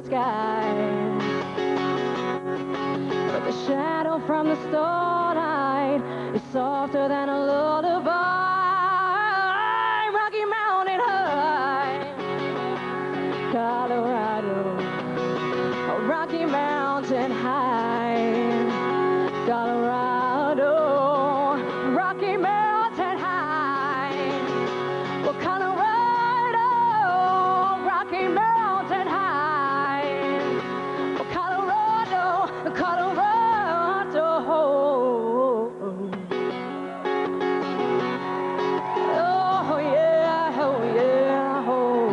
sky. But the shadow from the starlight is softer than a lullaby. Rocky Mountain High, Colorado. Rocky Mountain High, Colorado. Rocky Mountain High, well, Colorado. Rocky Mountain High, well, Colorado, Colorado. Oh yeah, oh yeah, oh.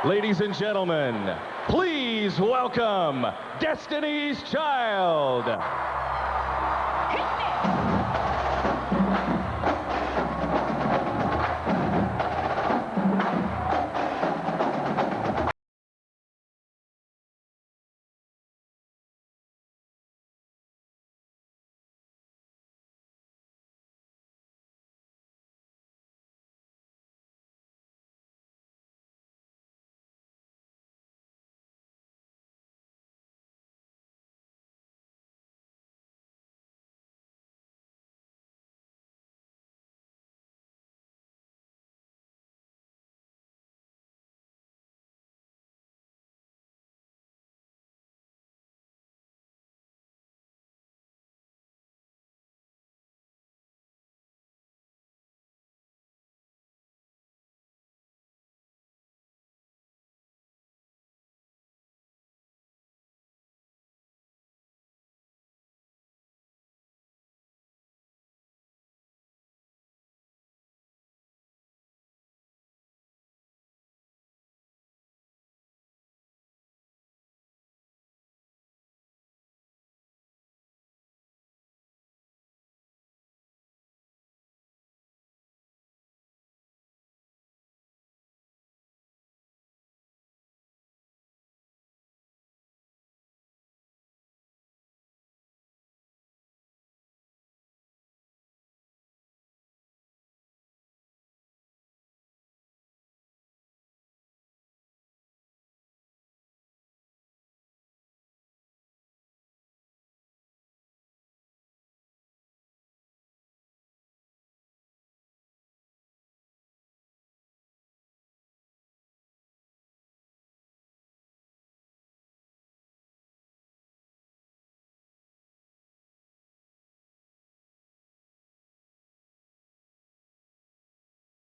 Ladies and gentlemen, please welcome Destiny's Child.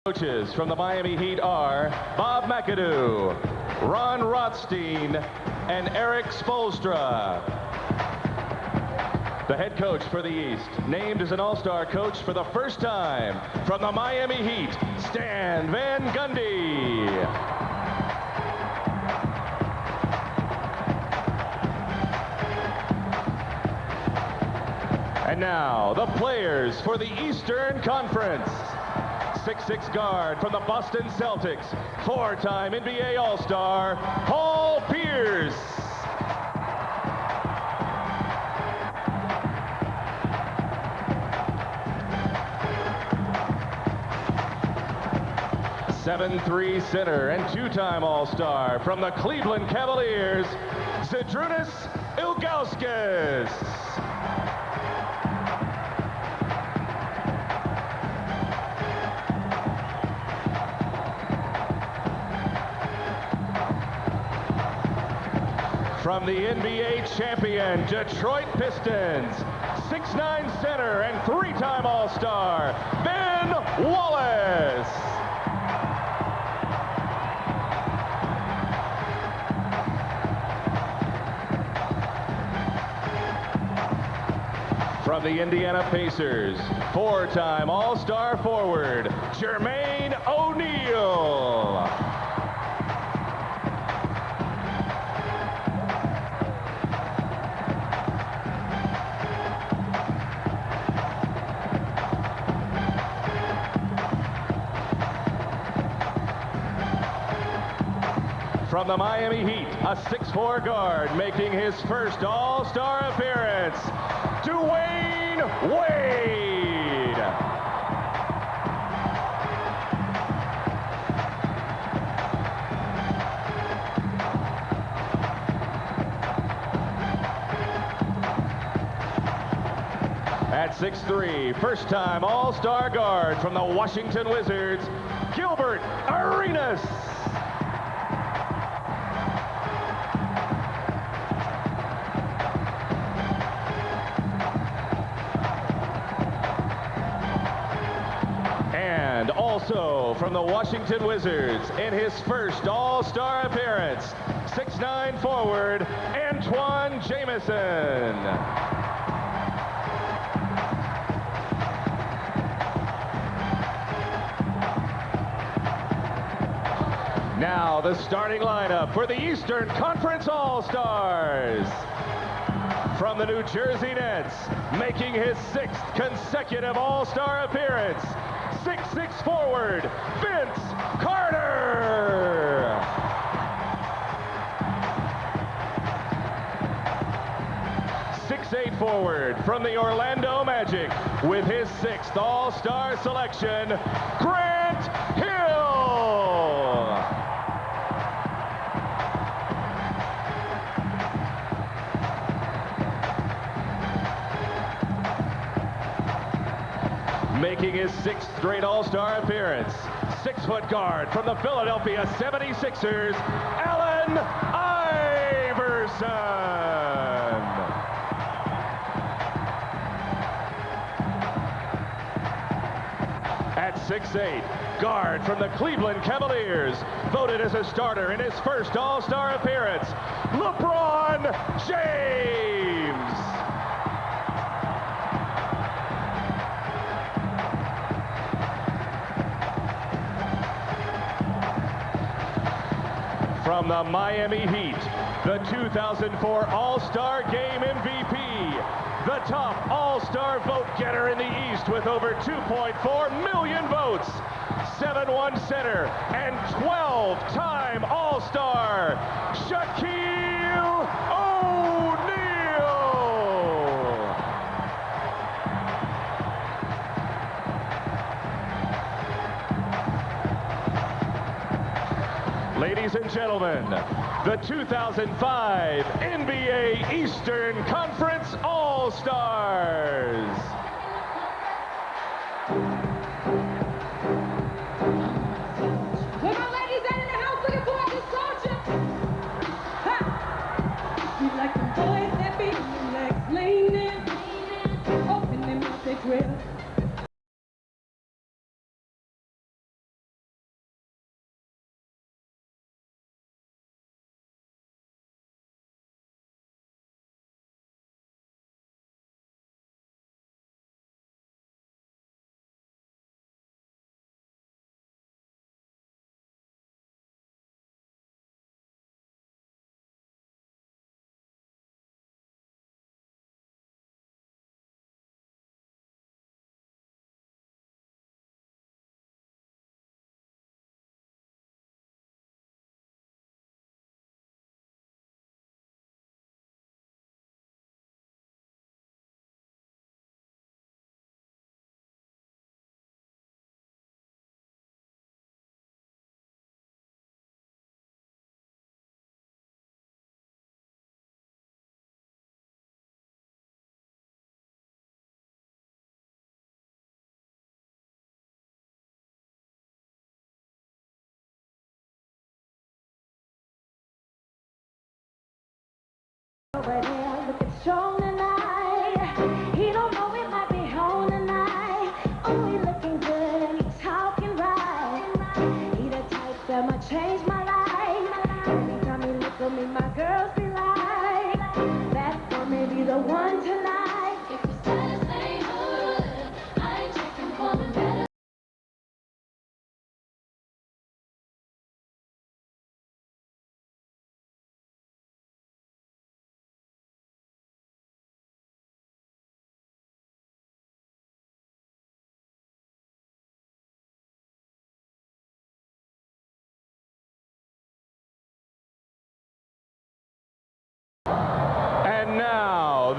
Coaches from the Miami Heat are Bob McAdoo, Ron Rothstein, and Eric Spoelstra. The head coach for the East, named as an All-Star coach for the first time from the Miami Heat, Stan Van Gundy. And now, the players for the Eastern Conference. 6'6" guard from the Boston Celtics, four-time NBA All-Star, Paul Pierce. Seven-three center and two-time All-Star from the Cleveland Cavaliers, Zydrunas Ilgauskas. From the NBA champion Detroit Pistons, 6'9" center and three-time All-Star, Ben Wallace. From the Indiana Pacers, four-time All-Star forward, Jermaine O'Neal. From from the Miami Heat, a 6'4" guard making his first All-Star appearance, Dwyane Wade. At 6'3", first-time All-Star guard from the Washington Wizards, Gilbert Arenas. And also from the Washington Wizards, in his first All-Star appearance, 6'9" forward, Antoine Jamison. Now the starting lineup for the Eastern Conference All-Stars. From the New Jersey Nets, making his 6th consecutive All-Star appearance, 6'6" forward, Vince Carter. .6'8" forward from the Orlando Magic, with his 6th All-Star selection, Grant Hill. Making his 6th straight All-Star appearance, 6-foot guard from the Philadelphia 76ers, Allen Iverson. At 6'8", guard from the Cleveland Cavaliers, voted as a starter in his first All-Star appearance, LeBron James. From the Miami Heat, the 2004 All-Star Game MVP, the top All-Star vote getter in the East with over 2.4 million votes, 7'1" center and 12-time All-Star, Shaquille O'Neal. Ladies and gentlemen, the 2005 NBA Eastern Conference All-Stars. Where my ladies at in the house looking for a good soldier? Ha! You like them boys that be legs leaning, open them up, they drill. Over there, looking strong tonight. He don't know it might be home tonight. Oh, he looking good and he talking right. He the type that might change my life. Every time he look at me, my girls be like, that girl may be the one tonight. If you said the same hood, I ain't checking for the better.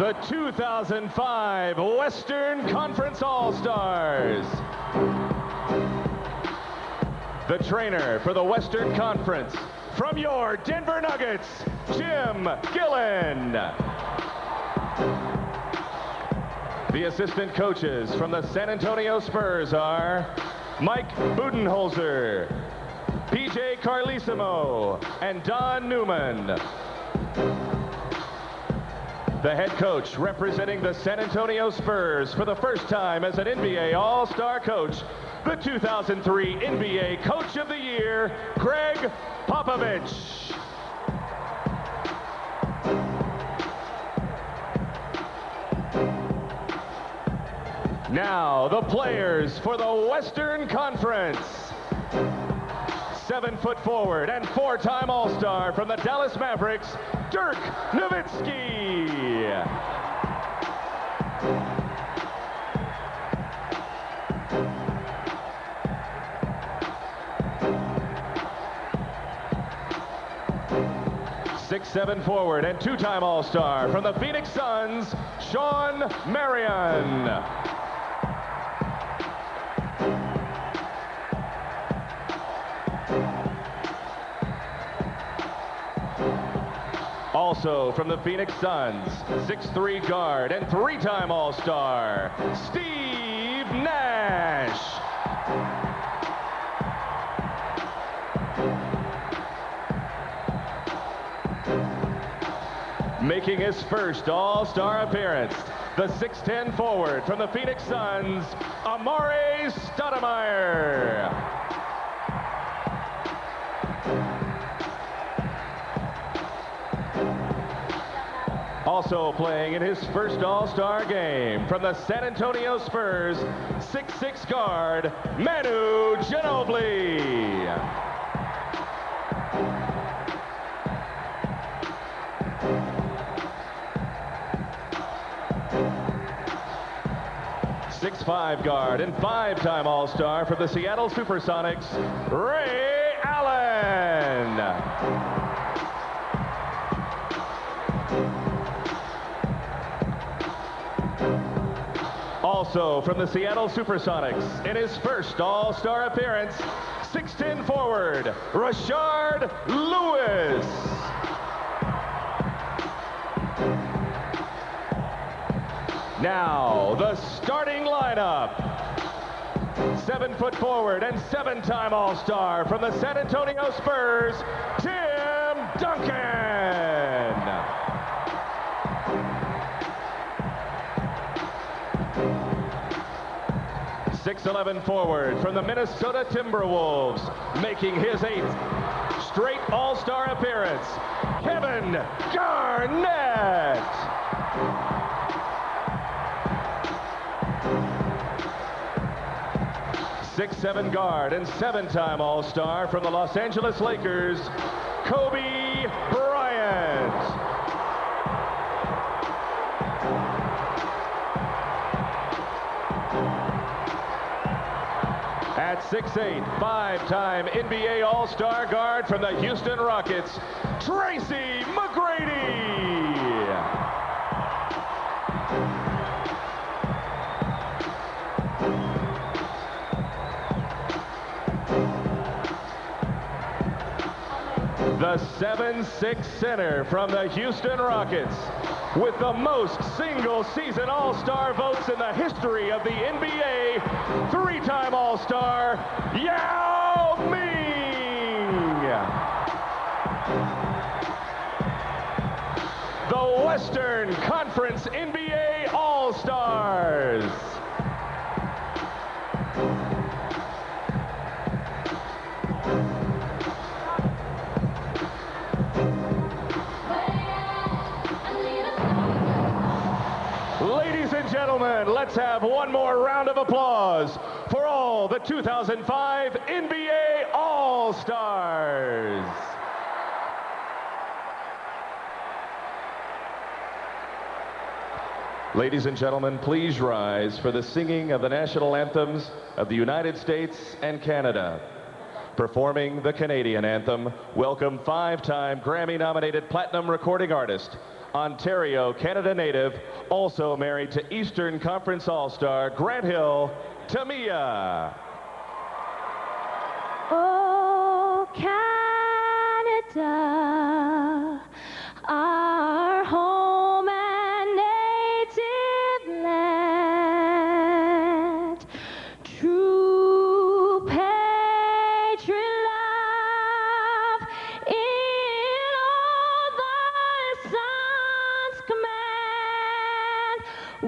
the 2005 Western Conference All-Stars. The trainer for the Western Conference, from your Denver Nuggets, Jim Gillen. The assistant coaches from the San Antonio Spurs are Mike Budenholzer, PJ Carlesimo, and Don Newman. The head coach representing the San Antonio Spurs for the first time as an NBA All-Star coach, the 2003 NBA Coach of the Year, Greg Popovich. Now, the players for the Western Conference. 7-foot forward and 4-time All-Star from the Dallas Mavericks, Dirk Nowitzki. Six-7 forward and 2-time All-Star from the Phoenix Suns, Shawn Marion. Also from the Phoenix Suns, 6'3" guard and 3-time All-Star, Steve Nash. Making his first All-Star appearance, the 6'10" forward from the Phoenix Suns, Amare Stoudemire. Also playing in his first All-Star game from the San Antonio Spurs, 6'6" guard, Manu Ginobili. Six-5 guard and 5-time All-Star for the Seattle Supersonics, Ray Allen. Also from the Seattle Supersonics, in his first All-Star appearance, 6'10" forward, Rashard Lewis. Now, the starting lineup. 7-foot forward and 7-time All-Star from the San Antonio Spurs, Tim Duncan. 6'11" forward from the Minnesota Timberwolves, making his 8th straight All-Star appearance, Kevin Garnett. Six-7 guard and 7-time All-Star from the Los Angeles Lakers, Kobe Bryant. At 6'8", 5-time NBA All-Star guard from the Houston Rockets, Tracy McGrady. The 7'6" center from the Houston Rockets, with the most single-season All-Star votes in the history of the NBA, 3-time All-Star, Yao Ming. The Western Conference NBA All-Stars. Ladies and gentlemen, let's have one more round of applause for all the 2005 NBA All-Stars. Ladies and gentlemen, please rise for the singing of the national anthems of the United States and Canada. Performing the Canadian anthem, welcome 5-time Grammy-nominated platinum recording artist, Ontario, Canada native, also married to Eastern Conference All-Star Grant Hill, Tamia. Oh, Canada, our home and native land, true patriot love in all thy sons command.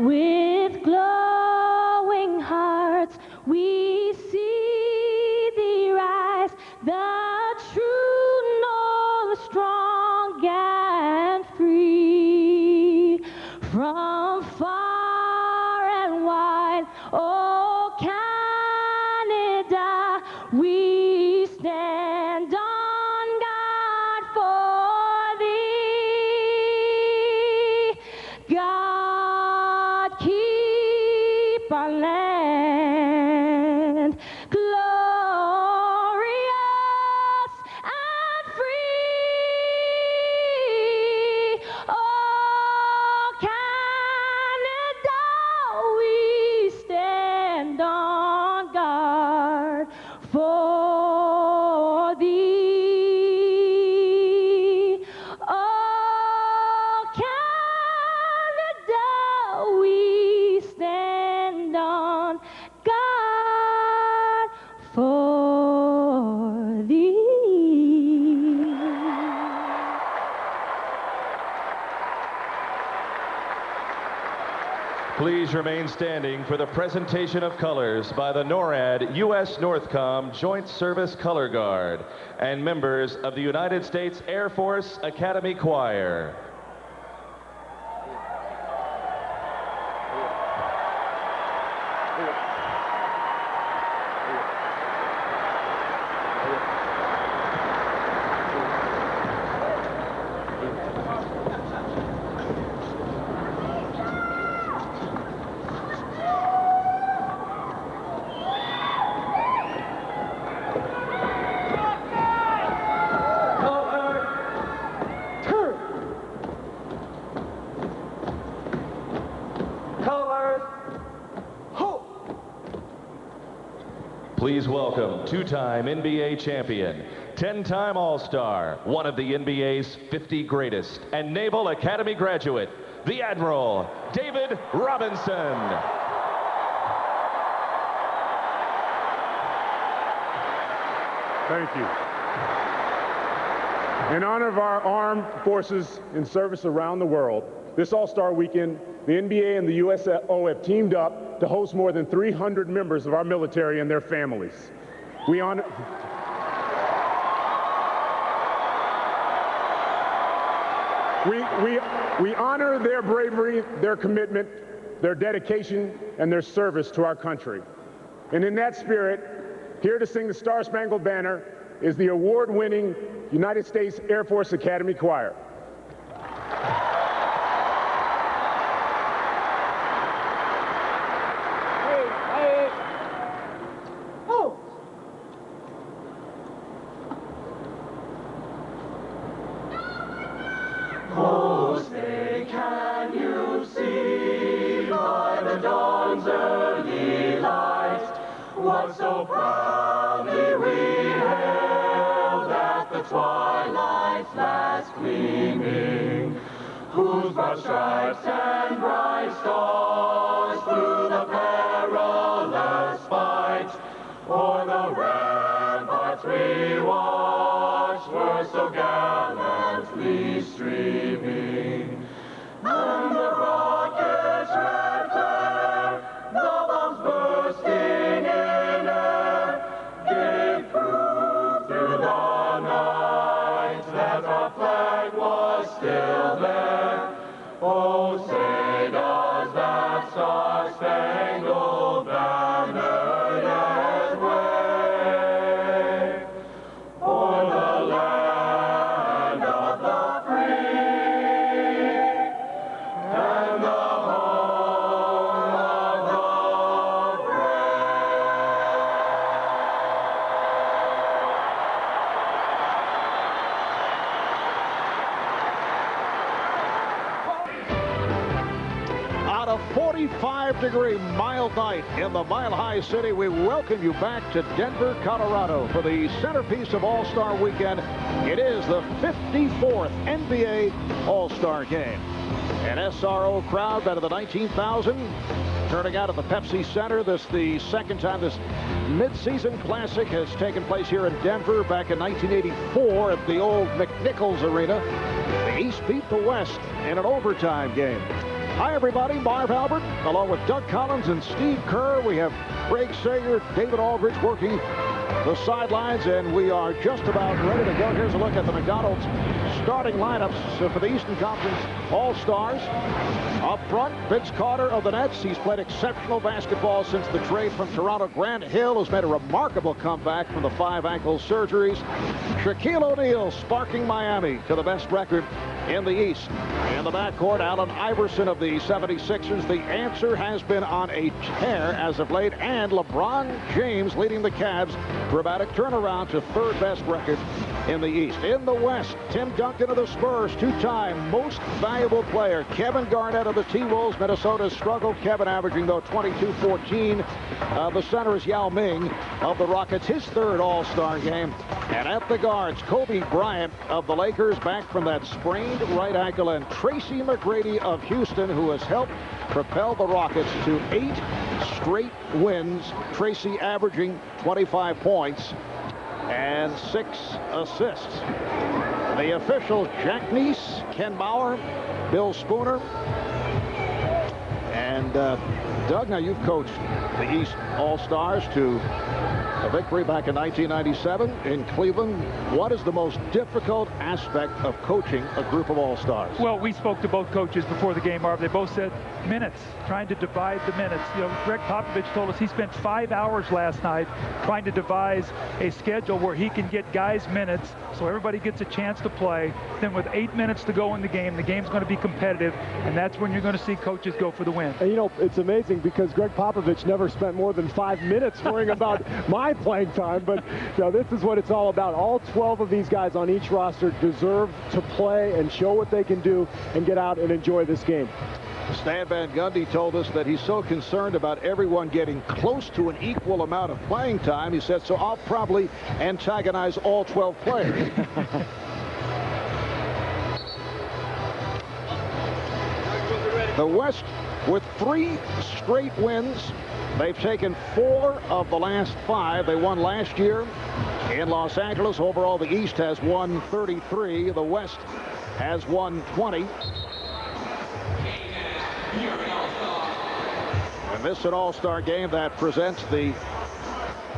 With glowing hearts we see thee rise, the true north, strong and free, from far and wide. Oh, Canada, we stand on guard for thee. God keep our land glorious and free. Oh, Canada, we stand on guard for thee. Oh, Canada, we stand on guard for thee. Please remain standing for the presentation of colors by the NORAD U.S. Northcom Joint Service Color Guard and members of the United States Air Force Academy Choir. Please welcome two-time NBA champion, 10-time All-Star, one of the NBA's 50 greatest, and Naval Academy graduate, the Admiral, David Robinson. Thank you. In honor of our armed forces in service around the world, this All-Star weekend, the NBA and the USO have teamed up to host more than 300 members of our military and their families. We honor their bravery, their commitment, their dedication, and their service to our country. And in that spirit, here to sing the Star-Spangled Banner is the award-winning United States Air Force Academy Choir. What so proudly we hailed at the twilight's last gleaming, whose broad stripes and bright stars through the perilous fight o'er the ramparts we watched were so gallantly streaming. And the rockets' red glare, the bombs bursting in air, gave proof through the night that our flag was still there. Oh, say does that star-spangled banner yet wave o'er the land of the free and the home of the brave. a 45-degree mild night in the Mile High City. We welcome you back to Denver, Colorado for the centerpiece of All-Star Weekend. It is the 54th NBA All-Star Game. An SRO crowd better than 19,000 turning out at the Pepsi Center. This the second time this mid-season classic has taken place here in Denver. Back in 1984 at the old McNichols Arena. The East beat the West in an overtime game. Hi, everybody. Marv Albert, along with Doug Collins and Steve Kerr. We have Greg Sager, David Aldridge working the sidelines, and we are just about ready to go. Here's a look at the McDonald's starting lineups for the Eastern Conference All-Stars. Up front, Vince Carter of the Nets. He's played exceptional basketball since the trade from Toronto. Grant Hill has made a remarkable comeback from the 5 ankle surgeries. Shaquille O'Neal sparking Miami to the best record in the East. In the backcourt, Allen Iverson of the 76ers. The answer has been on a tear as of late, and LeBron James leading the Cavs. Dramatic turnaround to 3rd best record in the East. In the West, Tim Duncan of the Spurs, 2-time most valuable player. Kevin Garnett of the T-Wolves. Minnesota struggled. Kevin averaging, though, 22-14. The center is Yao Ming of the Rockets, his 3rd All-Star game. And at the guards, Kobe Bryant of the Lakers, back from that sprained right ankle, and Tracy McGrady of Houston, who has helped propel the Rockets to 8 straight wins. Tracy averaging 25 points and 6 assists. The officials, Jack Neese, Ken Bauer, Bill Spooner, and Doug, now you've coached the East All-Stars to a victory back in 1997 in Cleveland. What is the most difficult aspect of coaching a group of All-Stars? Well, we spoke to both coaches before the game, Marv. They both said minutes, trying to divide the minutes. You know, Greg Popovich told us he spent 5 hours last night trying to devise a schedule where he can get guys minutes so everybody gets a chance to play. Then with 8 minutes to go in the game's going to be competitive, and that's when you're going to see coaches go for the win. And, you know, it's amazing because Greg Popovich never spent more than 5 minutes worrying about my playing time, but you know, this is what it's all about. All 12 of these guys on each roster deserve to play and show what they can do and get out and enjoy this game. Stan Van Gundy told us that he's so concerned about everyone getting close to an equal amount of playing time. He said, so I'll probably antagonize all 12 players. The West with 3 straight wins. They've taken 4 of the last 5. They won last year in Los Angeles. Overall, the East has won 33. The West has won 20. And this is an All-Star game that presents the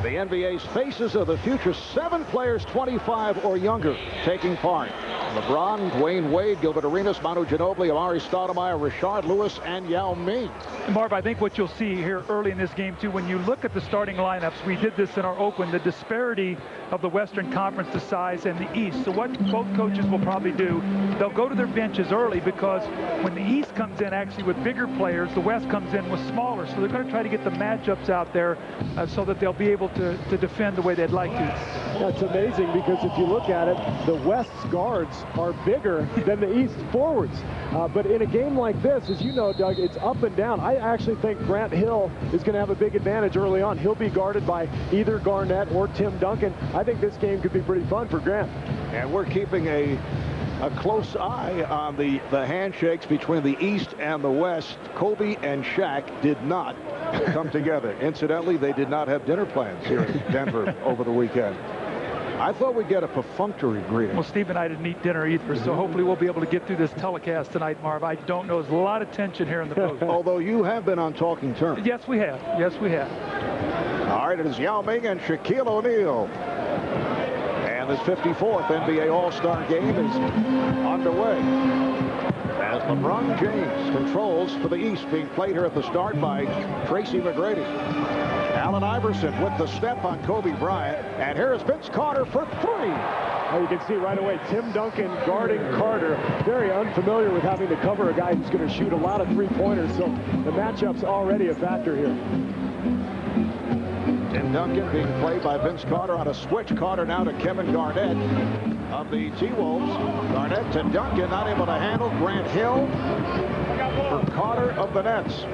NBA's faces of the future. 7 players 25 or younger taking part. LeBron, Dwyane Wade, Gilbert Arenas, Manu Ginobili, Amari Stoudemire, Rashard Lewis, and Yao Ming. And Marv, I think what you'll see here early in this game, too, when you look at the starting lineups, we did this in our Oakland, the disparity of the Western Conference, the size, and the East. So what both coaches will probably do, they'll go to their benches early because when the East comes in actually with bigger players, the West comes in with smaller. So they're going to try to get the matchups out there so that they'll be able to defend the way they'd like to. That's amazing because if you look at it, the West's guards are bigger than the East forwards. But in a game like this, as you know, Doug, it's up and down. I actually think Grant Hill is going to have a big advantage early on. He'll be guarded by either Garnett or Tim Duncan. I think this game could be pretty fun for Grant. And we're keeping a close eye on the handshakes between the East and the West. Kobe and Shaq did not come together. Incidentally, they did not have dinner plans here in Denver over the weekend. I thought we'd get a perfunctory greeting. Well, Steve and I didn't eat dinner either, so hopefully we'll be able to get through this telecast tonight, Marv. I don't know. There's a lot of tension here in the booth. Although you have been on talking terms. Yes, we have. Yes, we have. All right, it is Yao Ming and Shaquille O'Neal. And this 54th NBA All-Star game is underway. As LeBron James controls for the East, being played here at the start by Tracy McGrady. Allen Iverson with the step on Kobe Bryant. And here is Vince Carter for 3. You can see right away Tim Duncan guarding Carter. Very unfamiliar with having to cover a guy who's going to shoot a lot of three-pointers. So the matchup's already a factor here. Tim Duncan being played by Vince Carter on a switch. Carter now to Kevin Garnett. of the T-Wolves. Garnett to Duncan, not able to handle. Grant Hill for Carter of the Nets.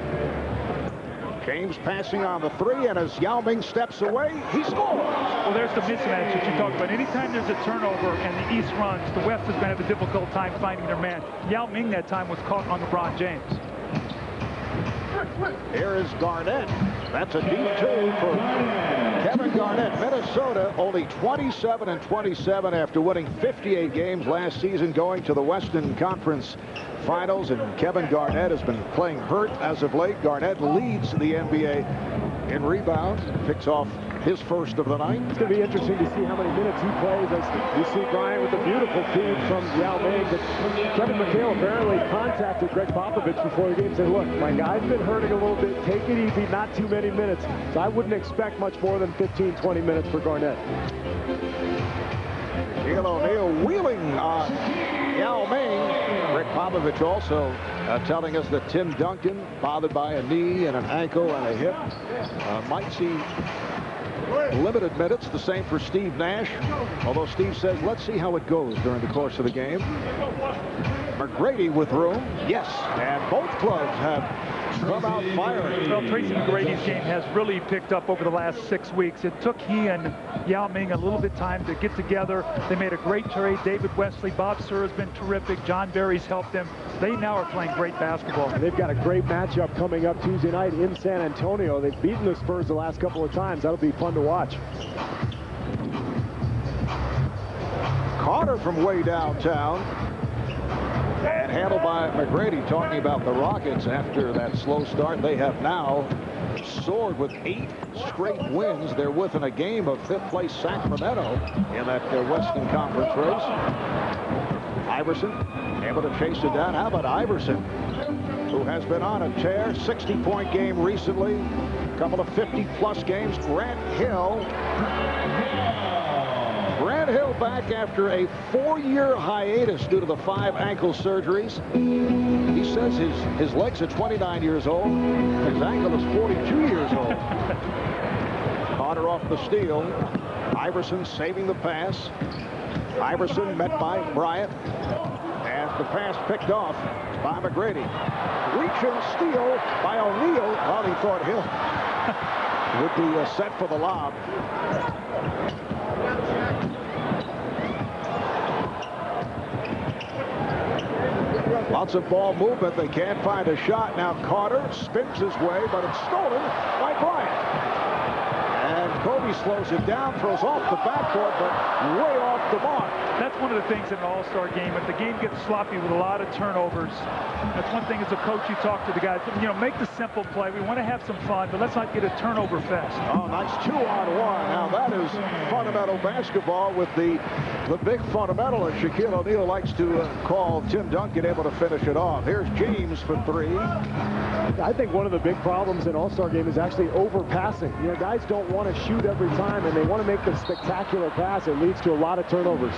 James passing on the three, and as Yao Ming steps away, he scores. Well, there's the mismatch that you talked about. Anytime there's a turnover and the East runs, the West is going to have a difficult time finding their man. Yao Ming that time was caught on LeBron James. Here is Garnett. That's a deep two for Kevin Garnett. Minnesota only 27-27 after winning 58 games last season, going to the Western Conference Finals, and Kevin Garnett has been playing hurt as of late. Garnett leads the NBA in rebounds, picks off his first of the night. It's going to be interesting to see how many minutes he plays. As you see Bryant with a beautiful feed from Yao Ming. But Kevin McHale apparently contacted Greg Popovich before the game and said, look, my guy's been hurting a little bit. Take it easy, not too many minutes. So I wouldn't expect much more than 15-20 minutes for Garnett. Shaquille O'Neal wheeling on Yao Ming. Greg Popovich also telling us that Tim Duncan, bothered by a knee and an ankle and a hip, might see limited minutes. The same for Steve Nash, although Steve says let's see how it goes during the course of the game. McGrady with room, yes, and both clubs have come out firing. Well, Tracy McGrady's game has really picked up over the last 6 weeks. It took he and Yao Ming a little bit of time to get together. They made a great trade. David Wesley, Bob Sir has been terrific. John Barry's helped them. They now are playing great basketball. And they've got a great matchup coming up Tuesday night in San Antonio. They've beaten the Spurs the last couple of times. That'll be fun to watch. Carter from way downtown. And handled by McGrady, talking about the Rockets after that slow start. They have now soared with 8 straight wins. They're within a game of 5th place Sacramento in that Western Conference race. Iverson able to chase it down. How about Iverson, who has been on a tear? 60-point game recently, a couple of 50-plus games. Grant Hill back after a 4-year hiatus due to the 5 ankle surgeries. He says his legs are 29 years old. His ankle is 42 years old. Carter off the steal. Iverson saving the pass. Iverson met by Bryant. And the pass picked off by McGrady. Reach and steal by O'Neal. Well, he thought Hill would be set for the lob. Lots of ball movement. They can't find a shot. Now Carter spins his way, but it's stolen by Bryant. And Kobe slows it down, throws off the backboard, but way off the mark. That's one of the things in an all-star game. If the game gets sloppy with a lot of turnovers, that's one thing as a coach you talk to the guys. You know, make the simple play. We want to have some fun, but let's not get a turnover fest. Oh, nice 2-on-1. Now that is fundamental basketball with the big fundamental, and Shaquille O'Neal likes to call Tim Duncan able to finish it off. Here's James for 3. I think one of the big problems in all-star game is actually overpassing. You know, guys don't want to shoot every time, and they want to make the spectacular pass. It leads to a lot of turnovers.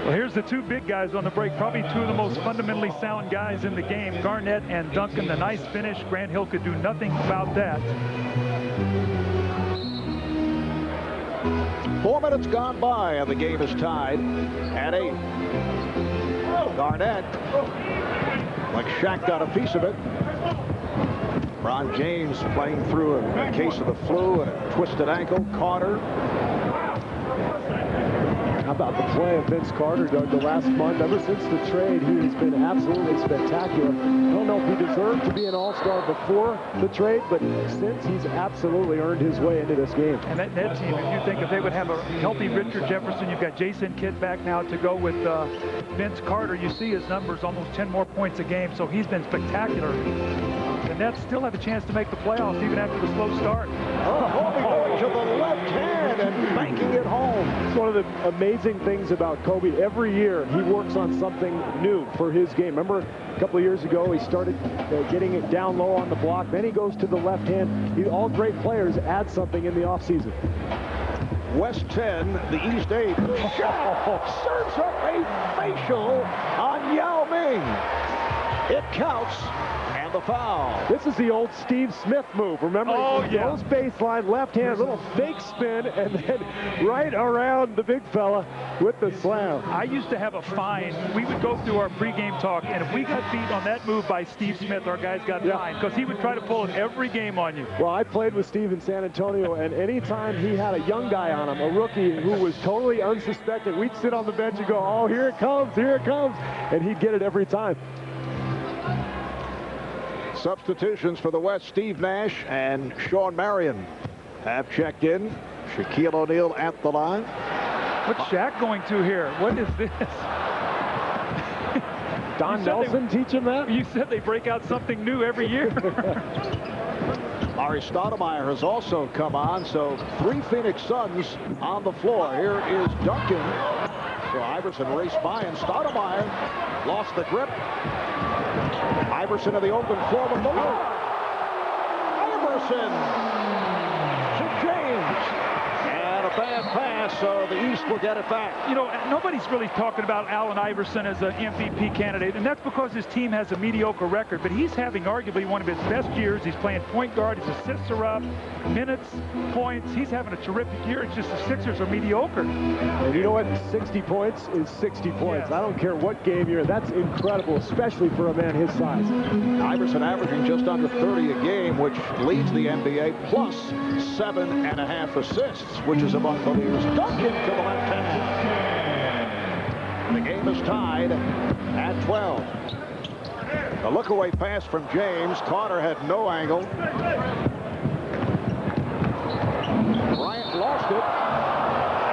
Well, here's the 2 big guys on the break, probably 2 of the most fundamentally sound guys in the game, Garnett and Duncan. The nice finish. Grant Hill could do nothing about that. 4 minutes gone by, and the game is tied at 8. Garnett, like Shaq, got a piece of it. LeBron James playing through a case of the flu and a twisted ankle. Carter. How about the play of Vince Carter, Doug, the last month? Ever since the trade, he has been absolutely spectacular. I don't know if he deserved to be an all-star before the trade, but since, he's absolutely earned his way into this game. And that Nets team, if you think if they would have a healthy Richard Jefferson, you've got Jason Kidd back now to go with Vince Carter. You see his numbers, almost 10 more points a game, so he's been spectacular. The Nets still have a chance to make the playoffs even after the slow start. Kobe going to the left hand and banking it home. It's one of the amazing things about Kobe. Every year he works on something new for his game. Remember a couple of years ago he started getting it down low on the block. Then he goes to the left hand. All great players add something in the offseason. West 10, the East 8. Serves up a facial on Yao Ming. It counts. And And the foul. This is the old Steve Smith move. Remember? Oh, yeah. Goes baseline, left hand, little fake spin, and then right around the big fella with the slam. I used to have a fine. We would go through our pregame talk, and if we got beat on that move by Steve Smith, our guys got fined because he would try to pull it every game on you. Well, I played with Steve in San Antonio, and anytime he had a young guy on him, a rookie who was totally unsuspecting, we'd sit on the bench and go, oh, here it comes, and he'd get it every time. Substitutions for the West. Steve Nash and Sean Marion have checked in. Shaquille O'Neal at the line. What's Shaq going to here? What is this? Don Nelson teach him that? You said they break out something new every year. Larry Stoudemire has also come on, so 3 Phoenix Suns on the floor. Here is Duncan. So Iverson raced by, and Stoudemire lost the grip. Iverson in the open floor with the low. Iverson to James. And a bad pass, so the East will get it back. You know, nobody's really talking about Allen Iverson as an MVP candidate, and that's because his team has a mediocre record, but he's having arguably one of his best years. He's playing point guard. His assists are up, minutes, points. He's having a terrific year. It's just the Sixers are mediocre. And you know what? 60 points is 60 points. Yes. I don't care what game you're in. That's incredible, especially for a man his size. Iverson averaging just under 30 a game, which leads the NBA, plus 7.5 assists, which is among the leaders. Duncan to the left hand. The game is tied at 12. The look-away pass from James. Carter had no angle. Bryant lost it.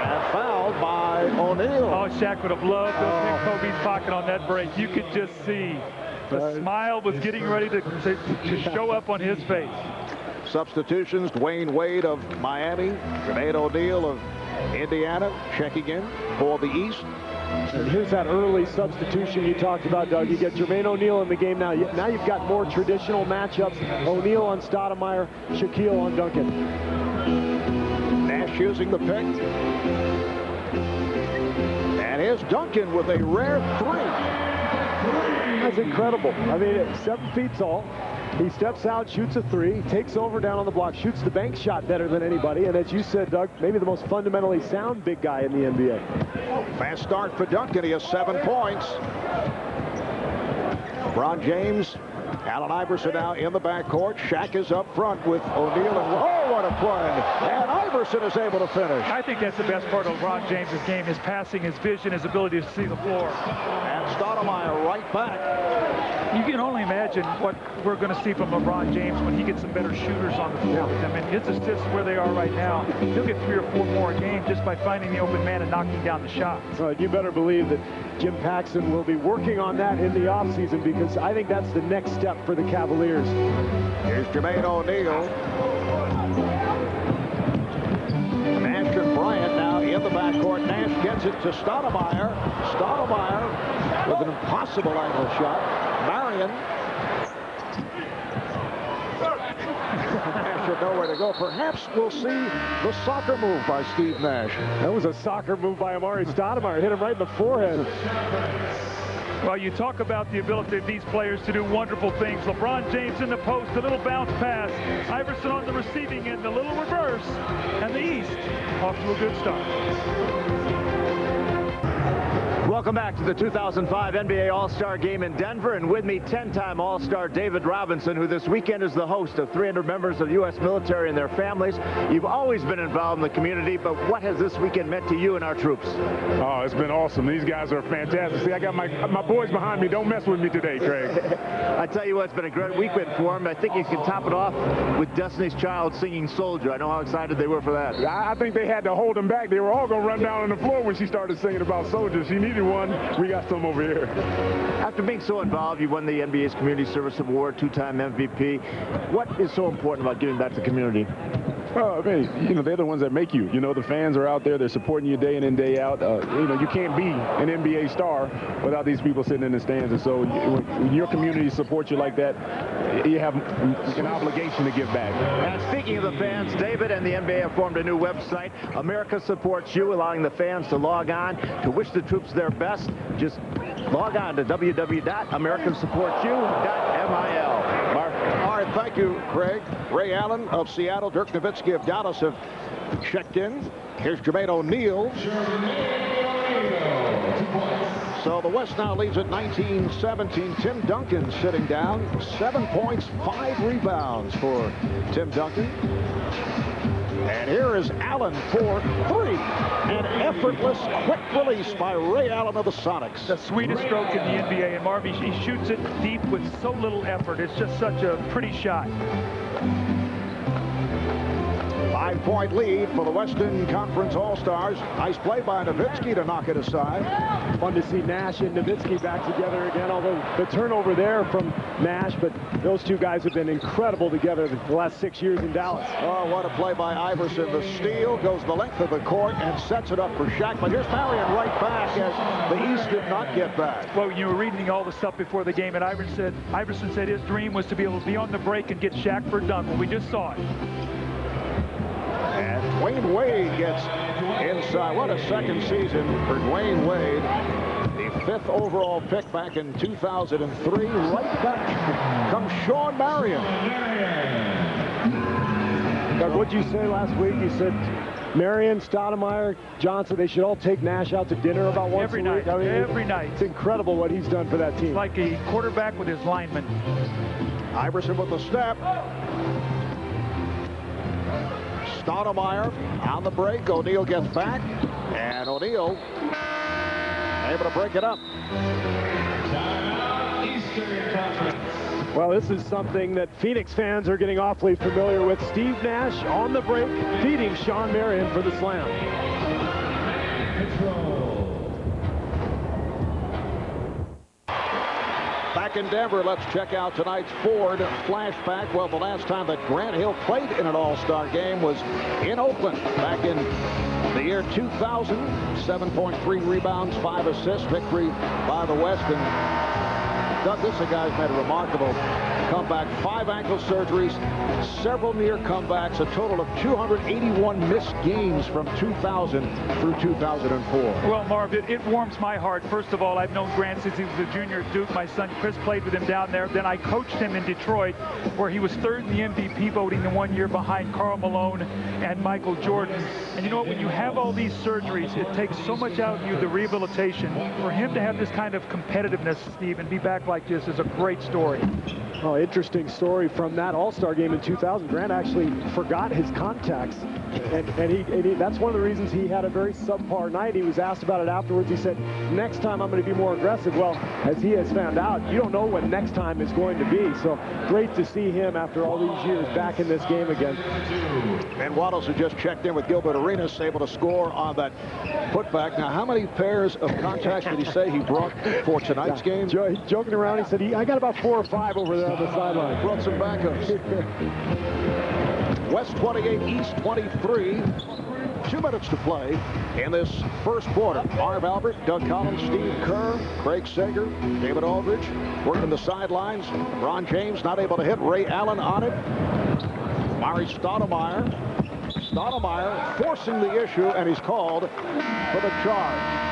And fouled by O'Neal. Oh, Shaq would have loved those big Kobe's pocket on that break. You could just see the smile was getting ready to show up on his face. Substitutions, Dwyane Wade of Miami, Jermaine O'Neal of Indiana checking in for the East. And here's that early substitution you talked about, Doug. You get Jermaine O'Neal in the game now. Now you've got more traditional matchups. O'Neal on Stoudemire, Shaquille on Duncan. Nash using the pick. And here's Duncan with a rare 3. That's incredible. I mean, 7 feet tall. He steps out, shoots a 3, takes over down on the block, shoots the bank shot better than anybody. And as you said, Doug, maybe the most fundamentally sound big guy in the NBA. Fast start for Duncan. He has 7 points. LeBron James, Allen Iverson now in the backcourt. Shaq is up front with O'Neal, and oh, what a play. And Iverson is able to finish. I think that's the best part of LeBron James' game, his passing, his vision, his ability to see the floor. And Stoudemire right back. You can only imagine what we're going to see from LeBron James when he gets some better shooters on the floor. I mean, his assists where they are right now, he'll get 3 or 4 more a game just by finding the open man and knocking down the shots. You better believe that Jim Paxson will be working on that in the offseason, because I think that's the next step for the Cavaliers. Here's Jermaine O'Neal. Nash and Bryant now in the backcourt. Nash gets it to Stoudemire. Stoudemire with an impossible angle shot. Marion. Nash had nowhere to go. Perhaps we'll see the soccer move by Steve Nash. That was a soccer move by Amari Stoudemire. Hit him right in the forehead. Well, you talk about the ability of these players to do wonderful things. LeBron James in the post, a little bounce pass. Iverson on the receiving end, a little reverse. And the East off to a good start. Welcome back to the 2005 NBA All-Star Game in Denver, and with me 10-time All-Star David Robinson, who this weekend is the host of 300 members of the U.S. military and their families. You've always been involved in the community, but what has this weekend meant to you and our troops? Oh, it's been awesome. These guys are fantastic. See, I got my boys behind me. Don't mess with me today, Craig. I tell you what, it's been a great weekend for them. I think you can top it off with Destiny's Child singing Soldier. I know how excited they were for that. I think they had to hold them back. They were all going to run down on the floor when she started singing about soldiers. She needed one. We got some over here. After being so involved, you won the NBA's Community Service Award, 2-time MVP. What is so important about giving back to the community? Well, I mean, you know, they're the ones that make you. You know, the fans are out there. They're supporting you day in and day out. You know, you can't be an NBA star without these people sitting in the stands. And so when your community supports you like that, you have an obligation to give back. And speaking of the fans, David and the NBA have formed a new website, America Supports You, allowing the fans to log on to wish the troops their best. Just log on to www.americasupportsyou.mil. Mark. All right, thank you, Craig. Ray Allen of Seattle, Dirk Nowitzki of Dallas have checked in. Here's Jermaine O'Neal. So the West now leads at 19-17. Tim Duncan sitting down. 7 points, 5 rebounds for Tim Duncan. And here is Allen for 3. An effortless, quick release by Ray Allen of the Sonics. The sweetest stroke in the NBA. And Marv, he shoots it deep with so little effort. It's just such a pretty shot. 5-point lead for the Western Conference All-Stars. Nice play by Nowitzki to knock it aside. Fun to see Nash and Nowitzki back together again, although the turnover there from Nash, but those two guys have been incredible together the last 6 years in Dallas. Oh, what a play by Iverson. The steal goes the length of the court and sets it up for Shaq. But here's Marion right back as the East did not get back. Well, you were reading all the stuff before the game, and Iverson said his dream was to be able to be on the break and get Shaq for a dunk. Well, we just saw it. And Dwyane Wade gets inside. What a second season for Dwyane Wade. The 5th overall pick back in 2003. Right back comes Sean Marion. Doug, what'd you say last week? You said Marion, Stoudemire, Johnson, they should all take Nash out to dinner about once every a night. week. I mean, every night. It's incredible what he's done for that team. It's like a quarterback with his linemen. Iverson with the step. Stoudemire on the break. O'Neal gets back. And O'Neal able to break it up. Well, this is something that Phoenix fans are getting awfully familiar with. Steve Nash on the break, feeding Sean Marion for the slam. Back in Denver, let's check out tonight's Ford flashback. Well, the last time that Grant Hill played in an All-Star game was in Oakland back in the year 2000. 7.3 rebounds, 5 assists, victory by the West. And Doug, this guy's made a remarkable comeback. 5 ankle surgeries, several near comebacks, a total of 281 missed games from 2000 through 2004. Well, Marv, it warms my heart. First of all, I've known Grant since he was a junior at Duke. My son Chris played with him down there. Then I coached him in Detroit, where he was 3rd in the MVP voting in 1 year behind Karl Malone and Michael Jordan. And you know what? When you have all these surgeries, it takes so much out of you, the rehabilitation. For him to have this kind of competitiveness, Steve, and be back like this is a great story. Oh, interesting story from that All-Star game in 2000. Grant actually forgot his contacts, and that's one of the reasons he had a very subpar night. He was asked about it afterwards. He said, next time I'm going to be more aggressive. Well, as he has found out, you don't know what next time is going to be. So great to see him after all these years back in this game again. And Waddles, who just checked in with Gilbert Arenas, able to score on that putback. Now, how many pairs of contacts did he say he brought for tonight's game? Joking around, he said, I got about 4 or 5 over there on the sideline. Brought some backups. West 28, East 23. 2 minutes to play in this first quarter. Marv Albert, Doug Collins, Steve Kerr, Craig Sager, David Aldridge working the sidelines. LeBron James not able to hit. Ray Allen on it. Mari Stoudemire. Stoudemire forcing the issue, and he's called for the charge.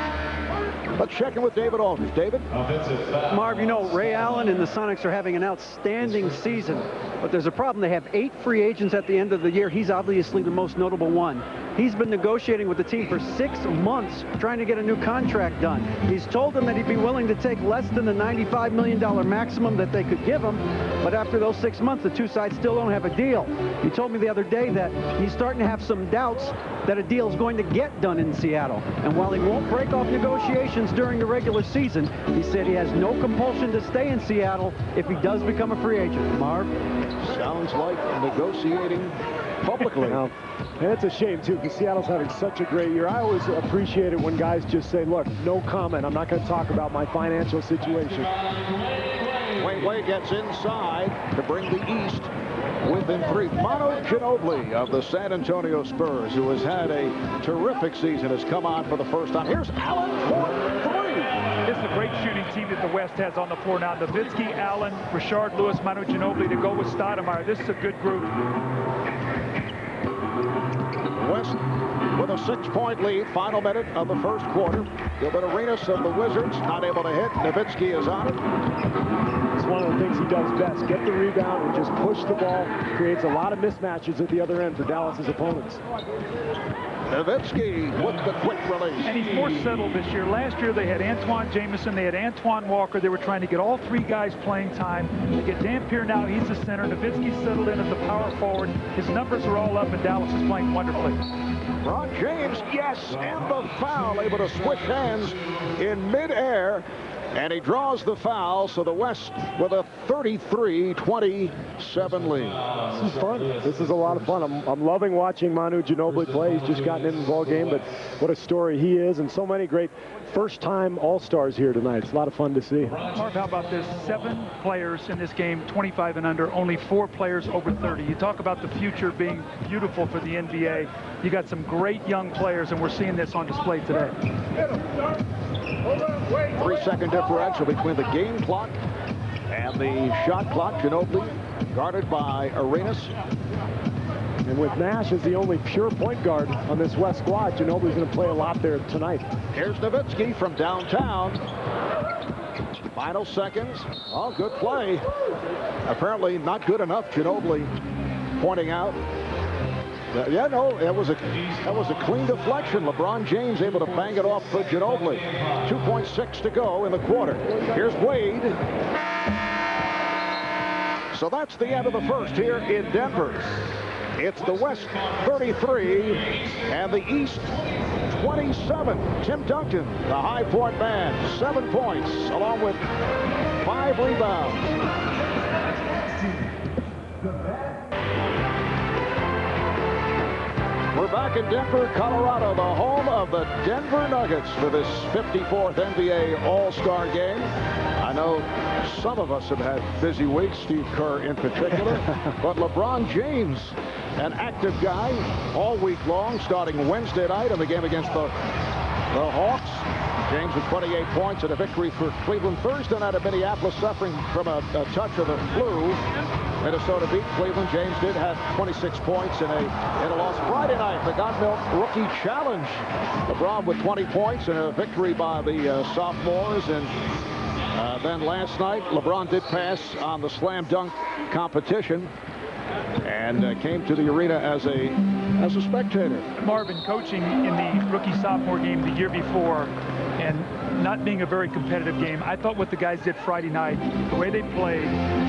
Let's check in with David Aldridge. David? Marv, you know, Ray Allen and the Sonics are having an outstanding season, but there's a problem. They have 8 free agents at the end of the year. He's obviously the most notable one. He's been negotiating with the team for 6 months trying to get a new contract done. He's told them that he'd be willing to take less than the $95 million maximum that they could give him, but after those 6 months, the two sides still don't have a deal. He told me the other day that he's starting to have some doubts that a deal is going to get done in Seattle. And while he won't break off negotiations during the regular season, he said he has no compulsion to stay in Seattle if he does become a free agent. Marv? Sounds like negotiating publicly. And it's a shame, too, because Seattle's having such a great year. I always appreciate it when guys just say, look, no comment. I'm not going to talk about my financial situation. Dwyane Wade gets inside to bring the East within 3. Manu Ginobili of the San Antonio Spurs, who has had a terrific season, has come on for the first time. Here's Allen for 3. This is a great shooting team that the West has on the floor now. Nowitzki, Allen, Rashard Lewis, Manu Ginobili to go with Stoudemire. This is a good group. West with a 6-point lead. Final minute of the first quarter. Gilbert Arenas of the Wizards not able to hit. Nowitzki is on it. It's one of the things he does best. Get the rebound and just push the ball. Creates a lot of mismatches at the other end for Dallas's opponents. Nowitzki with the quick release. And he's more settled this year. Last year they had Antoine Jamison, they had Antoine Walker. They were trying to get all 3 guys playing time. They get Dampier now, he's the center. Nowitzki settled in as the power forward. His numbers are all up, and Dallas is playing wonderfully. LeBron James, yes, and the foul, able to switch hands in midair. And he draws the foul, so the West with a 33-27 lead. This is fun. This is a lot of fun. I'm loving watching Manu Ginobili play. He's just gotten in the ball game, but what a story he is, and so many great first-time All-Stars here tonight. It's a lot of fun to see. Marv, how about this? 7 players in this game, 25 and under, only 4 players over 30. You talk about the future being beautiful for the NBA. You got some great young players, and we're seeing this on display today. 3-second differential between the game clock and the shot clock. Ginobili guarded by Arenas. And with Nash as the only pure point guard on this West squad, Ginobili's going to play a lot there tonight. Here's Nowitzki from downtown. Final seconds. Oh, good play. Apparently not good enough, Ginobili pointing out. Yeah, no, that was a clean deflection. LeBron James able to bang it off for Ginobili. 2.6 to go in the quarter. Here's Wade. So that's the end of the first here in Denver. It's the West 33 and the East 27. Tim Duncan, the high point man, 7 points along with 5 rebounds. We're back in Denver, Colorado, the home of the Denver Nuggets for this 54th NBA All-Star Game. I know some of us have had busy weeks, Steve Kerr in particular, but LeBron James, an active guy all week long, starting Wednesday night in the game against the Hawks. James with 28 points and a victory for Cleveland. Thursday night at Minneapolis, suffering from a touch of the flu. Minnesota beat Cleveland. James did have 26 points in a loss. Friday night, the Got Milk Rookie Challenge. LeBron with 20 points and a victory by the sophomores. And then last night, LeBron did pass on the slam dunk competition and came to the arena as a spectator. Marvin coaching in the rookie-sophomore game the year before and not being a very competitive game. I thought what the guys did Friday night, the way they played,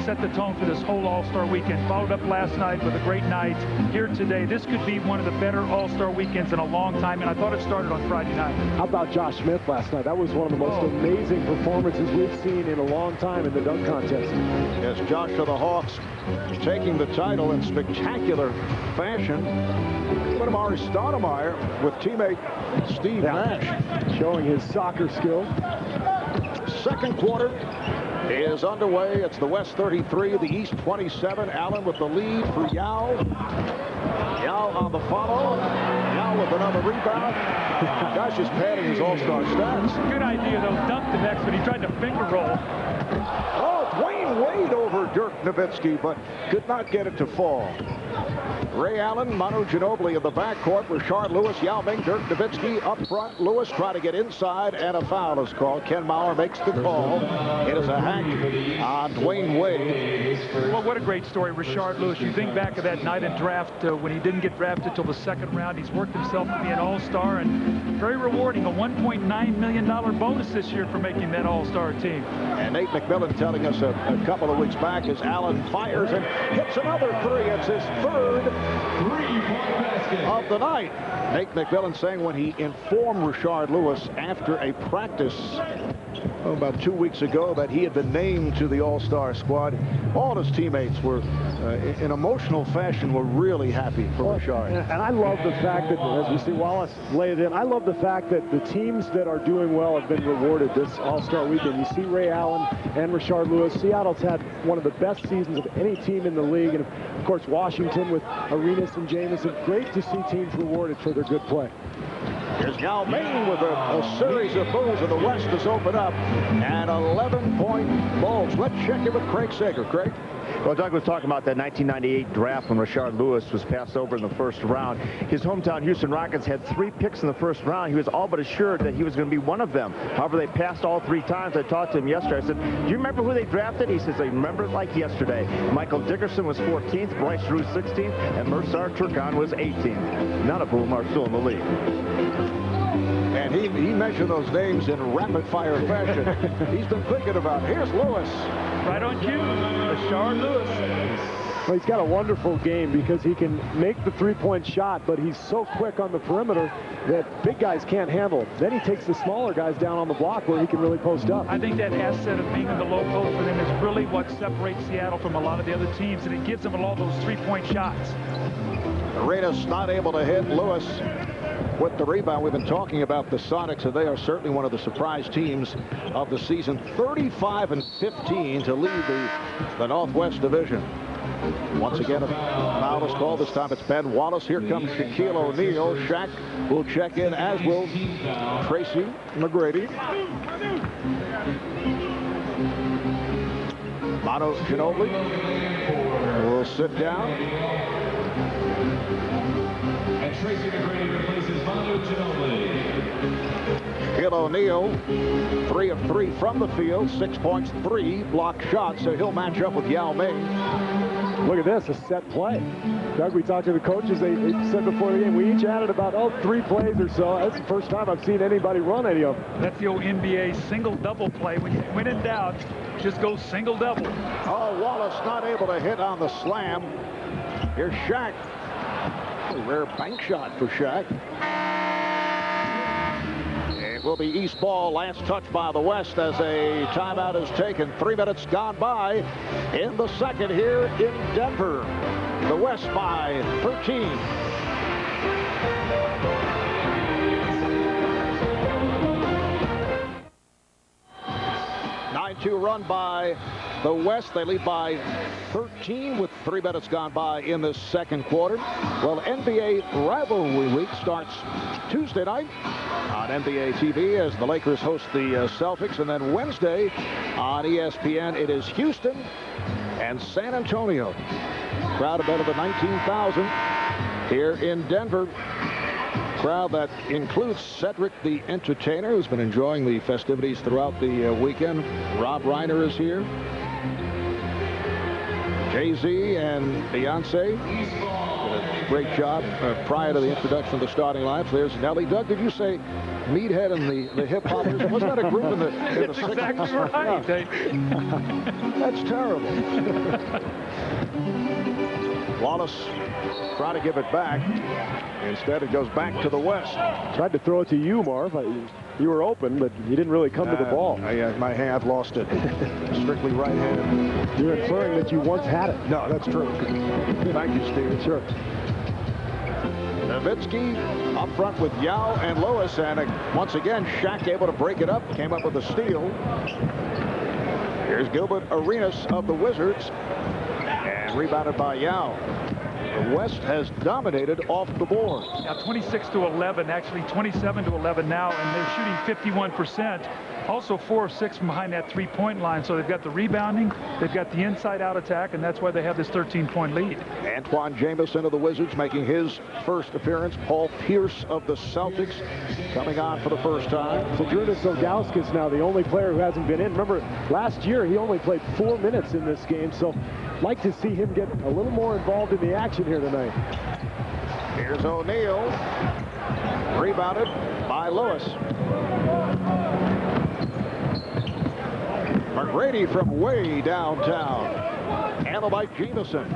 set the tone for this whole All-Star weekend. Followed up last night with a great night. Here today, this could be one of the better All-Star weekends in a long time, and I thought it started on Friday night. How about Josh Smith last night? That was one of the most amazing performances we've seen in a long time in the dunk contest. Yes, Josh for the Hawks taking the title in spectacular fashion. But Amari Stoudemire with teammate Steve Nash showing his soccer skill. Second quarter is underway. It's the West 33, the East 27. Allen with the lead for Yao. Yao on the follow. Yao with another rebound. Guy's just padding his all-star stats. Good idea, though. Dunked the next, but he tried to finger roll. Oh, Dwyane Wade over Dirk Nowitzki, but could not get it to fall. Ray Allen, Manu Ginobili in the backcourt. Rashard Lewis, Yao Ming, Dirk Nowitzki up front. Lewis trying to get inside, and a foul is called. Ken Mauer makes the call. It is a hack on Dwyane Wade. Well, what a great story, Rashard Lewis. You think back of that night in draft when he didn't get drafted till the second round. He's worked himself to be an all-star, and very rewarding. A $1.9 million bonus this year for making that all-star team. And Nate McMillan telling us a couple of weeks back as Allen fires and hits another three. It's his third of the night. Nate McMillan saying when he informed Rashard Lewis after a practice about 2 weeks ago that he had been named to the All-Star squad. All his teammates were, in emotional fashion, were really happy for Rashard. And I love the fact that, as we see Wallace lay it in, I love the fact that the teams that are doing well have been rewarded this All-Star weekend. You see Ray Allen and Rashard Lewis. Seattle's had one of the best seasons of any team in the league. And, of course, Washington with Arenas and Jamison. Great to see teams rewarded for their good play. Here's Yao Ming with a series of moves, and the West has opened up an 11-point bulge. Let's check in with Craig Sager. Craig? Well, Doug was talking about that 1998 draft when Rashard Lewis was passed over in the first round. His hometown Houston Rockets had 3 picks in the first round. He was all but assured that he was going to be one of them. However, they passed all 3 times. I talked to him yesterday. I said, do you remember who they drafted? He says, I remember it like yesterday. Michael Dickerson was 14th, Bryce Drew 16th, and Mursar Turkan was 18th, none of whom are still in the league. And he mentioned those names in rapid-fire fashion. He's been thinking about it. Here's Lewis. Right on cue, Rashard Lewis. Well, he's got a wonderful game because he can make the three-point shot, but he's so quick on the perimeter that big guys can't handle it. Then he takes the smaller guys down on the block where he can really post up. I think that asset of being in the low post for them is really what separates Seattle from a lot of the other teams, and it gives them all those three-point shots. Arenas not able to hit. Lewis with the rebound. We've been talking about the Sonics, and they are certainly one of the surprise teams of the season. 35-15 to lead the Northwest Division. Once again, a foul is called. This time it's Ben Wallace. Here comes Shaquille O'Neal. Shaq will check in, as will Tracy McGrady. Manu Ginobili will sit down. And Tracy McGrady replaces Manu Ginobili. Shaquille O'Neal, 3 of 3 from the field, 6 points, 3 blocked shots, so he'll match up with Yao Ming. Look at this, a set play. Doug, we talked to the coaches. They said before the game, we each added about 3 plays or so. That's the first time I've seen anybody run any of them. That's the old NBA single-double play. When in doubt, just go single-double. Oh, Wallace not able to hit on the slam. Here's Shaq. A rare bank shot for Shaq. It will be East ball. Last touch by the West as a timeout is taken. 3 minutes gone by in the second here in Denver. The West by 13. 9-2 run by the West. They lead by 13 with 3 minutes gone by in the second quarter. Well, NBA rivalry week starts Tuesday night on NBA TV as the Lakers host the Celtics. And then Wednesday on ESPN, it is Houston and San Antonio. Crowd of better than 19,000 here in Denver. Crowd that includes Cedric the Entertainer, who's been enjoying the festivities throughout the weekend. Rob Reiner is here. Jay-Z and Beyonce did a great job prior to the introduction of the starting lineups. There's Nelly. Doug, did you say Meathead and the Hip Hoppers? Wasn't that a group in the 60s? That's exactly right. That's terrible. Wallace trying to give it back. Instead, it goes back to the West. Tried to throw it to you, Marv. You were open, but you didn't really come to the ball. My hand lost it. Strictly right-handed. You're inferring that you once had it. No, that's true. Thank you, Steve. Sure. Nowitzki up front with Yao and Lewis, and once again, Shaq able to break it up. Came up with a steal. Here's Gilbert Arenas of the Wizards, and rebounded by Yao. The West has dominated off the board. Now 26-11, actually 27-11 now, and they're shooting 51%. Also 4 of 6 from behind that three-point line. So they've got the rebounding, they've got the inside-out attack, and that's why they have this 13-point lead. Antoine Jamison of the Wizards making his first appearance. Paul Pierce of the Celtics coming on for the first time. So Jurdas Ilgauskas now the only player who hasn't been in. Remember, last year he only played 4 minutes in this game, so like to see him get a little more involved in the action here tonight. Here's O'Neal. Rebounded by Lewis. McGrady from way downtown. Handled by Jamison.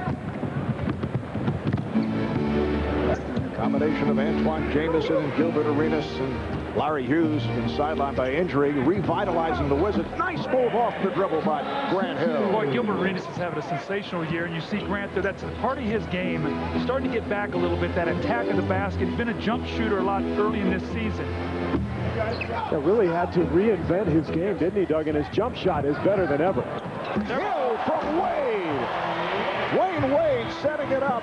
Combination of Antoine Jamison and Gilbert Arenas, and Larry Hughes been sidelined by injury, revitalizing the Wizards. Nice move off the dribble by Grant Hill. Boy, Gilbert Arenas is having a sensational year, and you see Grant there. That's part of his game. Starting to get back a little bit, that attack of the basket. He's been a jump shooter a lot early in this season. Yeah, really had to reinvent his game, didn't he, Doug? And his jump shot is better than ever. Hill from Wade. Dwyane Wade setting it up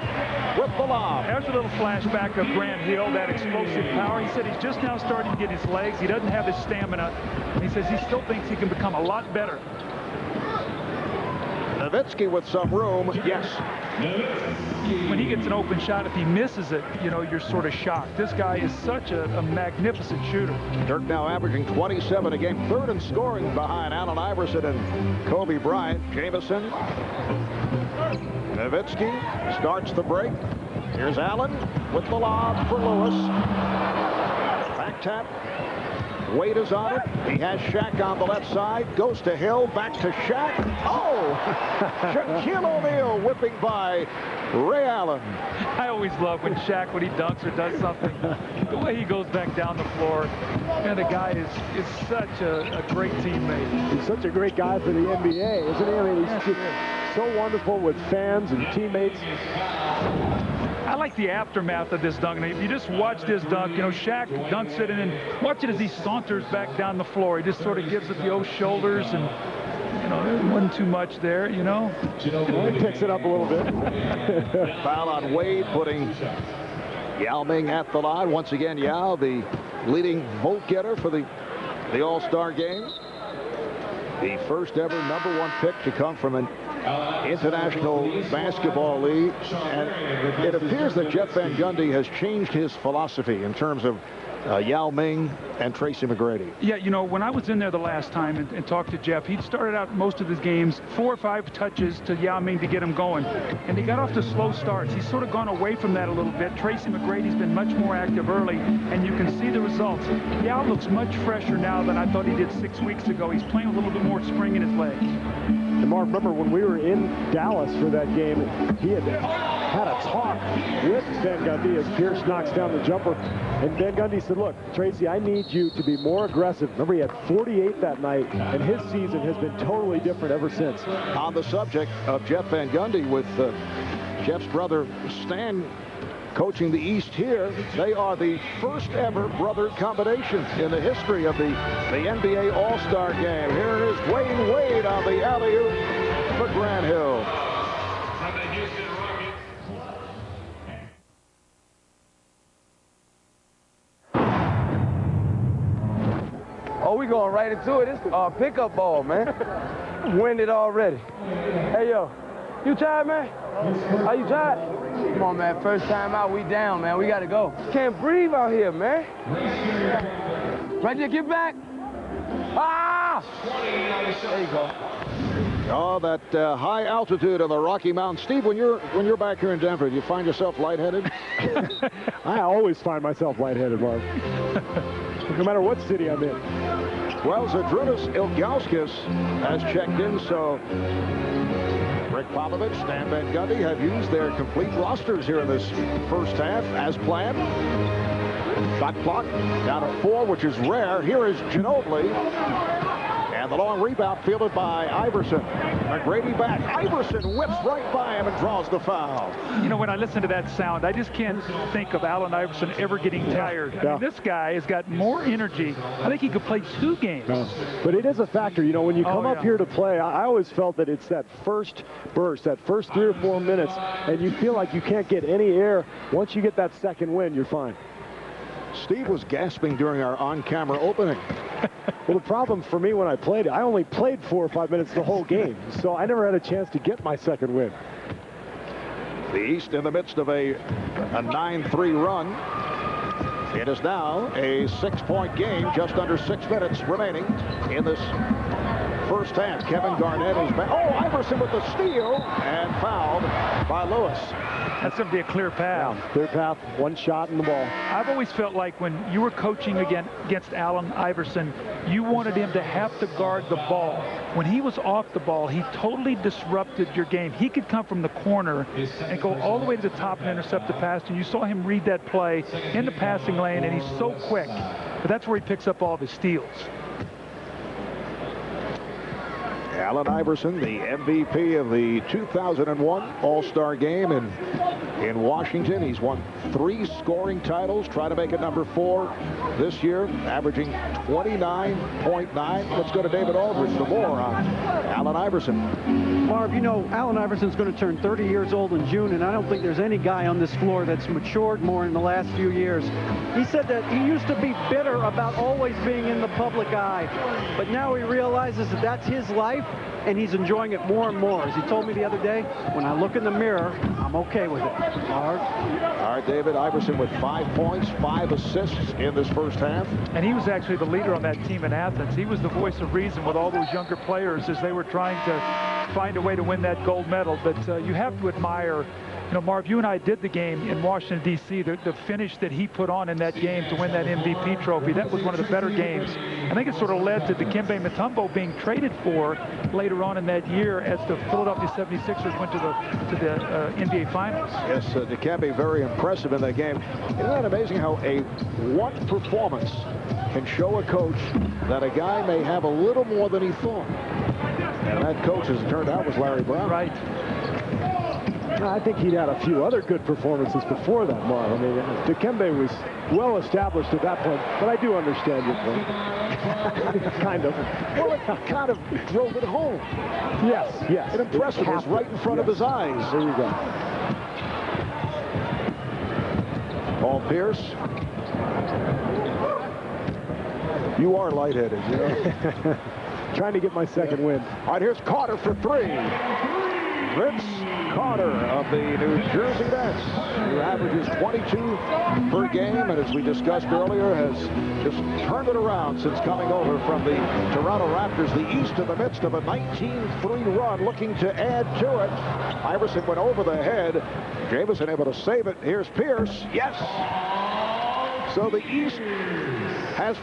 with the lob. There's a little flashback of Grant Hill, that explosive power. He said he's just now starting to get his legs. He doesn't have his stamina. He says he still thinks he can become a lot better. Nowitzki with some room. Yes. When he gets an open shot, if he misses it, you know, you're sort of shocked. This guy is such a magnificent shooter. Dirk now averaging 27 a game, third in scoring behind Allen Iverson and Kobe Bryant. Jamison. Nowitzki starts the break. Here's Allen with the lob for Lewis. Back tap. Wade is on it. He has Shaq on the left side. Goes to Hill. Back to Shaq. Oh! Shaquille O'Neal whipping by Ray Allen. I always love when Shaq, when he dunks or does something, the way he goes back down the floor. And the guy is such a great teammate. He's such a great guy for the NBA, isn't he? I mean, he's so wonderful with fans and teammates. I like the aftermath of this dunk. If you just watch this dunk, you know, Shaq dunks it, and then watch it as he saunters back down the floor. He just sort of gives it the old shoulders, and, you know, there wasn't too much there, you know. Well, he picks it up a little bit. Foul on Wade, putting Yao Ming at the line. Once again, Yao, the leading vote getter for the All-Star game. The first ever #1 pick to come from an International Basketball League, and it appears that Jeff Van Gundy has changed his philosophy in terms of Yao Ming and Tracy McGrady. Yeah, you know, when I was in there the last time and talked to Jeff, he'd started out most of his games 4 or 5 touches to Yao Ming to get him going, and he got off to slow starts. He's sort of gone away from that a little bit. Tracy McGrady's been much more active early, and you can see the results. Yao looks much fresher now than I thought he did 6 weeks ago. He's playing a little bit more spring in his legs. And Mark, remember when we were in Dallas for that game, he had a talk with Van Gundy as Pierce knocks down the jumper. And Van Gundy said, look, Tracy, I need you to be more aggressive. Remember, he had 48 that night, and his season has been totally different ever since. On the subject of Jeff Van Gundy, with Jeff's brother Stan coaching the East here, they are the first ever brother combination in the history of the NBA All-Star game. Here is Dwyane Wade on the alley-oop for Grant Hill. Oh, we going right into it. It's pickup ball, man. Winded already. Hey, yo, you tired, man? Are you tired? Come on, man. First time out, we down, man. We got to go. Can't breathe out here, man. Right there, get back. Ah! There you go. Oh, that high altitude on the Rocky Mountains. Steve, when you're back here in Denver, do you find yourself lightheaded? I always find myself lightheaded, Mark. No matter what city I'm in. Well, Zydrunas Ilgauskas has checked in, so Rick Popovich, Stan Van Gundy have used their complete rosters here in this first half as planned. Shot clock down to 4, which is rare. Here is Ginobili. And the long rebound fielded by Iverson. McGrady back. Iverson whips right by him and draws the foul. You know, when I listen to that sound, I just can't think of Allen Iverson ever getting tired. I mean, this guy has got more energy. I think he could play 2 games. No. But it is a factor. You know, when you come up here to play, I always felt that it's that first burst, that first 3 or 4 minutes, and you feel like you can't get any air. Once you get that second wind, you're fine. Steve was gasping during our on-camera opening. Well, the problem for me when I played, I only played 4 or 5 minutes the whole game, so I never had a chance to get my second win. The East in the midst of a 9-3 run. It is now a 6-point game, just under 6 minutes remaining in this first half. Kevin Garnett is back. Oh, Iverson with the steal and fouled by Lewis. That's going to be a clear path. Yeah, clear path, 1 shot in the ball. I've always felt like when you were coaching against Allen Iverson, you wanted him to have to guard the ball. When he was off the ball, he totally disrupted your game. He could come from the corner and go all the way to the top and intercept the pass. And you saw him read that play in the passing lane, and he's so quick. but that's where he picks up all of his steals. Allen Iverson, the MVP of the 2001 All-Star Game in Washington. He's won 3 scoring titles, trying to make it number 4 this year, averaging 29.9. Let's go to David Aldridge for more on Allen Iverson. Marv, you know, Allen Iverson's going to turn 30 years old in June, and I don't think there's any guy on this floor that's matured more in the last few years. He said that he used to be bitter about always being in the public eye, but now he realizes that that's his life, and he's enjoying it more and more. As he told me the other day, when I look in the mirror, I'm okay with it. All right, David, Iverson with 5 points, 5 assists in this first half. And he was actually the leader on that team in Athens. He was the voice of reason with all those younger players as they were trying to find a way to win that gold medal. But you have to admire, you know, Marv, you and I did the game in Washington, D.C., the finish that he put on in that game to win that MVP trophy. That was one of the better games. I think it sort of led to Dikembe Mutombo being traded for later on in that year as the Philadelphia 76ers went to the NBA Finals. Yes, Dikembe very impressive in that game. Isn't that amazing how one performance can show a coach that a guy may have a little more than he thought? And that coach, as it turned out, was Larry Brown. Right. I think he'd had a few other good performances before that, Marv. I mean, Dikembe was well established at that point, but I do understand your point. Kind of. Well, it kind of drove it home. Yes, yes. It impressed him. It was right in front of his eyes. There you go. Paul Pierce. You are lightheaded, you know. Trying to get my second win. All right, here's Carter for 3. Vince Carter of the New Jersey Nets, who averages 22 per game, and as we discussed earlier, has just turned it around since coming over from the Toronto Raptors. The East in the midst of a 19-3 run, looking to add to it. Iverson went over the head. Jamison able to save it. Here's Pierce. Yes! So the East has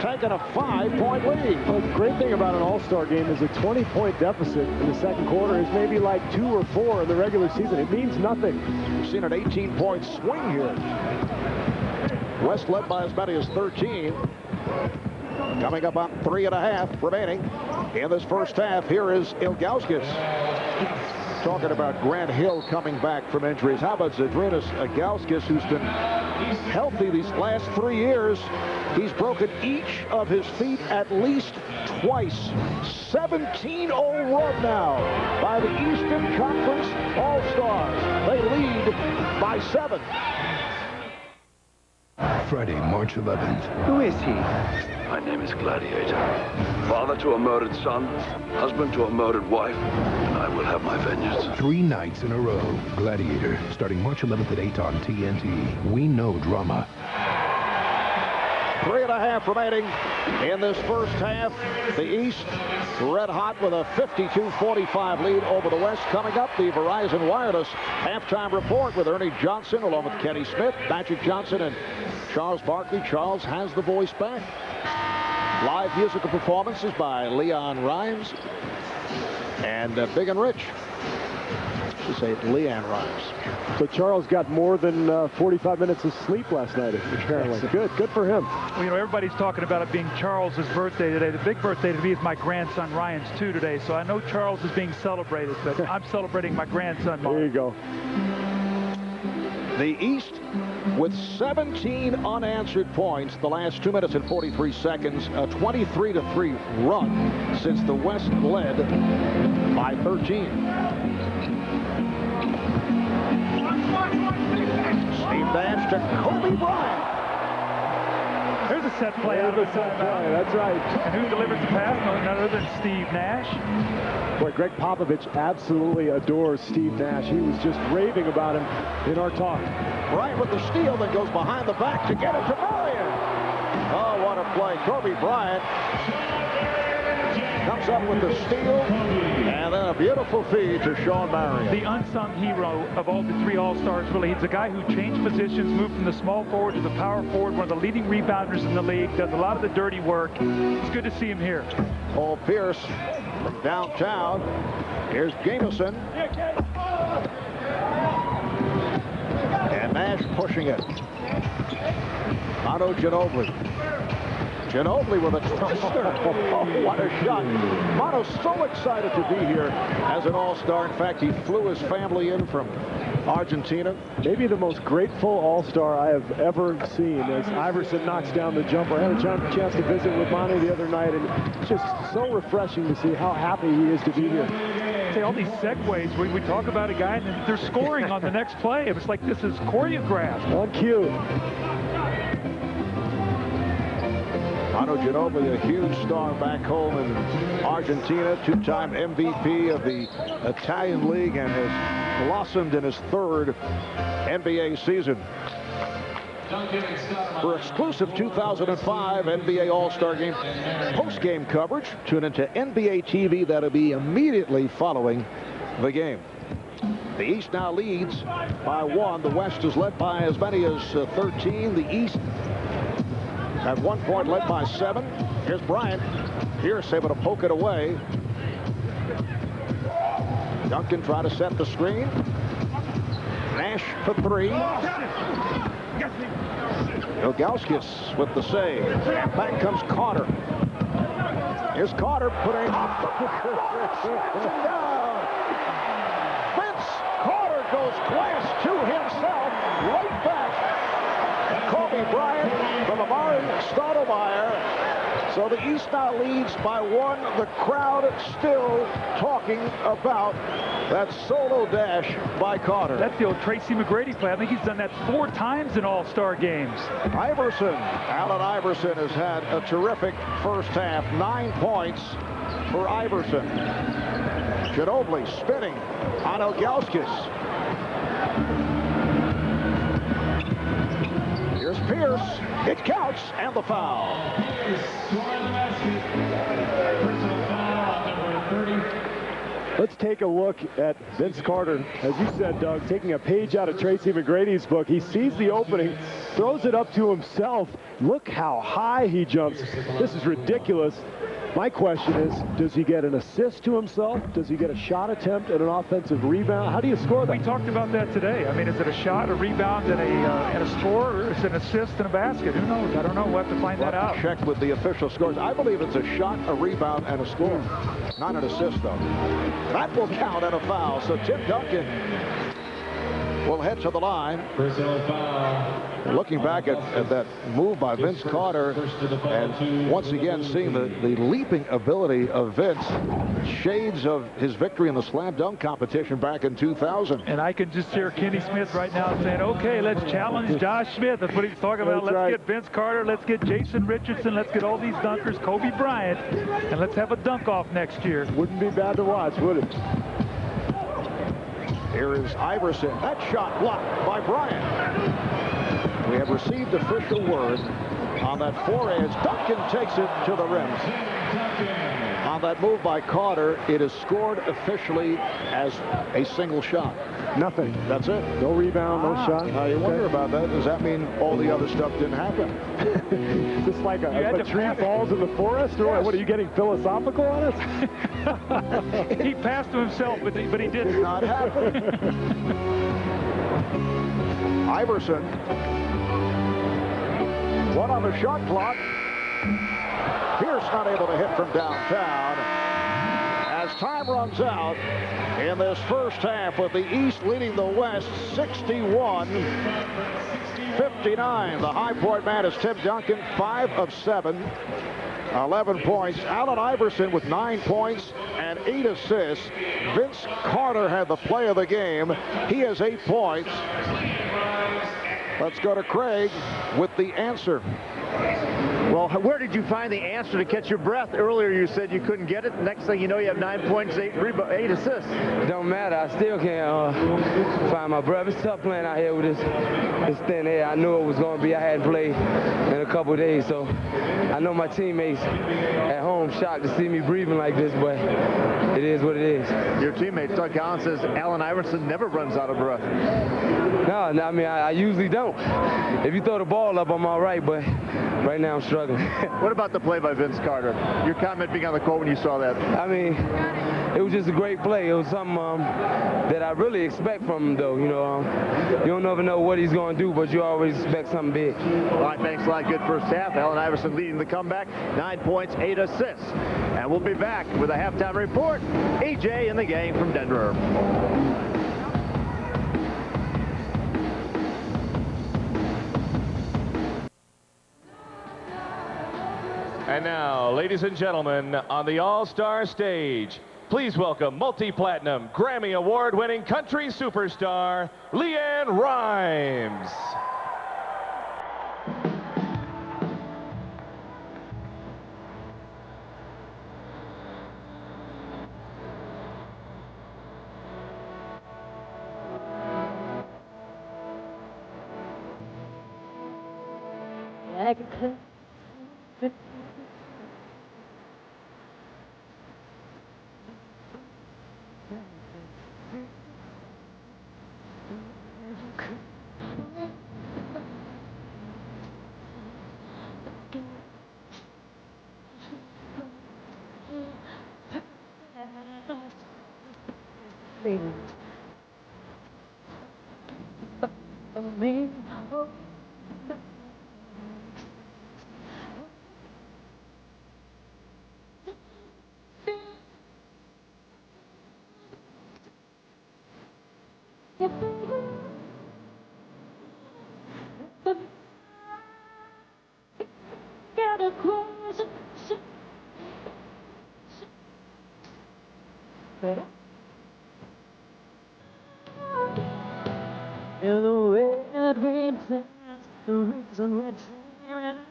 taken a 5-point lead. Well, the great thing about an All-Star game is a 20-point deficit in the second quarter is maybe like 2 or 4 in the regular season. It means nothing. We've seen an 18-point swing here. West led by as many as 13. Coming up on 3.5 remaining in this first half. Here is Ilgauskas. Talking about Grant Hill coming back from injuries. How about Zydrunas Ilgauskas, who's been healthy these last 3 years? He's broken each of his feet at least twice. 17-0 run now by the Eastern Conference All-Stars. They lead by 7. Friday, March 11th. Who is he? My name is Gladiator. Father to a murdered son, husband to a murdered wife, and I will have my vengeance. 3 nights in a row. Gladiator, starting March 11th at 8 on TNT. We know drama. 3.5 remaining in this first half. The East red hot with a 52-45 lead over the West. Coming up, the Verizon Wireless halftime report with Ernie Johnson along with Kenny Smith, Magic Johnson, and Charles Barkley. Charles has the voice back. Live musical performances by Leon Rimes and Big and Rich. To say Leon Rimes. So Charles got more than 45 minutes of sleep last night, apparently. Good for him. Well, you know, everybody's talking about it being Charles's birthday today. The big birthday to me is my grandson Ryan's too today. So I know Charles is being celebrated, but I'm celebrating my grandson, Mark. There you go. The East with 17 unanswered points the last 2 minutes and 43 seconds. A 23-3 run since the West led by 13. Steve Nash to Kobe Bryant. There's a set play out of the timeout. That's right. And who delivers the pass? None other than Steve Nash. Boy, Greg Popovich absolutely adores Steve Nash. He was just raving about him in our talk. Bryant with the steal that goes behind the back to get it to Marion. Oh, what a play. Kobe Bryant comes up with the steal, and then a beautiful feed to Sean Marion. The unsung hero of all the 3 All-Stars, really. He's a guy who changed positions, moved from the small forward to the power forward, one of the leading rebounders in the league, does a lot of the dirty work. It's good to see him here. Paul Pierce from downtown. Here's Jamison. And Nash pushing it. Manu Ginobili. Ginobili with a twister. Oh, what a shot. Mono's so excited to be here as an All-Star. In fact, he flew his family in from Argentina. Maybe the most grateful All-Star I have ever seen as Iverson knocks down the jumper. I had a chance to visit with Manu the other night, and it's just so refreshing to see how happy he is to be here. Say all these segues, we talk about a guy and they're scoring on the next play. It was like this is choreographed. On cue. Manu Ginobili, a huge star back home in Argentina, two-time MVP of the Italian League, and has blossomed in his third NBA season. For exclusive 2005 NBA All-Star Game post-game coverage, tune into NBA TV. That'll be immediately following the game. The East now leads by 1. The West is led by as many as 13. The East at 1 point led by 7. Here's Bryant. Pierce able to poke it away. Duncan trying to set the screen. Nash for 3. Ilgauskas with the save. Back comes Carter. Here's Carter putting down. Vince Carter goes glass to himself. Right back. Kobe Bryant from Amari Stoudemire. So the East now leads by 1. The crowd still talking about that solo dash by Carter. That's the old Tracy McGrady play. I think he's done that 4 times in All-Star games. Iverson. Allen Iverson has had a terrific first half. 9 points for Iverson. Ginobili spinning on Ilgauskas. Here's Pierce. It counts, and the foul. Let's take a look at Vince Carter. As you said, Doug, taking a page out of Tracy McGrady's book. He sees the opening, throws it up to himself. Look how high he jumps. This is ridiculous. My question is, does he get an assist to himself? Does he get a shot attempt and an offensive rebound? How do you score that? We talked about that today. I mean, is it a shot, a rebound, and a score, or is it an assist and a basket? Who knows? I don't know. We'll have to find that out. Check with the official scores. I believe it's a shot, a rebound, and a score. Not an assist, though. That will count and a foul. So Tim Duncan will head to the line. Personal foul. Looking back at that move by Vince Carter, and once again seeing the leaping ability of Vince, shades of his victory in the slam dunk competition back in 2000. And I can just hear Kenny Smith right now saying, okay, let's challenge Josh Smith. That's what he's talking about. Let's get Vince Carter, let's get Jason Richardson, let's get all these dunkers, Kobe Bryant, and let's have a dunk-off next year. Wouldn't be bad to watch, would it? Here is Iverson. That shot blocked by Bryant. We have received official word on that foray as Duncan takes it to the rim. On that move by Carter, it is scored officially as a single shot. Nothing. That's it. No rebound, no shot. Now you wonder about that. Does that mean all the other stuff didn't happen? Just like a tree falls in the forest? Or what, are you getting philosophical on us? He passed to himself, but he didn't. Did not happen. Iverson. 1 on the shot clock. Pierce not able to hit from downtown. As time runs out in this first half, with the East leading the West 61-59. The high point man is Tim Duncan, 5 of 7. 11 points. Allen Iverson with 9 points and 8 assists. Vince Carter had the play of the game. He has 8 points. Let's go to Craig with the answer. Well, where did you find the answer to catch your breath? Earlier you said you couldn't get it. Next thing you know, you have 9 points, 8 assists. Don't matter. I still can't find my breath. It's tough playing out here with this thin air. I knew it was going to be. I hadn't played in a couple of days, so I know my teammates at home shocked to see me breathing like this, but it is what it is. Your teammate, Doug Collins, says Allen Iverson never runs out of breath. No, I mean, I usually don't. If you throw the ball up, I'm all right, but right now I'm struggling. What about the play by Vince Carter? Your comment being on the court when you saw that? I mean, it was just a great play. It was something that I really expect from him, though. You know, you don't never know what he's going to do, but you always expect something big. All right, thanks a lot. Good first half. Allen Iverson leading the comeback, 9 points, 8 assists. And we'll be back with a halftime report. EJ in the game from Denver. And now, ladies and gentlemen, on the All-Star stage, please welcome multi-platinum, Grammy Award-winning country superstar, LeAnn Rimes. In the way that we dance, the reason we're trying to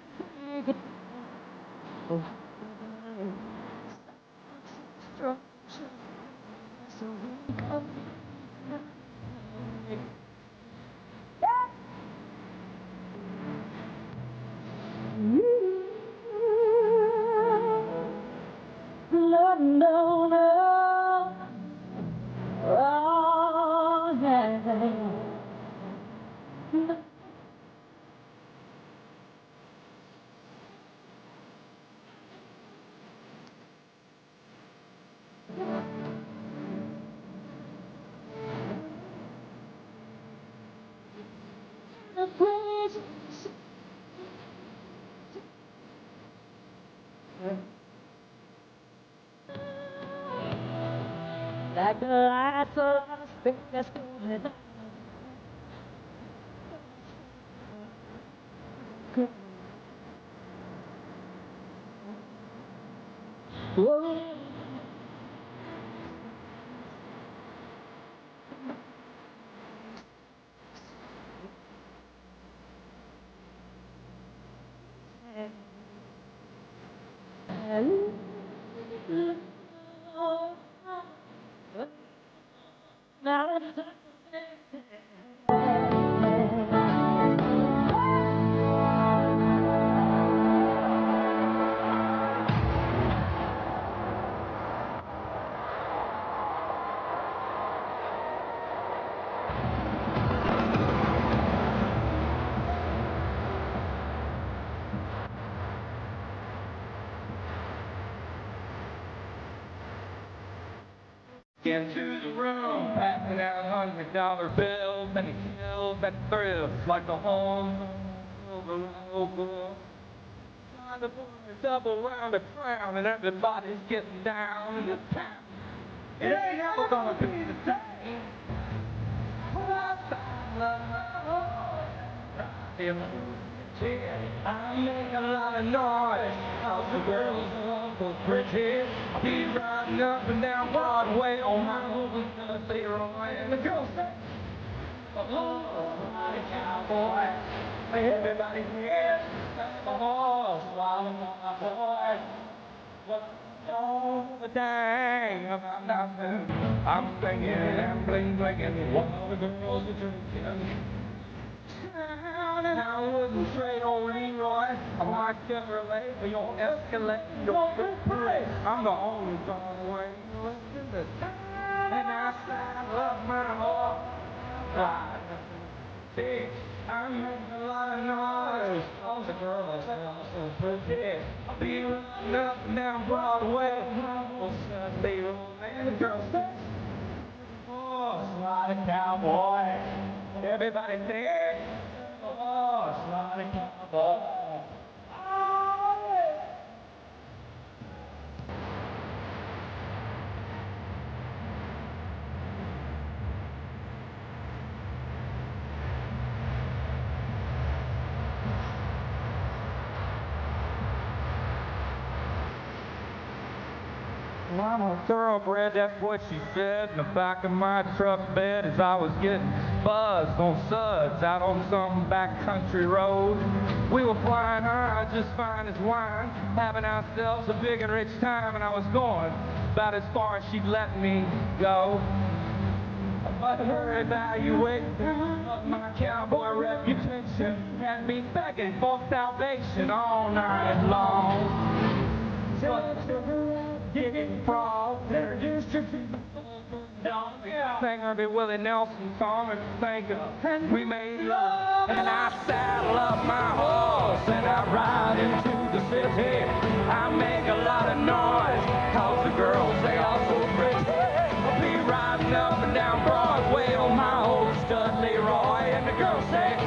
make it. Oh, strong, so we come. Lord, no, no. Oh, yeah. Like the lights on a spring that's going on. Whoa. Into the room, passing out $100 bills, and he kills that thrill like the home. The boys double round the crown, and everybody's getting down in the town. It ain't ever gonna be the same. I make a lot of noise, all the girls are pretty. I'll be riding up and down Broadway on my own Leroy, and the girls say, oh, mighty cowboy, everybody here, oh, swallow my boy. Well, all the dang about nothing. I'm singing and bling-blinging while the girls are drinking. And I wouldn't trade on Leroy. I might Chevrolet for your Escalade, your Capri. I'm the only Broadway in the town, and I saddle up my horse. See, I make a lot of noise. All the girls are so pretty. I'll be running up and down Broadway. I'll be rolling. ride a cowboy. Everybody say, save a horse, ride a cowboy. I'm a thoroughbred, that's what she said. In the back of my truck bed as I was getting buzzed on suds out on some backcountry road. We were flying high, just fine as wine, having ourselves a big and rich time, and I was going about as far as she'd let me go. But her evaluation of my cowboy reputation had me begging for salvation all night long. Getting frogs, they're just Sang her the Willie Nelson song and sang it. We made love, and I saddle up my horse and I ride into the city. I make a lot of noise, cause the girls, they are so pretty. I'll be riding up and down Broadway on my old stud Leroy, and the girls say,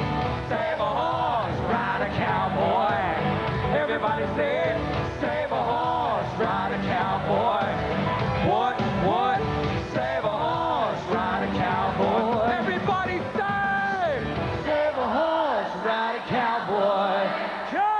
save a horse, ride a cowboy. Everybody say, save a horse, ride a cowboy. What? Save a horse, ride a cowboy. Everybody say, save a horse, ride a cowboy. Yeah.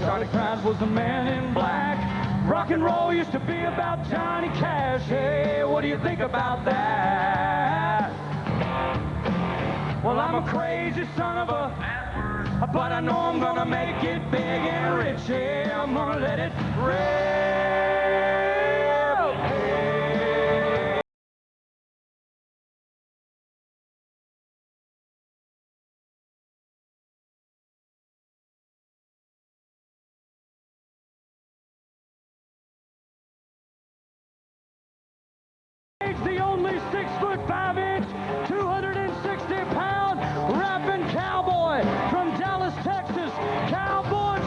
Charlie Crowns was the man in black. Rock and roll used to be about Johnny Cash. Hey, what do you think about that? Well, I'm a crazy son of a, but I know I'm gonna make it big and rich. Yeah, I'm gonna let it rip. The only 6'5", 260-pound rapping cowboy from Dallas, Texas. Cowboy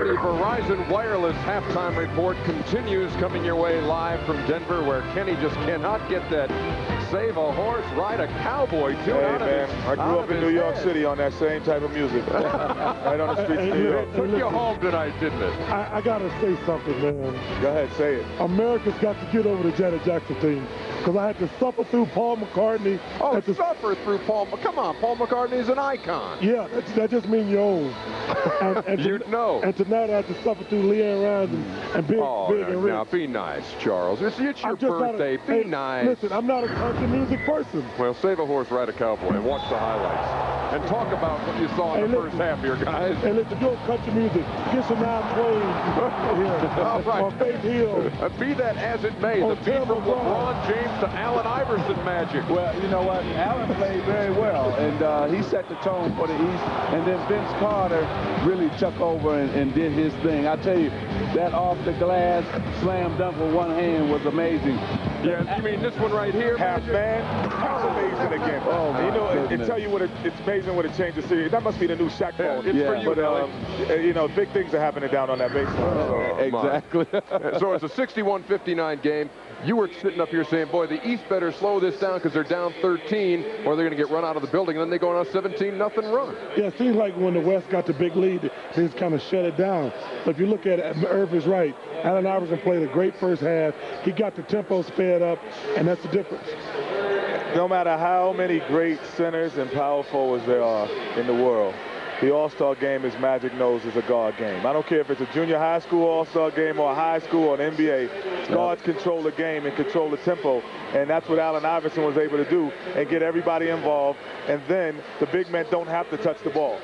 The Verizon Wireless halftime report continues, coming your way live from Denver, where Kenny just cannot get that save a horse, ride a cowboy tune out of his I grew up in New York City on that same type of music. Right on the streets of New York. Took you home tonight, didn't it? I got to say something, man. Go ahead, say it. America's got to get over the Janet Jackson thing, because I had to suffer through Paul McCartney. Oh, suffer through Paul. Come on, Paul McCartney's an icon. Yeah, that just means you're old. You'd know. And tonight I had to suffer through Leanne Ryan and Big and Rich. Now, be nice, Charles. It's your birthday. Be nice. Listen, I'm not a country music person. Well, save a horse, ride a cowboy, and watch the highlights. And talk about what you saw in the first half here, guys. Hey, listen, do country music. Get some 9 plays. All right. On Faith Hill. Be that as it may, the beat from LeBron James to Allen Iverson magic. Well, you know what? Allen played very well, and he set the tone for the East. And then Vince Carter really took over and did his thing. I tell you, that off-the-glass slam dunk with one hand was amazing. Yeah, you mean this one right here? Half man, that's amazing again. Oh, you know, it tell you what it's amazing what it changed the series. That must be the new Shaq ball. It's for you, but, you know, big things are happening down on that baseline. Exactly. So it's a 61-59 game. You were sitting up here saying, boy, the East better slow this down because they're down 13 or they're going to get run out of the building, and then they go on a 17-0 run. Yeah, it seems like when the West got the big lead, they just kind of shut it down. But if you look at it, Irv is right. Allen Iverson played a great first half. He got the tempo sped up, and that's the difference. No matter how many great centers and power forwards there are in the world, the All-Star game, as Magic knows, is a guard game. I don't care if it's a junior high school All-Star game or a high school or an NBA. Guards control the game and control the tempo, and that's what Allen Iverson was able to do and get everybody involved, and then the big men don't have to touch the ball.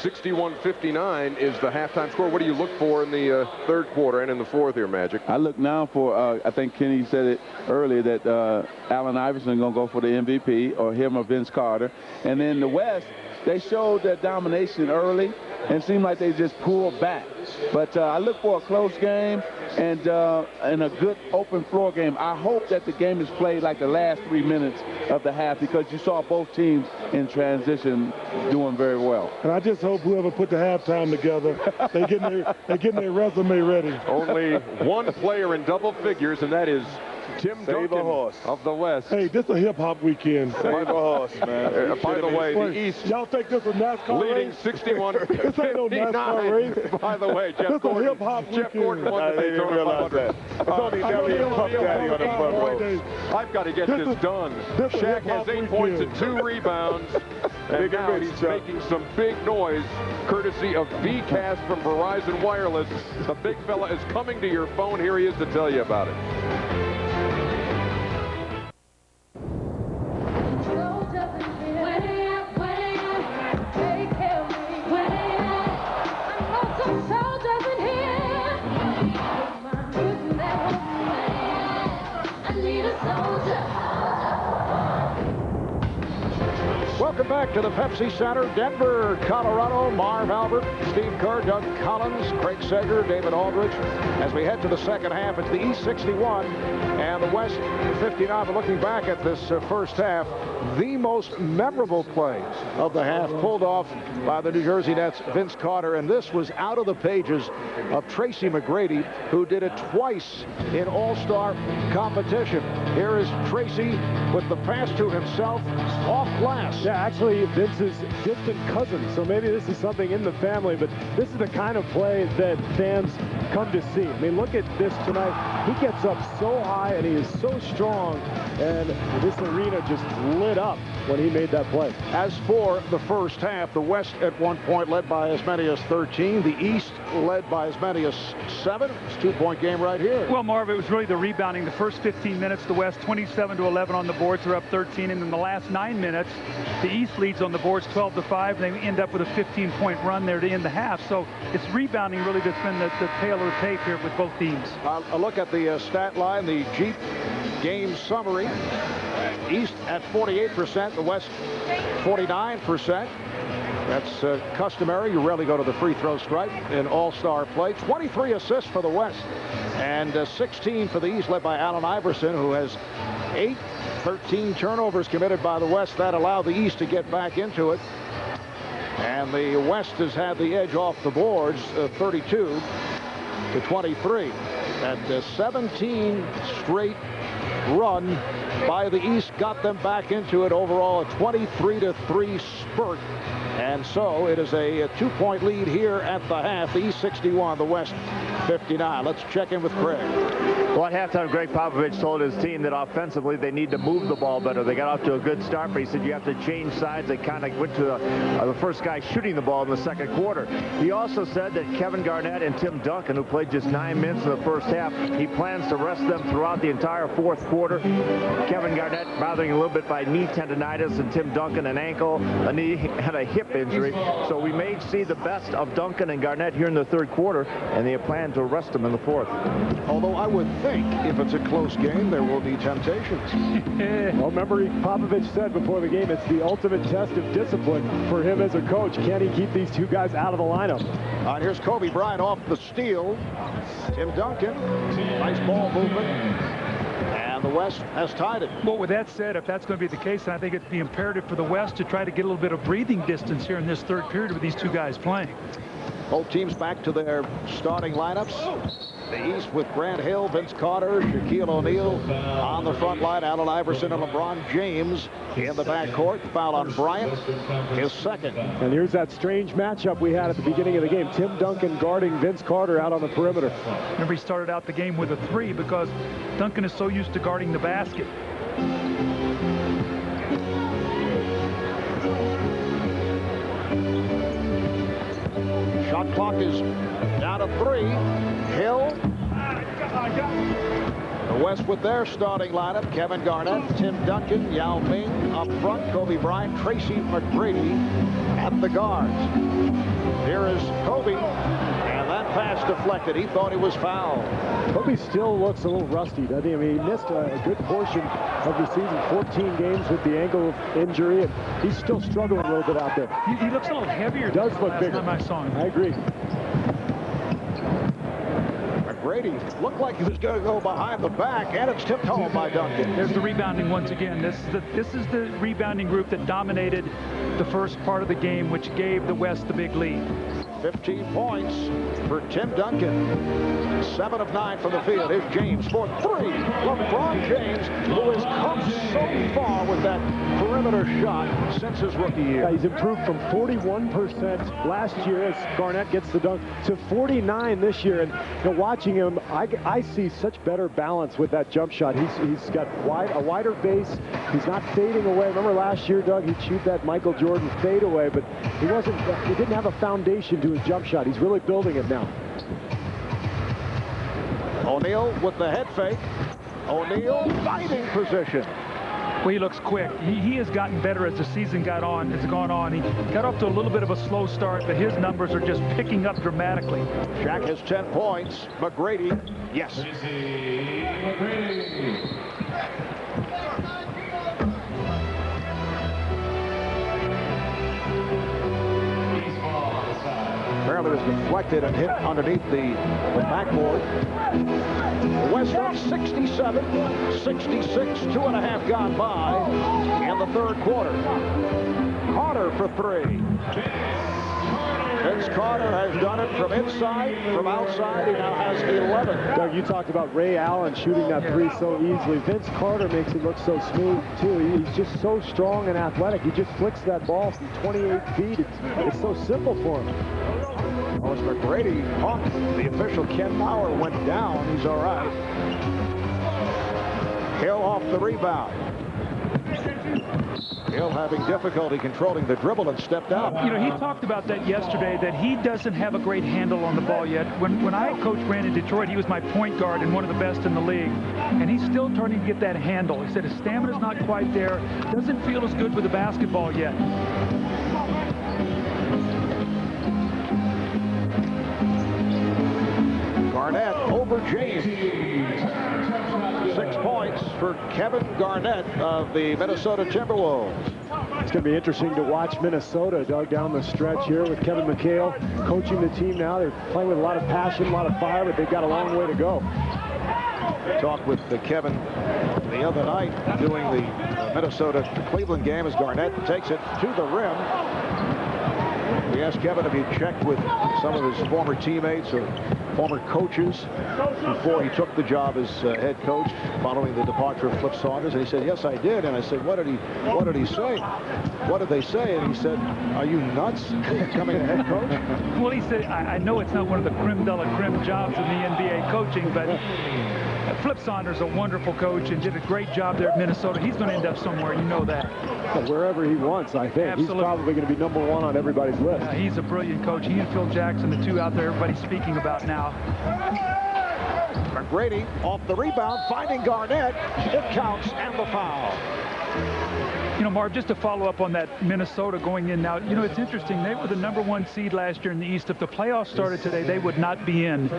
61-59 is the halftime score. What do you look for in the third quarter and in the fourth here, Magic? I look now for, I think Kenny said it earlier, that Allen Iverson is going to go for the MVP, or him or Vince Carter. And then the West, they showed their domination early and seemed like they just pulled back. But I look for a close game and a good open floor game. I hope that the game is played like the last 3 minutes of the half, because you saw both teams in transition doing very well. And I just hope whoever put the halftime together, they getting their resume ready. Only one player in double figures, and that is Tim Duncan of the West. Hey, this is a hip-hop weekend. Save a horse, man. By the way, the East y'all think this is a NASCAR leading race? 61-59. This ain't no NASCAR race. By the way, Jeff Gordon won the Daytona 500. It's only Nelly and Puff Daddy on the front row. I've got to get this done. Shaq has 8 points and 2 rebounds. And now he's making some big noise, courtesy of VCast from Verizon Wireless. The big fella is coming to your phone. Here he is to tell you about it. Welcome back to the Pepsi Center, Denver, Colorado. Marv Albert, Steve Kerr, Doug Collins, Craig Sager, David Aldridge. As we head to the second half, it's the East 61 and the West 59. But looking back at this first half, the most memorable play of the half pulled off by the New Jersey Nets, Vince Carter. And this was out of the pages of Tracy McGrady, who did it twice in All-Star competition. Here is Tracy with the pass to himself off glass. Yeah, actually, Vince's distant cousin, so maybe this is something in the family, but this is the kind of play that fans come to see. I mean, look at this tonight. He gets up so high, and he is so strong, and this arena just lit up when he made that play. As for the first half, the West at one point led by as many as 13. The East led by as many as 7. It's a 2-point game right here. Well, Marv, it was really the rebounding. The first 15 minutes, the West 27-11 on the boards. They're up 13. And in the last 9 minutes, the East leads on the boards 12-5. They end up with a 15-point run there to end the half. So it's rebounding really that's been the tail of the tape here with both teams. A look at the stat line, the Jeep game summary. East at 48%, the West 49%. That's customary. You rarely go to the free throw stripe in all-star play. 23 assists for the West and 16 for the East, led by Allen Iverson, who has 13 turnovers committed by the West. That allowed the East to get back into it. And the West has had the edge off the boards, 32-23. And the 17 straight run by the East got them back into it overall, a 23-3 spurt. And so it is a 2-point lead here at the half. The East 61, the West 59. Let's check in with Craig. Well, at halftime, Greg Popovich told his team that offensively they need to move the ball better. They got off to a good start, but he said you have to change sides. They kind of went to the first guy shooting the ball in the second quarter. He also said that Kevin Garnett and Tim Duncan, who played just 9 minutes in the first half, he plans to rest them throughout the entire fourth quarter. Kevin Garnett bothering a little bit by knee tendonitis, and Tim Duncan an ankle, a knee, and a hip injury. So we may see the best of Duncan and Garnett here in the third quarter, and they plan to rest them in the fourth. Although I would think if it's a close game, there will be temptations. Well, remember, Popovich said before the game, it's the ultimate test of discipline for him as a coach. Can he keep these two guys out of the lineup? Here's Kobe Bryant off the steal. Tim Duncan, nice ball movement. And the West has tied it. Well, with that said, if that's going to be the case, then I think it'd be imperative for the West to try to get a little bit of breathing distance here in this third period with these two guys playing. Both teams back to their starting lineups. The East with Grant Hill, Vince Carter, Shaquille O'Neal on the front line. Allen Iverson and LeBron James in the backcourt. Foul on Bryant, his second. And here's that strange matchup we had at the beginning of the game. Tim Duncan guarding Vince Carter out on the perimeter. Remember, he started out the game with a 3 because Duncan is so used to guarding the basket. Shot clock is down to 3. Hill. The West with their starting lineup. Kevin Garnett, Tim Duncan, Yao Ming up front. Kobe Bryant, Tracy McGrady at the guards. Here is Kobe. And that pass deflected. He thought he was fouled. Kobe still looks a little rusty, doesn't he? I mean, he missed a good portion of the season, 14 games with the ankle injury, and he's still struggling a little bit out there. He looks a little heavier. He does look bigger. Last time I saw him. I agree. McGrady looked like he was going to go behind the back, and it's tipped home by Duncan. There's the rebounding once again. This is the rebounding group that dominated the first part of the game, which gave the West the big lead. 15 points for Tim Duncan. 7 of 9 from the field. Here's James for 3. LeBron James, who has come so far with that perimeter shot since his rookie year. Yeah, he's improved from 41% last year as Garnett gets the dunk to 49 this year. And watching him, I see such better balance with that jump shot. He's got a wider base. He's not fading away. Remember last year, Doug, he chewed that Michael Jordan fade away, but he didn't have a foundation to his jump shot. He's really building it now. O'Neal with the head fake. O'Neal fighting position. Well, he looks quick. He has gotten better as the season has gone on. He got off to a little bit of a slow start, but his numbers are just picking up dramatically. Shaq has 10 points. McGrady, yes. Apparently was deflected and hit underneath the backboard. The West up 67, 66, 2.5 gone by in the third quarter. Carter for 3. Vince Carter has done it from inside, from outside. He now has 11. Doug, you talked about Ray Allen shooting that 3 so easily. Vince Carter makes it look so smooth, too. He's just so strong and athletic. He just flicks that ball from 28 feet. It's so simple for him. Oh, it's McGrady. The official, Ken Mauer, went down. He's all right. Hill off the rebound. Hill having difficulty controlling the dribble and stepped out. You know, he talked about that yesterday, that he doesn't have a great handle on the ball yet. When I coached Grant in Detroit, he was my point guard and one of the best in the league. And he's still starting to get that handle. He said his stamina's not quite there. Doesn't feel as good with the basketball yet. Garnett over James. 6 points for Kevin Garnett of the Minnesota Timberwolves. It's going to be interesting to watch Minnesota, Doug, down the stretch here with Kevin McHale coaching the team now. They're playing with a lot of passion, a lot of fire, but they've got a long way to go. Talked with Kevin the other night doing the Minnesota-Cleveland game as Garnett takes it to the rim. We asked Kevin if he checked with some of his former teammates or former coaches before he took the job as head coach following the departure of Flip Saunders, and he said, yes, I did. And I said, what did he say? What did they say? And he said, are you nuts becoming a head coach? Well, he said, I know it's not one of the creme de la creme jobs in the NBA coaching, but Flip Saunders is a wonderful coach and did a great job there at Minnesota. He's going to end up somewhere, you know that. Well, wherever he wants, I think. Absolutely. He's probably going to be #1 on everybody's list. He's a brilliant coach. He and Phil Jackson, the two out there everybody's speaking about now. McGrady off the rebound, finding Garnett. It counts, and the foul. You know, Marv, just to follow up on that Minnesota going in now, you know, it's interesting. They were the #1 seed last year in the East. If the playoffs started today, they would not be in.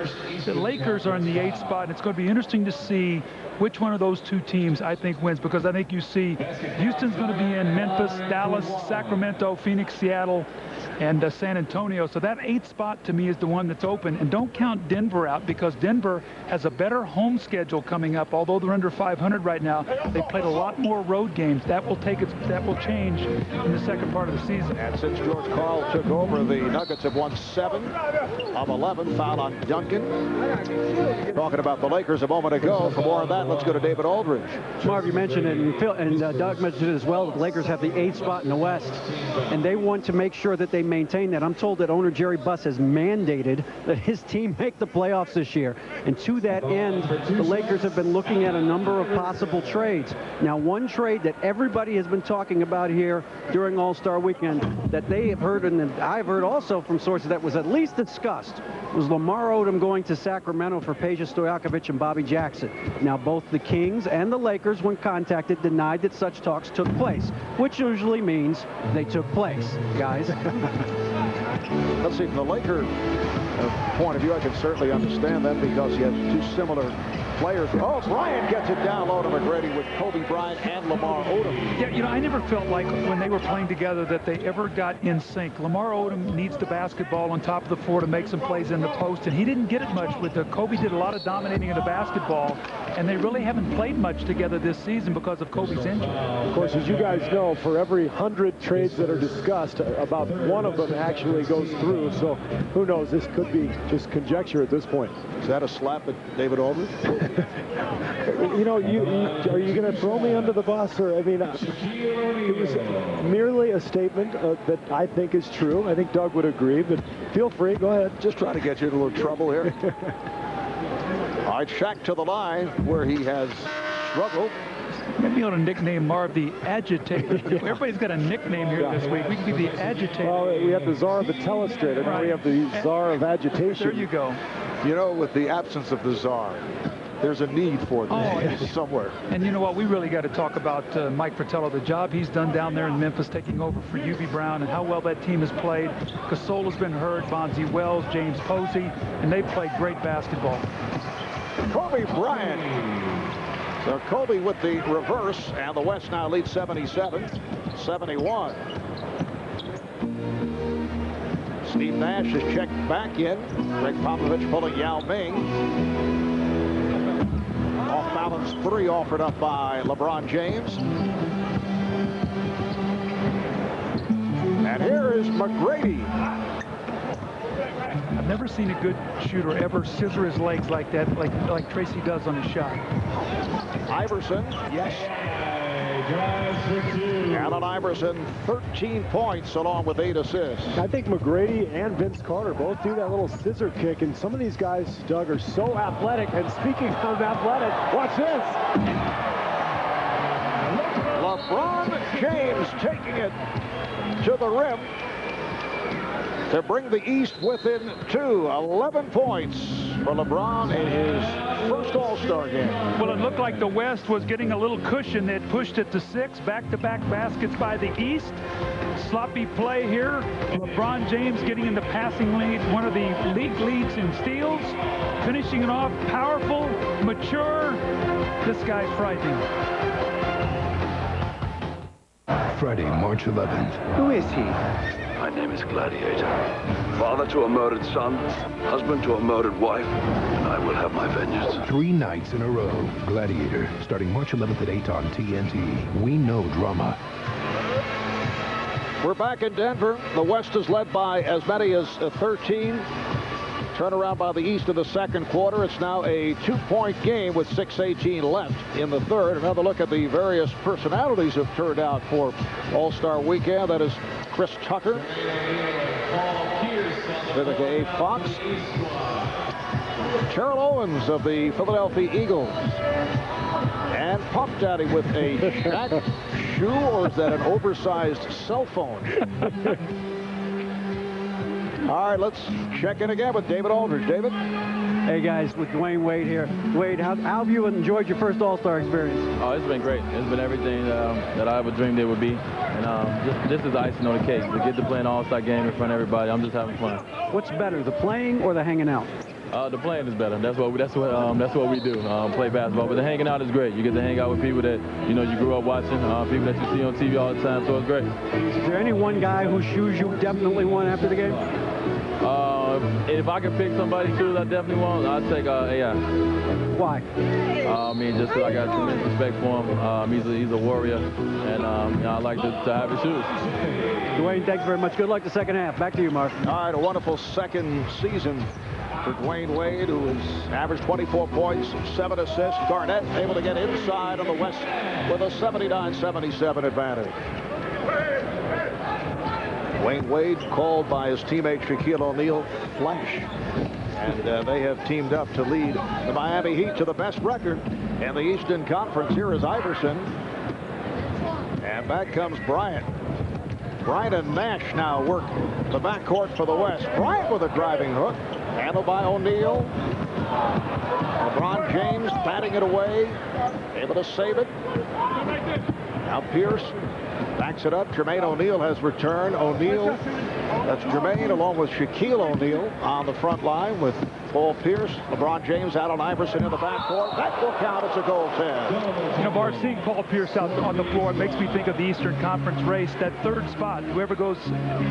The Lakers are in the 8th spot, and it's going to be interesting to see which one of those two teams I think wins, because I think you see Houston's going to be in, Memphis, Dallas, Sacramento, Phoenix, Seattle, and San Antonio. So that 8th spot to me is the one that's open. And don't count Denver out, because Denver has a better home schedule coming up. Although they're under 500 right now, they played a lot more road games. That will change in the second part of the season. And since George Karl took over, the Nuggets have won 7 of 11. Foul on Duncan. Talking about the Lakers a moment ago. For more on that, let's go to David Aldridge. Marv, you mentioned it, and Phil and Doug mentioned it as well. The Lakers have the 8th spot in the West, and they want to make sure that they maintain that. I'm told that owner Jerry Buss has mandated that his team make the playoffs this year. And to that end, the Lakers have been looking at a number of possible trades. Now, one trade that everybody has been talking about here during All-Star Weekend that they have heard, and I've heard also from sources that was at least discussed, was Lamar Odom going to Sacramento for Peja Stojakovic and Bobby Jackson. Now, both the Kings and the Lakers, when contacted, denied that such talks took place, which usually means they took place, guys. Let's see, from the Laker point of view, I can certainly understand that, because he has two similar players. Oh, Bryant gets it down low to McGrady with Kobe Bryant and Lamar Odom. Yeah, you know, I never felt like when they were playing together that they ever got in sync. Lamar Odom needs the basketball on top of the floor to make some plays in the post, and he didn't get it much with Kobe. Did a lot of dominating of the basketball, and they really haven't played much together this season because of Kobe's injury. Of course, as you guys know, for every 100 trades that are discussed, about one of them actually goes through. So who knows? This could be just conjecture at this point. Is that a slap at David Aldridge? You know, are you going to throw me under the bus? Or, I mean, it was merely a statement that I think is true. I think Doug would agree, but feel free. Go ahead. Just trying to get you in a little trouble here. All right, Shaq to the line where he has struggled. Maybe on a nickname, Marv, the Agitator. Everybody's got a nickname here this week. We could be the Agitator. Well, we have the Czar of the Telestrator. Now we have the Czar of Agitation. There you go. You know, with the absence of the Czar, there's a need for it somewhere. And you know what? We really got to talk about Mike Fratello, the job he's done down there in Memphis, taking over for UB Brown, and how well that team has played. Gasola's been hurt, Bonzi Wells, James Posey, and they played great basketball. Kobe Bryant. So Kobe with the reverse, and the West now leads 77-71. Steve Nash is checked back in. Greg Popovich pulling Yao Ming. Off-balance 3 offered up by LeBron James. And here is McGrady. I've never seen a good shooter ever scissor his legs like that, like Tracy does on his shot. Iverson, yes. Allen Iverson, 13 points along with 8 assists. I think McGrady and Vince Carter both do that little scissor kick, and some of these guys, Doug, are so athletic. And speaking of athletic, watch this. LeBron James taking it to the rim to bring the East within 2. 11 points for LeBron in his first All-Star game. Well, it looked like the West was getting a little cushion. They pushed it to 6. Back-to-back baskets by the East. Sloppy play here. LeBron James getting in the passing lead, one of the league leads in steals. Finishing it off, powerful, mature. This guy's frightening. Friday, March 11th. Who is he? My name is Gladiator. Father to a murdered son, husband to a murdered wife, and I will have my vengeance. 3 nights in a row. Gladiator, starting March 11th at 8 on TNT. We know drama. We're back in Denver. The West is led by as many as 13. Turnaround by the East in the second quarter. It's now a 2-point game with 6:18 left in the third. Another look at the various personalities who've turned out for All-Star Weekend. That is Chris Tucker, Vivica A. Fox, Terrell Owens of the Philadelphia Eagles, and Puff Daddy with a Shaq shoe, or is that an oversized cell phone? All right, let's check in again with David Aldridge. David? Hey, guys, with Dwyane Wade here. Wade, how have you enjoyed your first All-Star experience? Oh, it's been great. It's been everything that I ever dreamed it would be. And this is icing on the cake. To get to play an All-Star game in front of everybody, I'm just having fun. What's better, the playing or the hanging out? The playing is better. That's what we do. Play basketball. But the hanging out is great. You get to hang out with people that you grew up watching, people that you see on TV all the time. So it's great. Is there any one guy whose shoes you definitely want after the game? If I could pick somebody's shoes I definitely want, I'd take AI. Why? Just because I got tremendous respect for him. He's a warrior, and I like to have his shoes. Dwyane, thanks very much. Good luck the second half. Back to you, Mark. All right, a wonderful second season for Dwyane Wade, who has averaged 24 points, 7 assists. Garnett able to get inside on the West with a 79-77 advantage. Dwyane Wade called by his teammate Shaquille O'Neal Flash. And they have teamed up to lead the Miami Heat to the best record in the Eastern Conference. Here is Iverson. And back comes Bryant. Bryant and Nash now work the backcourt for the West. Bryant with a driving hook. Handled by O'Neal. LeBron James batting it away. Able to save it. Now Pierce backs it up. Jermaine O'Neal has returned. O'Neal, that's Jermaine along with Shaquille O'Neal on the front line with Paul Pierce. LeBron James out on Iverson in the backcourt. That will count as a goaltend. Bart, seeing Paul Pierce out on the floor makes me think of the Eastern Conference race. That third spot, whoever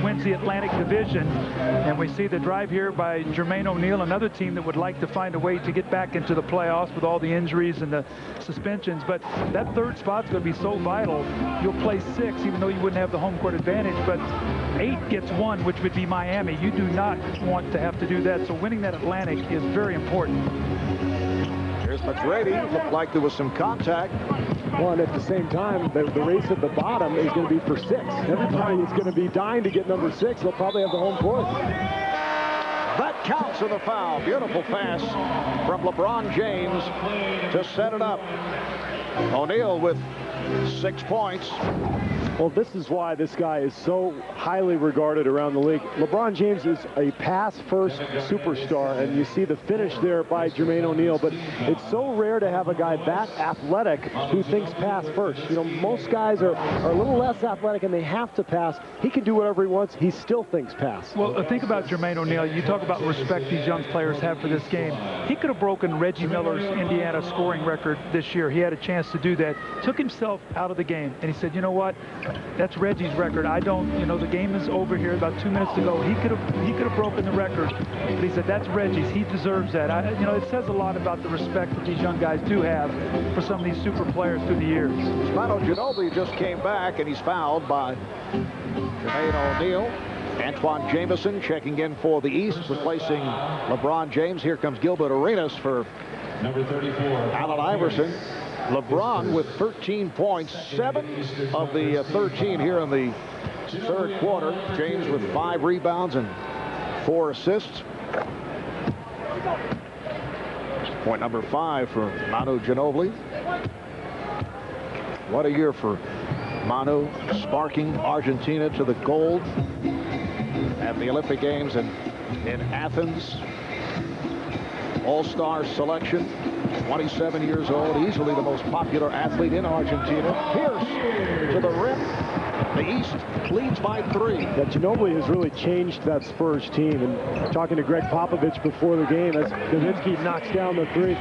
wins the Atlantic Division. And we see the drive here by Jermaine O'Neal, another team that would like to find a way to get back into the playoffs with all the injuries and the suspensions. But that third spot's going to be so vital. You'll play 6, even though you wouldn't have the home court advantage. But 8 gets 1, which would be Miami. You do not want to have to do that. So winning that Atlantic is very important. Here's McGrady. Looked like there was some contact. Well, and at the same time, the race at the bottom is going to be for 6. Everybody is going to be dying to get number 6. They'll probably have the home court. That counts in the foul. Beautiful pass from LeBron James to set it up. O'Neal with 6 points. Well, this is why this guy is so highly regarded around the league. LeBron James is a pass-first superstar, and you see the finish there by Jermaine O'Neal, but it's so rare to have a guy that athletic who thinks pass first. Most guys are a little less athletic, and they have to pass. He can do whatever he wants. He still thinks pass. Well, think about Jermaine O'Neal. You talk about respect these young players have for this game. He could have broken Reggie Miller's Indiana scoring record this year. He had a chance to do that. Took himself out of the game, and he said, you know what? That's Reggie's record. I don't, the game is over here. About 2 minutes to go. He could have broken the record. But he said, that's Reggie's. He deserves that. It says a lot about the respect that these young guys do have for some of these super players through the years. Manu Ginobili just came back, and he's fouled by Jermaine O'Neal. Antoine Jamison checking in for the East, replacing LeBron James. Here comes Gilbert Arenas for number 34, Allen Iverson. LeBron with 13 points, 7 of the 13 here in the third quarter. James with 5 rebounds and 4 assists. Point number 5 for Manu Ginobili. What a year for Manu, sparking Argentina to the gold at the Olympic Games in Athens. All-star selection. 27 years old, easily the most popular athlete in Argentina. Pierce to the rim. The East leads by 3. Yeah, Ginobili has really changed that Spurs team. And talking to Greg Popovich before the game, as Nowitzki knocks down the 3,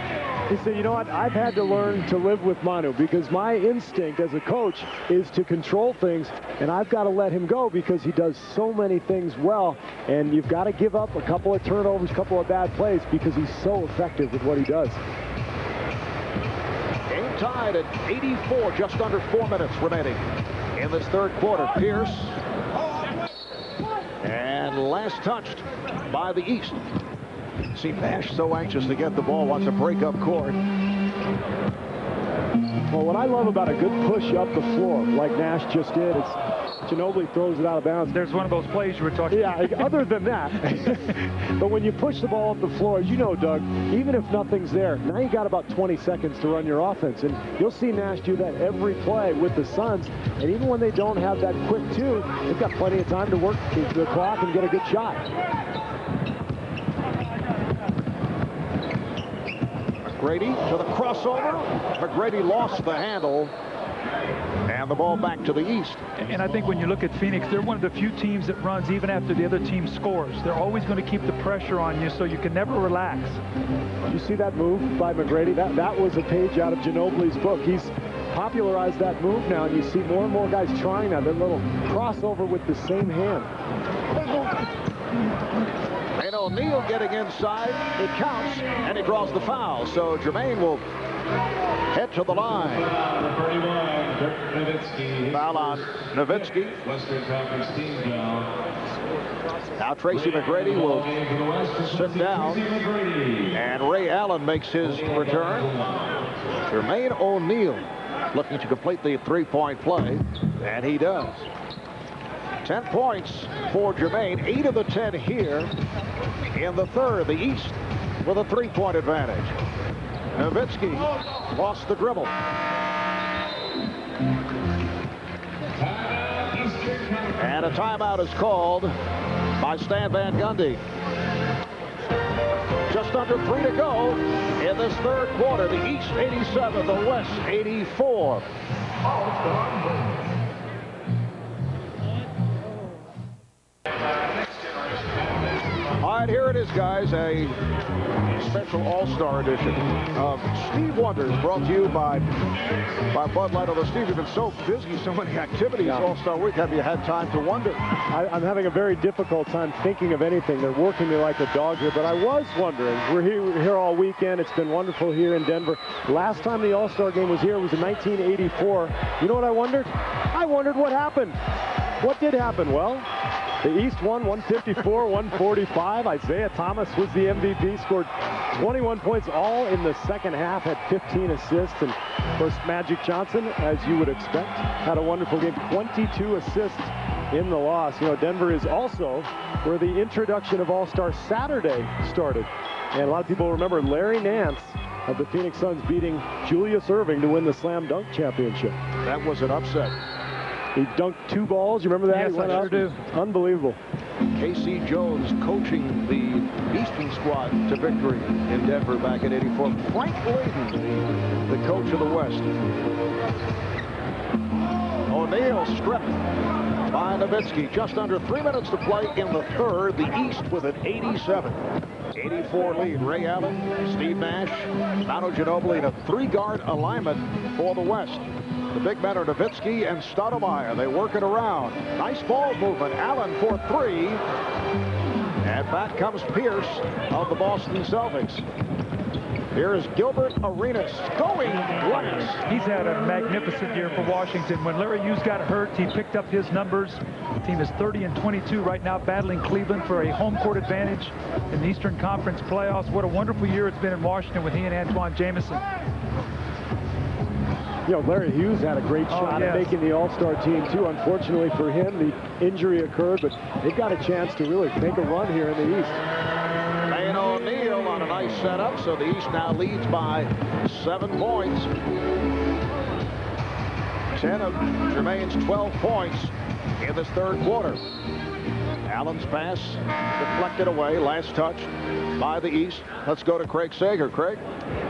he said, you know what, I've had to learn to live with Manu because my instinct as a coach is to control things, and I've got to let him go because he does so many things well, and you've got to give up a couple of turnovers, a couple of bad plays because he's so effective with what he does. Game tied at 84, just under 4 minutes remaining in this third quarter. Pierce and last touched by the East. See Nash so anxious to get the ball, wants to break up court. Well, what I love about a good push up the floor, like Nash just did, it's Ginobili throws it out of bounds. There's one of those plays you were talking about. Yeah, other than that. But when you push the ball up the floor, you know, Doug, even if nothing's there, now you got about 20 seconds to run your offense. And you'll see Nash do that every play with the Suns. And even when they don't have that quick two, they've got plenty of time to work the clock and get a good shot. McGrady to the crossover. McGrady lost the handle. And the ball back to the East. And I think when you look at Phoenix, they're one of the few teams that runs even after the other team scores. They're always going to keep the pressure on you so you can never relax. You see that move by McGrady? That was a page out of Ginobili's book. He's popularized that move now, and you see more and more guys trying that. Their little crossover with the same hand. And O'Neal getting inside. It counts, and he draws the foul. So Jermaine will head to the line. Foul on Nowitzki. Now Tracy McGrady will sit down, and Ray Allen makes his return. Jermaine O'Neal looking to complete the three-point play, and he does. 10 points for Jermaine, 8 of the 10 here in the third. The East with a three-point advantage. Nowitzki lost the dribble. And a timeout is called by Stan Van Gundy. Just under 3 to go in this third quarter. The East 87, the West 84. All right, here it is, guys, a special All-Star edition of Steve Wonders, brought to you by Bud Light. Although, Steve, you've been so busy, so many activities All-Star Week. Have you had time to wonder? I'm having a very difficult time thinking of anything. They're working me like a dog here, but I was wondering. We're here all weekend. It's been wonderful here in Denver. Last time the All-Star game was here was in 1984. You know what I wondered? I wondered what happened. What did happen? Well, the East won 154-145. Isaiah Thomas was the MVP, scored 21 points all in the second half, had 15 assists. And, of course, Magic Johnson, as you would expect, had a wonderful game, 22 assists in the loss. You know, Denver is also where the introduction of All-Star Saturday started. And a lot of people remember Larry Nance of the Phoenix Suns beating Julius Erving to win the Slam Dunk Championship. That was an upset. He dunked 2 balls. You remember that? Yes, I sure do. Unbelievable. K.C. Jones coaching the Eastern squad to victory in Denver back in '84. Frank Layden, the coach of the West. O'Neal stripped by Nowitzki. Just under 3 minutes to play in the third. The East with an 87-84 lead. Ray Allen, Steve Nash, Manu Ginobili in a 3-guard alignment for the West. The big men are Nowitzki and Stoudemire. They work it around. Nice ball movement. Allen for 3. And back comes Pierce of the Boston Celtics. Here is Gilbert Arenas going last. He's had a magnificent year for Washington. When Larry Hughes got hurt, he picked up his numbers. The team is 30-22 right now, battling Cleveland for a home court advantage in the Eastern Conference playoffs. What a wonderful year it's been in Washington with he and Antoine Jamison. You know, Larry Hughes had a great shot at making the All-Star team, too. Unfortunately for him, the injury occurred, but they've got a chance to really make a run here in the East. Payne O'Neal on a nice setup, so the East now leads by 7 points. 10 of Jermaine's 12 points in this third quarter. Allen's pass deflected away, last touch by the East. Let's go to Craig Sager. Craig?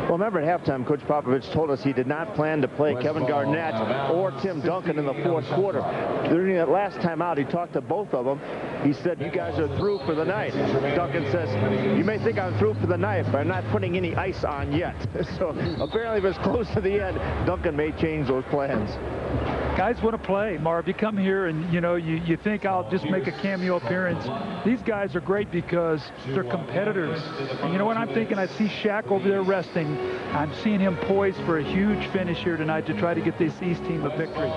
Well, remember at halftime, Coach Popovich told us he did not plan to play Kevin Garnett or Tim Duncan in the fourth quarter. During that last time out, he talked to both of them. He said, you guys are through for the night. Duncan says, you may think I'm through for the night, but I'm not putting any ice on yet. So apparently if it's close to the end, Duncan may change those plans. Guys want to play, Marv. You come here and, you know, you think I'll just make a cameo appearance. These guys are great because they're competitors. And you know what I'm thinking? I see Shaq over there resting. I'm seeing him poised for a huge finish here tonight to try to get this East team a victory.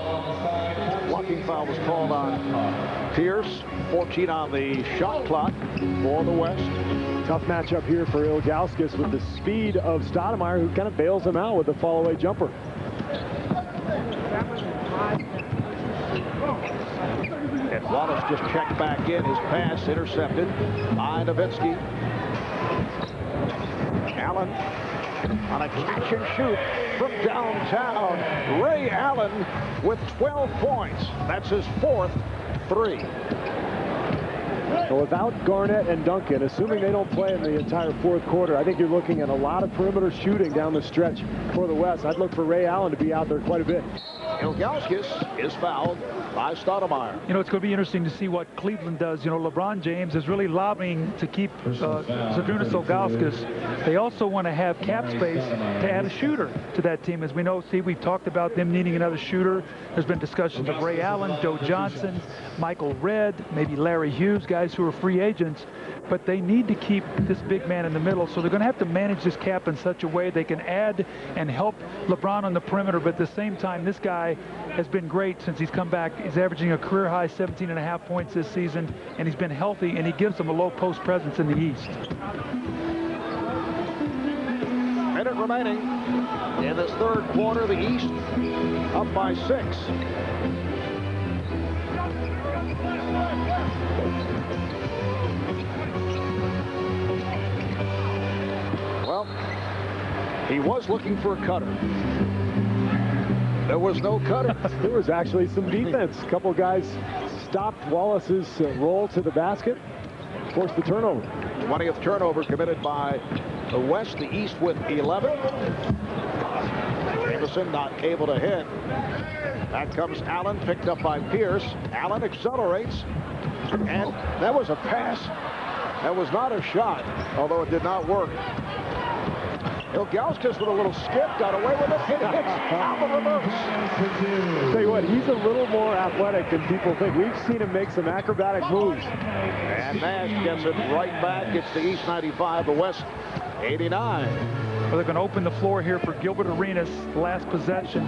Blocking foul was called on Pierce. 14 on the shot clock for the West. Tough matchup here for Ilgauskas with the speed of Stoudemire, who kind of bails him out with the fall-away jumper. And Wallace just checked back in. His pass intercepted by Nowitzki. Allen on a catch and shoot from downtown. Ray Allen with 12 points. That's his 4th three. So without Garnett and Duncan, assuming they don't play in the entire 4th quarter, I think you're looking at a lot of perimeter shooting down the stretch for the West. I'd look for Ray Allen to be out there quite a bit. Ilgauskas is fouled by Stoudemire. You know, it's going to be interesting to see what Cleveland does. You know, LeBron James is really lobbying to keep Zydrunas Ilgauskas. They also want to have cap space to add a shooter to that team. As we know, Steve, we've talked about them needing another shooter. There's been discussions of Ray Allen, Joe Johnson, Michael Redd, maybe Larry Hughes, guys who are free agents. But they need to keep this big man in the middle, so they're going to have to manage this cap in such a way they can add and help LeBron on the perimeter. But at the same time, this guy has been great since he's come back. He's averaging a career-high 17.5 points this season, and he's been healthy, and he gives them a low-post presence in the East. Minute remaining in this 3rd quarter. The East up by 6. Well, he was looking for a cutter. There was no cutter. There was actually some defense. A couple guys stopped Wallace's roll to the basket, forced the turnover. 20th turnover committed by the West. The East with 11. Iverson not able to hit. Back comes Allen, picked up by Pierce. Allen accelerates, and that was a pass. That was not a shot, although it did not work. Ilgauskas with a little skip, got away with it, hit on the reverse. Tell you what, he's a little more athletic than people think. We've seen him make some acrobatic moves. And Nash gets it right back. It's the East 95, the West 89. Well, they're going to open the floor here for Gilbert Arenas. Last possession.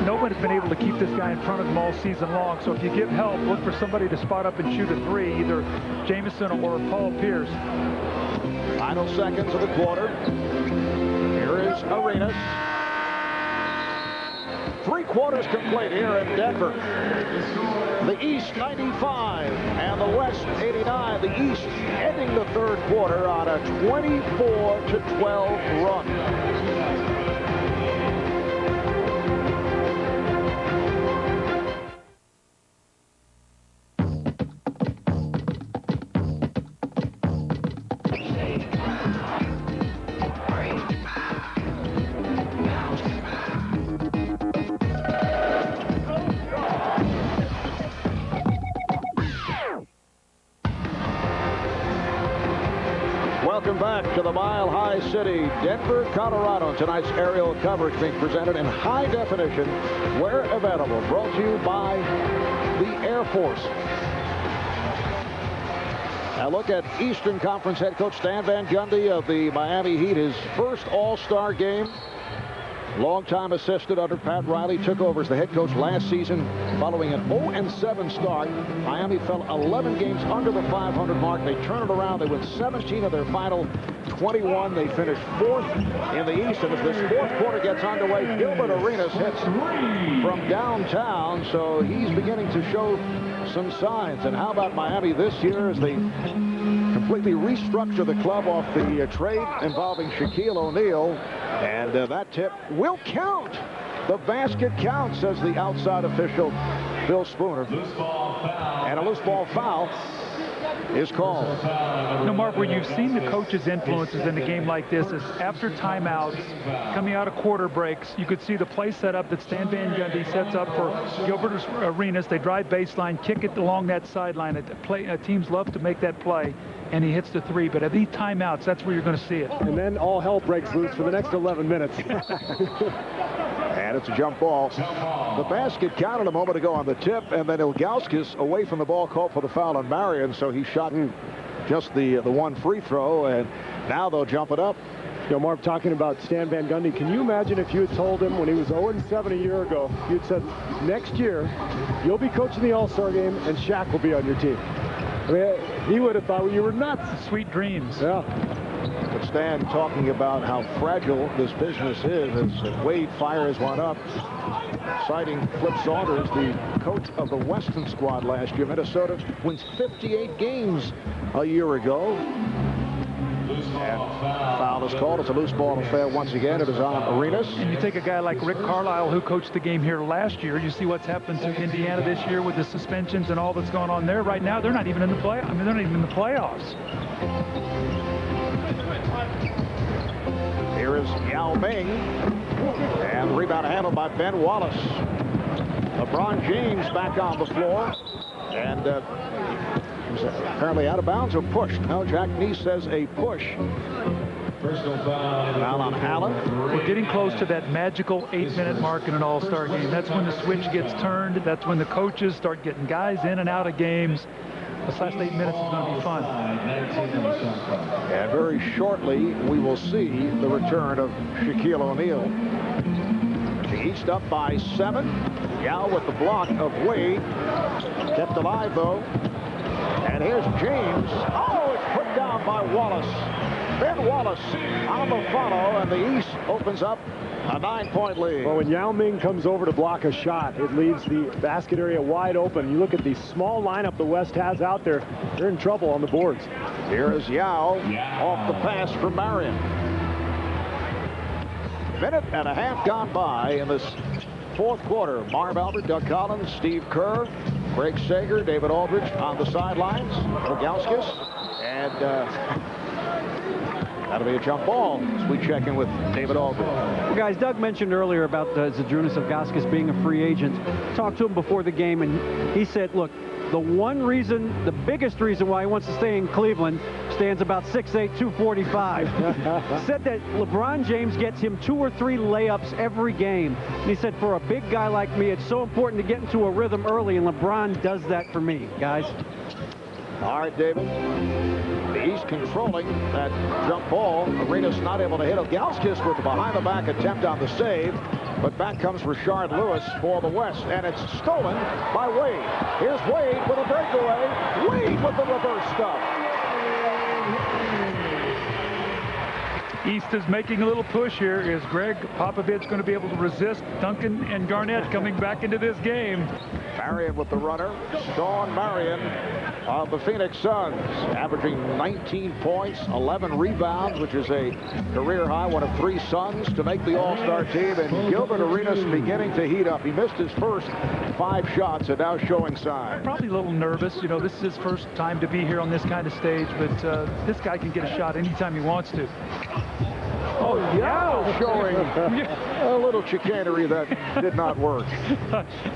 Nobody's been able to keep this guy in front of them all season long. So if you give help, look for somebody to spot up and shoot a three, either Jamison or Paul Pierce. Final seconds of the quarter. Here is Arenas. 3 quarters complete here in Denver. The East 95 and the West 89. The East ending the 3rd quarter on a 24-12 run. Welcome back to the Mile High City, Denver, Colorado. Tonight's aerial coverage being presented in high definition, where available. Brought to you by the Air Force. Now look at Eastern Conference head coach Stan Van Gundy of the Miami Heat. His first All-Star game. Longtime assistant under Pat Riley, took over as the head coach last season following an 0-7 start. Miami fell 11 games under the 500 mark. They turn it around. They win 17 of their final 21. They finish 4th in the East. And as this 4th quarter gets underway, Gilbert Arenas hits from downtown. So he's beginning to show some signs. And how about Miami this year as they completely restructure the club off the trade involving Shaquille O'Neal? And that tip will count. The basket counts, says the outside official, Bill Spooner. And a loose ball foul is called. No, Mark, where you've seen the coach's influences in a game like this is after timeouts, coming out of quarter breaks, you could see the play set up that Stan Van Gundy sets up for Gilbert Arenas. They drive baseline, kick it along that sideline. Teams love to make that play, and he hits the three. But at these timeouts, that's where you're going to see it. And then all hell breaks loose for the next 11 minutes. And it's a jump ball. The basket counted a moment ago on the tip, and then Ilgauskas away from the ball called for the foul on Marion, so he shot just the one free throw, and now they'll jump it up. You know, Marv, talking about Stan Van Gundy, can you imagine if you had told him when he was 0-7 a year ago, you'd said, next year, you'll be coaching the All-Star game and Shaq will be on your team? I mean, he would have thought you were nuts. Sweet dreams. Yeah. But Stan talking about how fragile this business is as Wade fires one up, citing Flip Saunders, the coach of the Weston squad last year. Minnesota wins 58 games a year ago. And foul is called. It's a loose ball affair once again. It is on Arenas. And you take a guy like Rick Carlisle, who coached the game here last year. You see what's happened to Indiana this year with the suspensions and all that's going on there. Right now, they're not even in the play. I mean, they're not even in the playoffs. Here is Yao Ming, and the rebound handled by Ben Wallace. LeBron James back on the floor, and he was apparently out of bounds or pushed. No, Jack Neese says a push. Personal foul on Allen. We're getting close to that magical 8-minute mark in an All-Star game. That's when the switch gets turned. That's when the coaches start getting guys in and out of games. This last 8 minutes is going to be fun. And very shortly, we will see the return of Shaquille O'Neal. The East up by 7. Yao with the block of Wade. Kept alive, though. And here's James. Oh, it's put down by Wallace. Ben Wallace on the follow, and the East opens up a 9-point lead. Well, when Yao Ming comes over to block a shot, it leaves the basket area wide open. You look at the small lineup the West has out there, they're in trouble on the boards. Here is Yao off the pass from Marion. Minute and a half gone by in this fourth quarter. Marv Albert, Doug Collins, Steve Kerr, Greg Sager, David Aldridge on the sidelines. Ilgauskas, and that'll be a jump ball as we check in with David Aldridge. Well, guys, Doug mentioned earlier about Zydrunas Ilgauskas being a free agent. Talked to him before the game, and he said, look, the biggest reason why he wants to stay in Cleveland, stands about 6'8", 245. Said that LeBron James gets him 2 or 3 layups every game. And he said, for a big guy like me, it's so important to get into a rhythm early, and LeBron does that for me, guys. All right, David. The East controlling that jump ball. Arenas not able to hit. Ilgauskas with the behind-the-back attempt on the save. But back comes Rashard Lewis for the West, and it's stolen by Wade. Here's Wade with a breakaway. Wade with the reverse stuff. East is making a little push here. Is Greg Popovich going to be able to resist Duncan and Garnett coming back into this game? Marion with the runner. Sean Marion of the Phoenix Suns, averaging 19 points, 11 rebounds, which is a career high, one of 3 Suns to make the All-Star team. And Gilbert Arenas beginning to heat up. He missed his first 5 shots and now showing signs. Probably a little nervous. You know, this is his first time to be here on this kind of stage, but this guy can get a shot anytime he wants to. Oh, yeah, showing a little chicanery that did not work.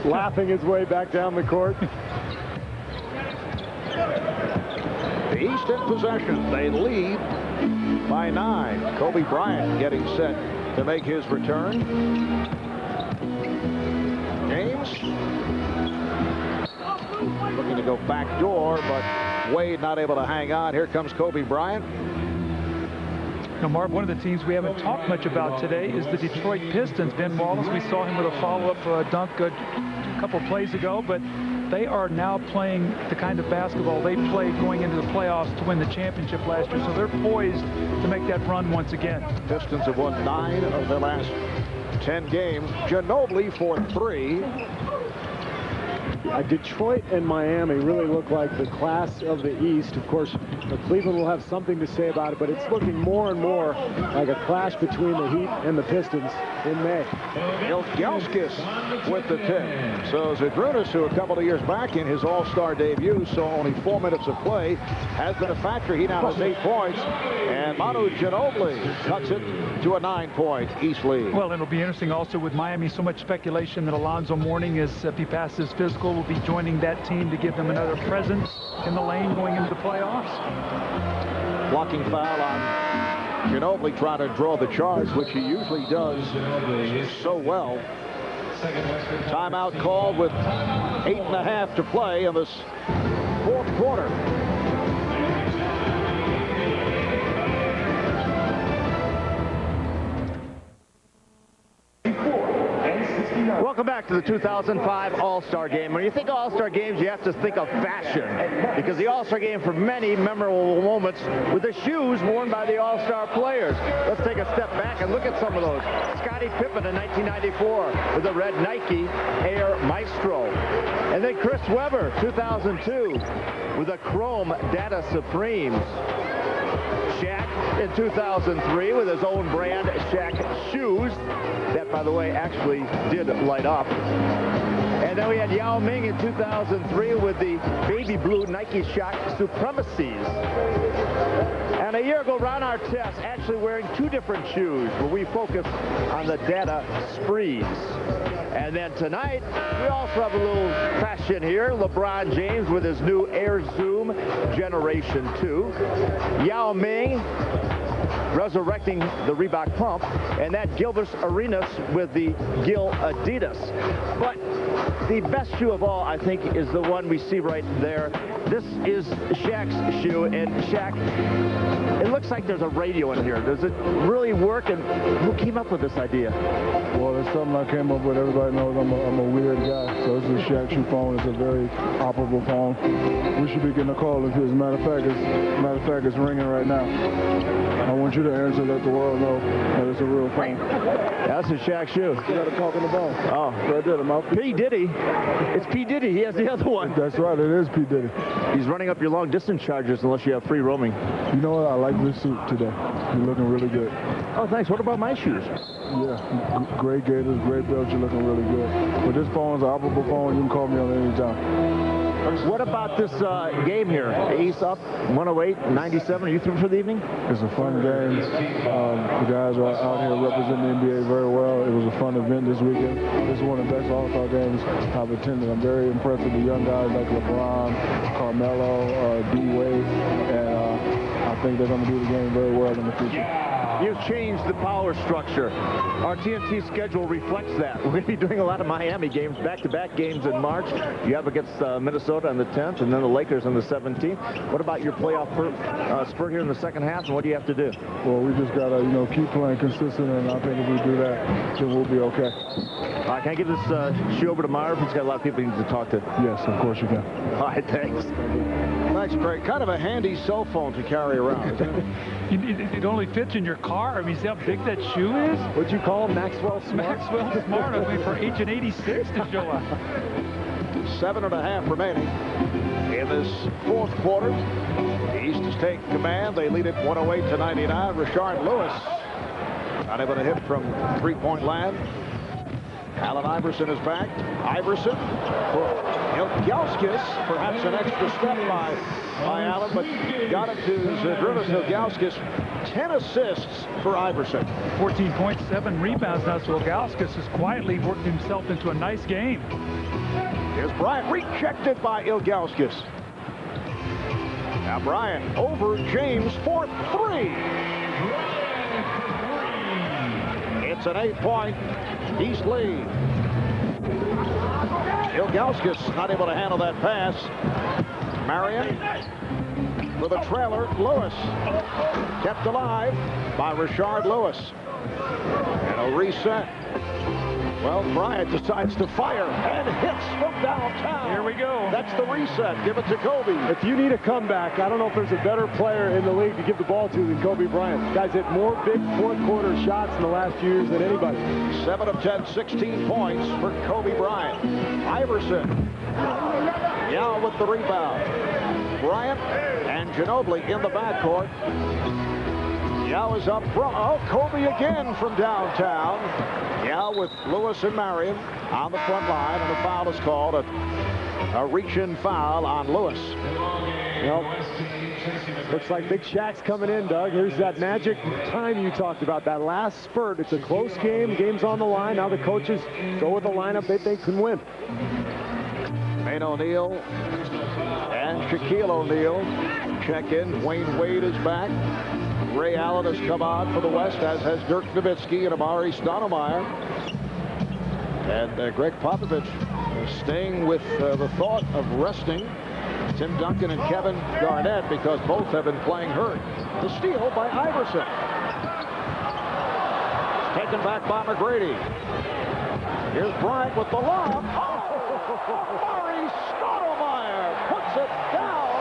Laughing his way back down the court. The East in possession. They lead by 9. Kobe Bryant getting set to make his return. James looking to go back door, but Wade not able to hang on. Here comes Kobe Bryant. Now, Marv, one of the teams we haven't talked much about today is the Detroit Pistons. Ben Wallace, we saw him with a follow-up dunk a couple plays ago, but they are now playing the kind of basketball they played going into the playoffs to win the championship last year, so they're poised to make that run once again. Pistons have won 9 of their last 10 games. Ginobili for 3. Detroit and Miami really look like the class of the East. Of course, Cleveland will have something to say about it, but it's looking more and more like a clash between the Heat and the Pistons in May. Ilgauskas with the tip. So Zydrunas, who a couple of years back in his All-Star debut saw only 4 minutes of play, has been a factor. He now has 8 points, and Manu Ginobili cuts it to a 9-point East lead. Well, it'll be interesting also with Miami. So much speculation that Alonzo Mourning, if he passes physical, will be joining that team to give them another presence in the lane going into the playoffs. Blocking foul on Ginobili, trying to draw the charge, which he usually does so well. Timeout called with 8.5 to play in this fourth quarter. Welcome back to the 2005 All-Star Game. When you think All-Star Games, you have to think of fashion, because the All-Star Game, for many memorable moments, with the shoes worn by the All-Star players. Let's take a step back and look at some of those. Scottie Pippen in 1994 with the red Nike Air Maestro. And then Chris Webber, 2002, with the chrome Data Supremes. Shaq in 2003 with his own brand Shaq shoes. That, by the way, actually did light up. And then we had Yao Ming in 2003 with the baby blue Nike Shaq Supremacies. And a year ago, Ron Artest actually wearing two different shoes where we focus on the Data Sprees. And then tonight, we also have a little fashion here. LeBron James with his new Air Zoom Generation 2. Yao Ming resurrecting the Reebok Pump, and that Gilbert Arenas with the Gil Adidas. But the best shoe of all, I think, is the one we see right there. This is Shaq's shoe, and Shaq, it looks like there's a radio in here. Does it really work, and who came up with this idea? Well, it's something I came up with. Everybody knows I'm a weird guy, so this is a Shaq shoe phone. It's a very operable phone. We should be getting a call. As a matter of fact, it's ringing right now. I want you to answer, let the world know that it's a real phone. That's a Shaq shoe. You got to talk in the ball. Oh, right there, the mouth. P. Diddy. It's P. Diddy. He has the other one. That's right. It is P. Diddy. He's running up your long-distance charges unless you have free roaming. You know what? I like this suit today. You're looking really good. Oh, thanks. What about my shoes? Yeah, great gaiters, great belts. You're looking really good. But this phone's an operable phone. You can call me on it anytime. What about this game here? Ace up, 108-97. Are you through for the evening? It's a fun game. The guys are out here representing the NBA very well. It was a fun event this weekend. This is one of the best All-Star games I've attended. I'm very impressed with the young guys like LeBron, Carmelo, D-Wade, and I think they're going to do the game very well in the future. You've changed the power structure. Our TNT schedule reflects that. We're going to be doing a lot of Miami games, back-to-back games in March. You have against Minnesota on the 10th, and then the Lakers on the 17th. What about your playoff spurt here in the second half, and what do you have to do? Well, we just got to, keep playing consistent, and I think if we do that, then we'll be okay. Can I give this shoe over to Marv? He's got a lot of people he needs to talk to. Yes, of course you can. All right, thanks. Thanks, Craig. Kind of a handy cell phone to carry around, isn't it? It only fits in your car. I mean, see how big that shoe is? What'd you call him, Maxwell Smart? Maxwell Smart. I mean, for H and 86 to show up. 7.5 remaining in this fourth quarter. The East is taking command. They lead it 108-99. Rashard Lewis unable to hit from three-point land. Allen Iverson is back. Iverson for Ilgauskas. Perhaps an extra step by Allen, but got it to Zydrunas Ilgauskas. 10 assists for Iverson. 14.7 rebounds now, so Ilgauskas has quietly worked himself into a nice game. Here's Bryant, rejected by Ilgauskas. Now Bryant over James for three. It's an 8-point East lead. Ilgauskas not able to handle that pass. Marion for the trailer. Lewis kept alive by Rashard Lewis. And a reset. Well, Bryant decides to fire and hits from downtown. Here we go. That's the reset. Give it to Kobe. If you need a comeback, I don't know if there's a better player in the league to give the ball to than Kobe Bryant. Guys hit more big fourth-quarter shots in the last few years than anybody. 7 of 10, 16 points for Kobe Bryant. Iverson. Yao with the rebound. Bryant and Ginobili in the backcourt. Yao is up front. Oh, Kobe again from downtown. Yao with Lewis and Marion on the front line, and a foul is called. A reach-in foul on Lewis. Looks like Big Shaq's coming in, Doug. Here's that magic time you talked about, that last spurt. It's a close game. Game's on the line. Now the coaches go with the lineup they think can win. Wayne O'Neal and Shaquille O'Neal check in. Dwyane Wade is back. Ray Allen has come on for the West, as has Dirk Nowitzki and Amari Stoudemire. And Greg Popovich staying with the thought of resting Tim Duncan and Kevin Garnett because both have been playing hurt. The steal by Iverson. Taken back by McGrady. Here's Bryant with the lob. Murray Stoudemire puts it down.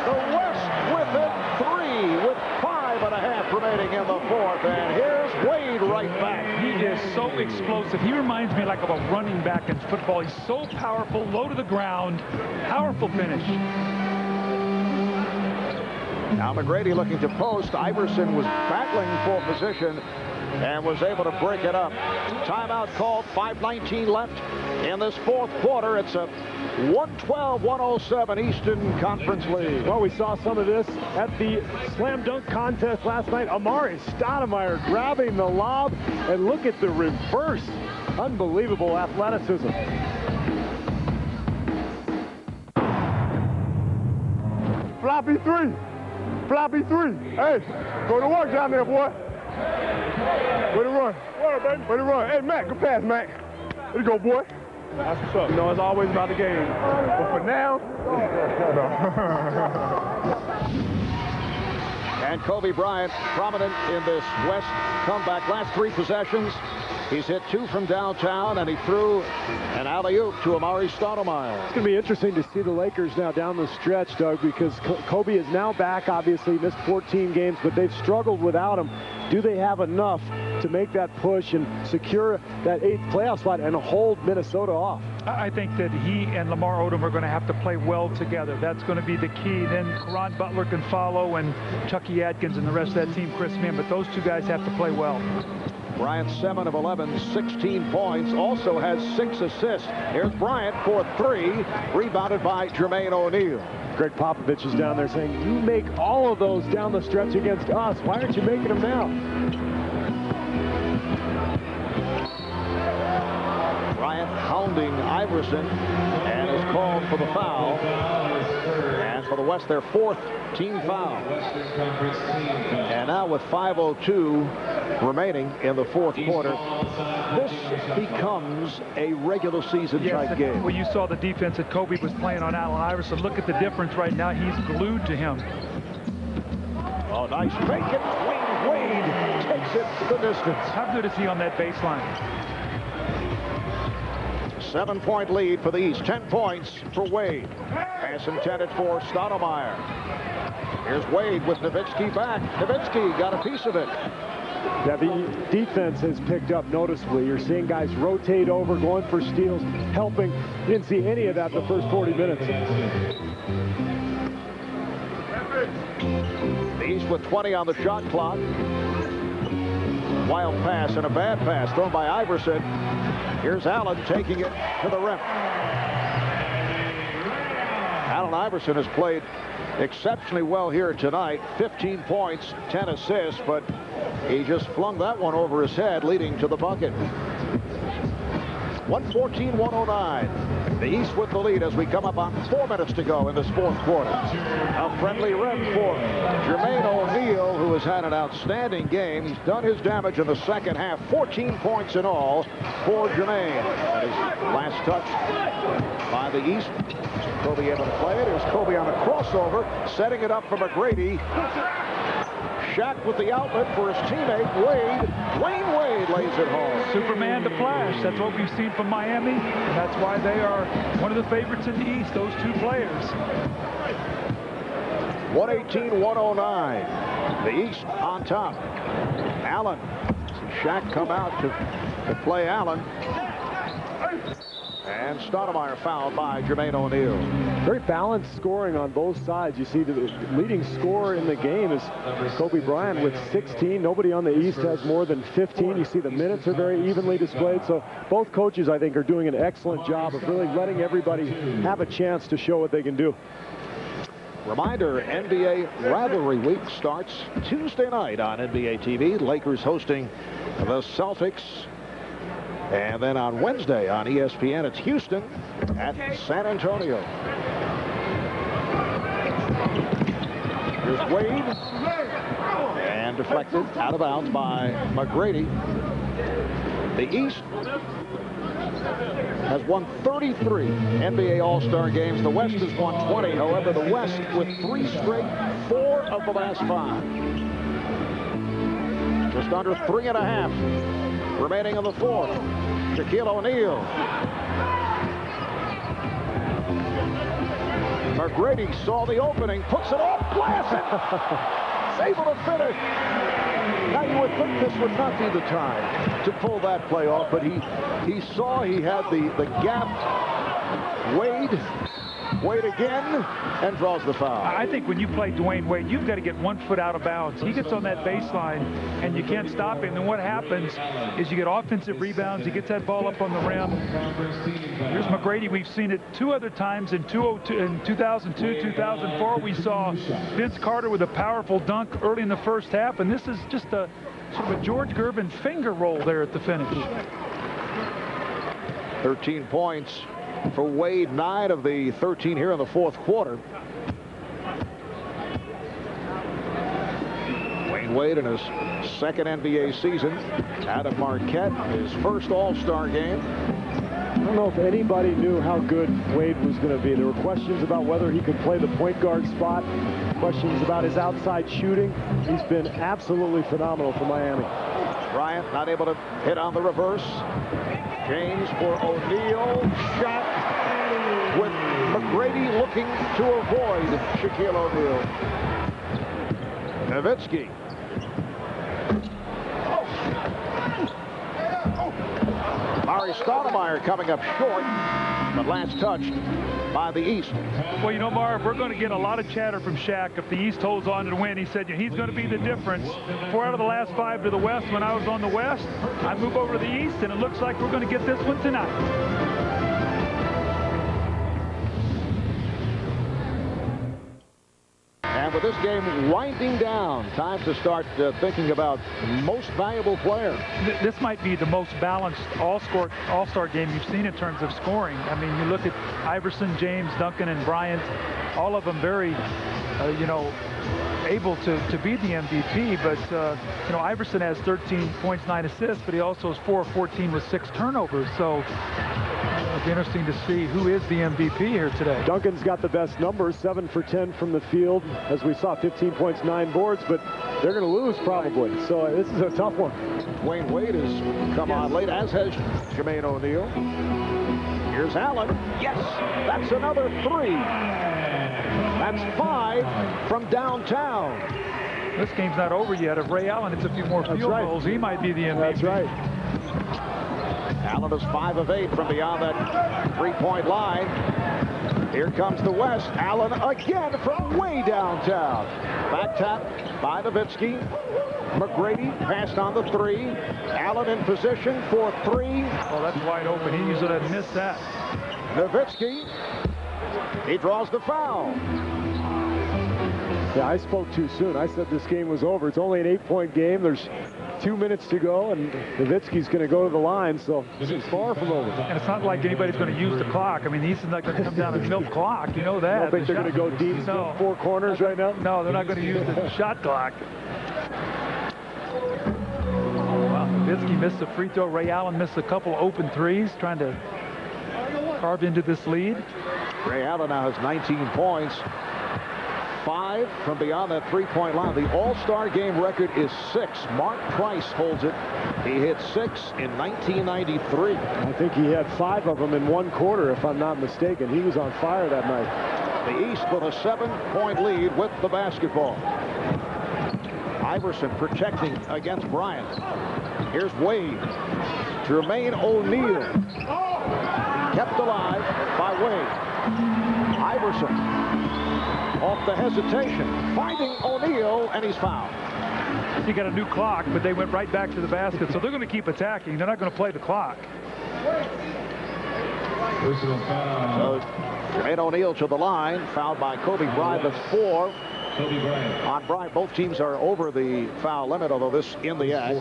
The West within 3 with 5.5 remaining in the fourth. And here's Wade right back. He is so explosive. He reminds me like of a running back in football. He's so powerful, low to the ground, powerful finish. Now McGrady looking to post. Iverson was battling for position and was able to break it up. Timeout called, 5:19 left in this fourth quarter. It's a 112-107 Eastern Conference lead. Well, we saw some of this at the slam dunk contest last night. Amari Stoudemire grabbing the lob, and look at the reverse. Unbelievable athleticism. Floppy three. Floppy three. Hey, go to work down there, boy. Way to run. Way to run. Hey, Matt, good pass, Matt. There you go, boy. That's what's up. You know, it's always about the game. But for now, And Kobe Bryant, prominent in this West comeback. Last 3 possessions, he's hit 2 from downtown, and he threw an alley-oop to Amari Stoudemire. It's going to be interesting to see the Lakers now down the stretch, Doug, because Kobe is now back, obviously, missed 14 games, but they've struggled without him. Do they have enough to make that push and secure that 8th playoff spot and hold Minnesota off? I think that he and Lamar Odom are going to have to play well together. That's going to be the key. Then Caron Butler can follow, and Chucky Atkins and the rest of that team, Chris Mann, but those 2 guys have to play well. Bryant 7 of 11, 16 points, also has 6 assists. Here's Bryant for 3, rebounded by Jermaine O'Neal. Greg Popovich is down there saying, you make all of those down the stretch against us. Why aren't you making them now? Bryant hounding Iverson and is called for the foul. And for the West, their 4th team foul. And now with 5:02 remaining in the fourth quarter, this becomes a regular season type game. Well, you saw the defense that Kobe was playing on Allen Iverson. Look at the difference right now. He's glued to him. Oh, nice fake it. Dwyane Wade takes it the distance. How good is he on that baseline? 7-point lead for the East. 10 points for Wade. Pass intended for Stoudemire. Here's Wade with Nowitzki back. Nowitzki got a piece of it. Yeah, the defense has picked up noticeably. You're seeing guys rotate over, going for steals, helping. You didn't see any of that the first 40 minutes. The East with 20 on the shot clock. Wild pass and a bad pass thrown by Iverson. Here's Allen taking it to the rim. Allen Iverson has played exceptionally well here tonight. 15 points, 10 assists, but he just flung that one over his head, leading to the bucket. 114-109. The East with the lead as we come up on 4 minutes to go in this fourth quarter. A friendly rim for Jermaine O'Neal, who has had an outstanding game. He's done his damage in the second half. 14 points in all for Jermaine. And his last touch by the East. Kobe able to play it. Here's Kobe on a crossover, setting it up for McGrady. Shaq with the outlet for his teammate, Wade. Dwyane Wade lays it home. Superman to flash. That's what we've seen from Miami. And that's why they are one of the favorites in the East, those 2 players. 118-109. The East on top. Allen. Shaq come out to play Allen. And Stoudemire fouled by Jermaine O'Neal. Very balanced scoring on both sides. You see the leading scorer in the game is Kobe Bryant with 16. Nobody on the East has more than 15. You see the minutes are very evenly displayed. So both coaches, I think, are doing an excellent job of really letting everybody have a chance to show what they can do. Reminder, NBA Rivalry Week starts Tuesday night on NBA TV. Lakers hosting the Celtics. And then on Wednesday on ESPN, it's Houston at San Antonio. Here's Wade. And deflected out of bounds by McGrady. The East has won 33 NBA All-Star games. The West has won 20. However, the West with 3 straight, 4 of the last 5. Just under 3.5 remaining in the fourth. Shaquille O'Neal. McGrady saw the opening, puts it off, blasts it. Is able to finish. Now you would think this would not be the time to pull that play off, but he saw he had the gap. Wade again, and draws the foul. I think when you play Dwyane Wade, you've got to get 1 foot out of bounds. He gets on that baseline, and you can't stop him. And what happens is you get offensive rebounds. He gets that ball up on the rim. Here's McGrady. We've seen it 2 other times in 2002, 2004. We saw Vince Carter with a powerful dunk early in the first half, and this is just a sort of a George Gervin finger roll there at the finish. 13 points for Wade, 9 of the 13 here in the fourth quarter. Dwyane Wade in his second NBA season out of Marquette, his first All-Star game. I don't know if anybody knew how good Wade was going to be. There were questions about whether he could play the point guard spot, questions about his outside shooting. He's been absolutely phenomenal for Miami. Bryant not able to hit on the reverse. James for O'Neal. Shot with McGrady looking to avoid Shaquille O'Neal. Nowitzki. Mari Stoudemire coming up short, but last touched by the East. Well, you know, Marv, we're going to get a lot of chatter from Shaq if the East holds on to the win. He said he's going to be the difference. 4 out of the last 5 to the West. When I was on the West, I move over to the East, and it looks like we're going to get this one tonight. And with this game winding down, time to start thinking about most valuable player. This might be the most balanced all-star game you've seen in terms of scoring. I mean, you look at Iverson, James, Duncan, and Bryant, all of them very, able to be the MVP. But, Iverson has 13 points, 9 assists, but he also has 4 of 14 with 6 turnovers. So it'll be interesting to see who is the MVP here today. Duncan's got the best numbers, 7 for 10 from the field. As we saw, 15 points, 9 boards, but they're going to lose probably. So this is a tough one. Dwyane Wade has come on late, as has Jermaine O'Neal. Here's Allen. Yes, that's another 3. That's 5 from downtown. This game's not over yet. If Ray Allen hits a few more field goals, he might be the MVP. That's right. Allen is 5 of 8 from beyond that 3-point line. Here comes the West. Allen again from way downtown. Back tap by Nowitzki. McGrady passed on the 3. Allen in position for 3. Oh, that's wide open. He usually doesn't miss that. Nowitzki. He draws the foul. Yeah, I spoke too soon. I said this game was over. It's only an 8-point game. There's 2 minutes to go, and Nowitzki's going to go to the line, so it's far from over. And it's not like anybody's going to use the clock. I mean, he's not going to come down and milk clock. You know that. I don't think they're going to go deep 4 corners right now? No, they're not going to use the shot clock. Well, Nowitzki missed a free throw. Ray Allen missed a couple open threes, trying to carve into this lead. Ray Allen now has 19 points. 5 from beyond that 3-point line. The All-Star game record is 6. Mark Price holds it. He hit 6 in 1993. I think he had 5 of them in 1 quarter, if I'm not mistaken. He was on fire that night. The East with a 7-point lead with the basketball. Iverson protecting against Bryant. Here's Wade. Jermaine O'Neal. Kept alive by Wade. Iverson off the hesitation, finding O'Neal, and he's fouled. You got a new clock, but they went right back to the basket, so they're going to keep attacking. They're not going to play the clock. So Jermaine O'Neal to the line, fouled by Kobe Bryant. That's 4 on Bryant. Both teams are over the foul limit, although this in the act.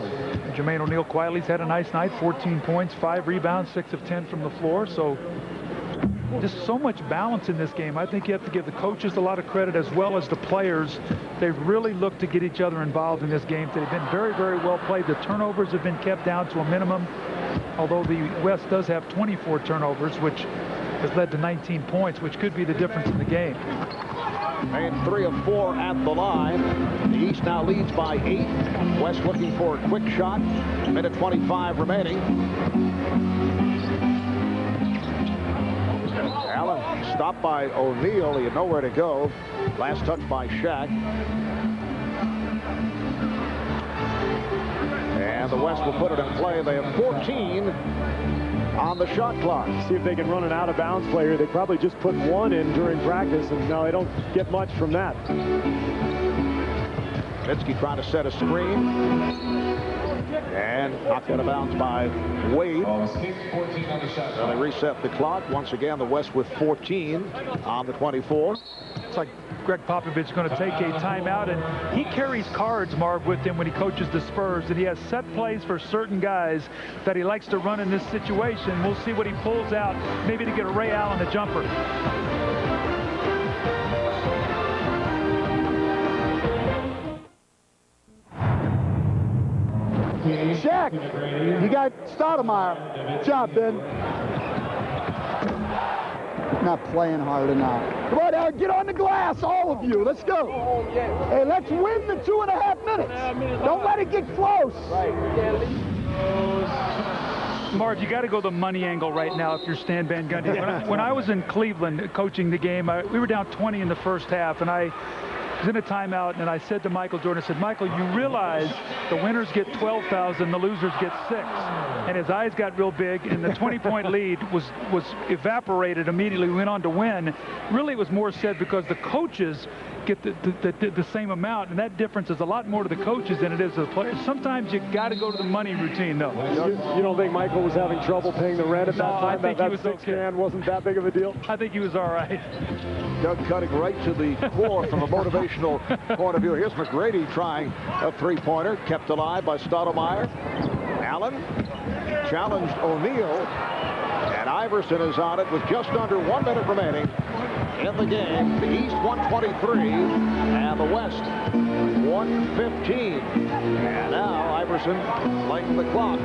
Jermaine O'Neal quietly's had a nice night. 14 points, 5 rebounds, 6 of 10 from the floor. So just so much balance in this game. I think you have to give the coaches a lot of credit as well as the players. They've really looked to get each other involved in this game. They've been very, very well played. The turnovers have been kept down to a minimum. although the West does have 24 turnovers, which has led to 19 points, which could be the difference in the game. Made 3 of 4 at the line. The East now leads by 8. West looking for a quick shot. Minute 25 remaining. Allen stopped by O'Neal. He had nowhere to go. Last touch by Shaq. And the West will put it in play. They have 14 on the shot clock. See if they can run an out-of-bounds play here. They probably just put 1 in during practice, and no, they don't get much from that. Nowitzki trying to set a screen. And knocked out of bounds by Wade. So they reset the clock. Once again, the West with 14 on the 24. It's like Greg Popovich is going to take a timeout, and he carries cards, Marv, with him when he coaches the Spurs, and he has set plays for certain guys that he likes to run in this situation. We'll see what he pulls out, maybe to get a Ray Allen a jumper. Shaq, you got Stoudemire. Good job, Ben. Not playing hard enough. Come on now, get on the glass, all of you. Let's go. Hey, let's win the 2.5 minutes. Don't let it get close. Marv, you got to go the money angle right now if you're Stan Van Gundy. When I was in Cleveland coaching the game, we were down 20 in the first half, and I was in a timeout, and I said to Michael Jordan, I said, Michael, you realize the winners get 12,000, the losers get 6. And his eyes got real big, and the 20-point lead was evaporated immediately. We went on to win. Really, it was more said because the coaches get the same amount, and that difference is a lot more to the coaches than it is to the players. Sometimes you got to go to the money routine, though. You don't think Michael was having trouble paying the rent at that time? I think that he was okay. Man wasn't that big of a deal? I think he was all right. Doug cutting right to the core from a motivational point of view. Here's McGrady trying a three-pointer, kept alive by Stoudemire. Allen challenged O'Neal, and Iverson is on it with just under 1 minute remaining in the game. The East 123 and the West 115. And now Iverson playing the clock.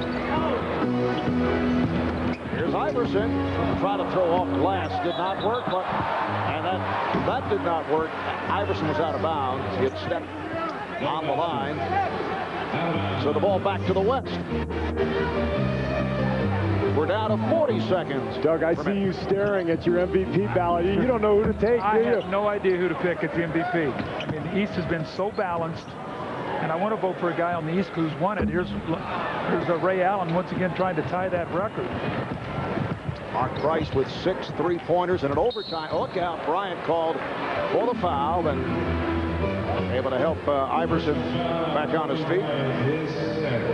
Here's Iverson trying to throw off glass. Did not work, and that did not work. Iverson was out of bounds. He had stepped on the line. So the ball back to the West. We're down to 40 seconds. Doug, I see you staring at your MVP ballot. You don't know who to take, do you? I have no idea who to pick at the MVP. I mean, the East has been so balanced, and I want to vote for a guy on the East who's won it. Here's a Ray Allen once again trying to tie that record. Mark Price with 6 3-pointers and an overtime. Look out, Bryant called for the foul and able to help Iverson back on his feet.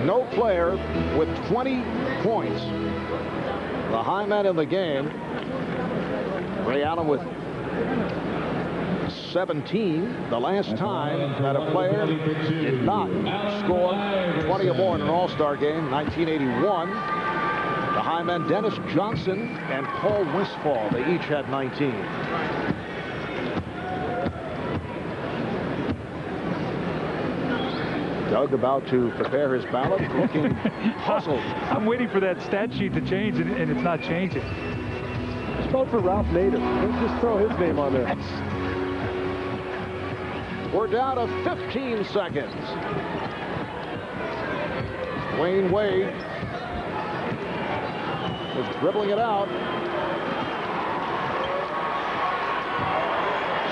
No player with 20 points. The high man in the game. Ray Allen with 17. The last time that a player did not score 20 or more in an All-Star game, 1981. The high men Dennis Johnson and Paul Westphal, they each had 19. Doug about to prepare his ballot, looking puzzled. I'm waiting for that stat sheet to change, and it's not changing. Just vote for Ralph Nader. Let's just throw his name on there. We're down to 15 seconds. Dwyane Wade is dribbling it out.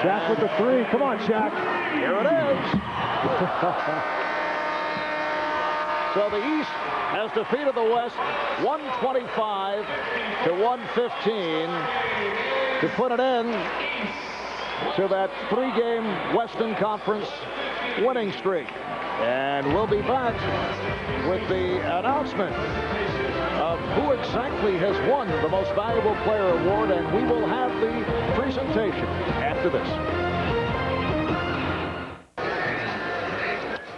Shaq with the 3. Come on, Shaq. Here it is. So the East has defeated the West 125 to 115 to put an end to that 3-game Western Conference winning streak. And we'll be back with the announcement of who exactly has won the Most Valuable Player Award, and we will have the presentation after this.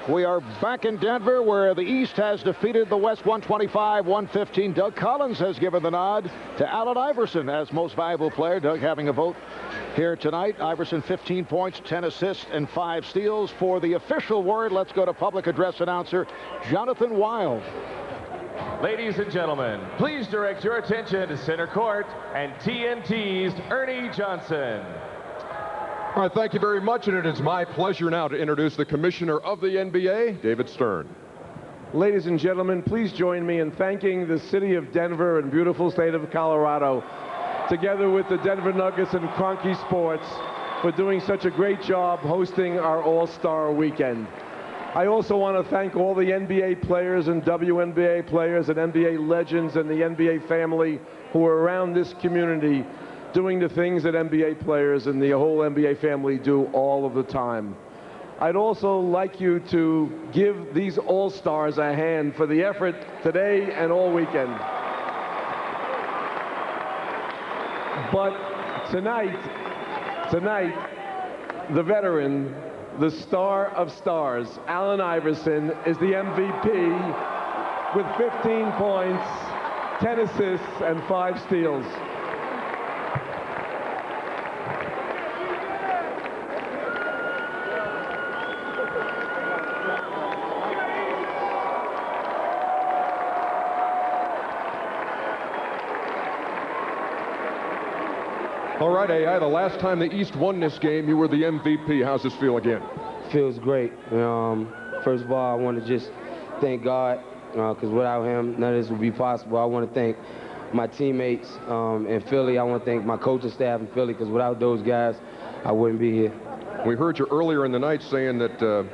We are back in Denver, where the East has defeated the West 125-115. Doug Collins has given the nod to Allen Iverson as Most Valuable Player. Doug having a vote here tonight. Iverson 15 points, 10 assists, and 5 steals. For the official word, let's go to public address announcer Jonathan Wild. Ladies and gentlemen, please direct your attention to center court and TNT's Ernie Johnson. All right, thank you very much, and it is my pleasure now to introduce the Commissioner of the NBA, David Stern. Ladies and gentlemen, please join me in thanking the city of Denver and beautiful state of Colorado, together with the Denver Nuggets and Kroenke Sports, for doing such a great job hosting our All-Star Weekend. I also want to thank all the NBA players and WNBA players and NBA legends and the NBA family who are around this community doing the things that NBA players and the whole NBA family do all of the time. I'd also like you to give these All-Stars a hand for the effort today and all weekend. But tonight, the veteran, the star of stars, Allen Iverson, is the MVP with 15 points, 10 assists, and 5 steals. All right, AI, the last time the East won this game, you were the MVP. How's this feel again? Feels great. First of all, I want to just thank God, because without him, none of this would be possible. I want to thank my teammates in Philly. I want to thank my coaching staff in Philly, because without those guys, I wouldn't be here. We heard you earlier in the night saying that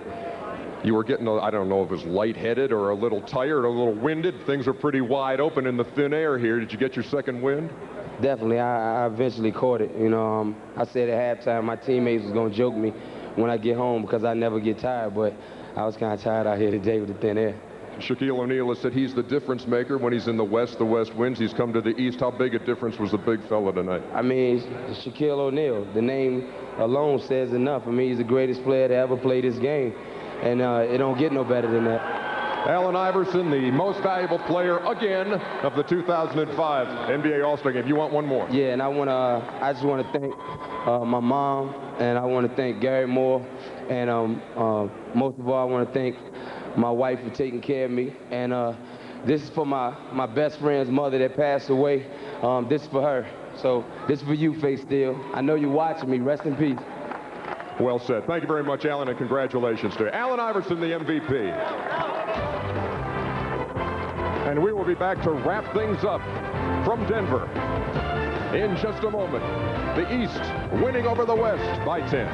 you were getting, I don't know if it was lightheaded or a little tired, a little winded. Things are pretty wide open in the thin air here. Did you get your second wind? Definitely. I eventually caught it. I said at halftime my teammates was going to joke me when I get home because I never get tired, but I was kind of tired out here today with the thin air. Shaquille O'Neal has said he's the difference maker. When he's in the West wins. He's come to the East. How big a difference was the big fella tonight? I mean, Shaquille O'Neal, the name alone says enough. I mean, he's the greatest player to ever play this game, and it don't get no better than that. Allen Iverson, the most valuable player again of the 2005 NBA All-Star Game. You want one more? Yeah, and I just want to thank my mom, and I want to thank Gary Moore, and most of all, I want to thank my wife for taking care of me. And this is for my best friend's mother that passed away. This is for her. So this is for you, Face Steel. I know you're watching me. Rest in peace. Well said. Thank you very much, Allen, and congratulations to you. Allen Iverson, the MVP. And we will be back to wrap things up from Denver in just a moment. The East winning over the West by 10.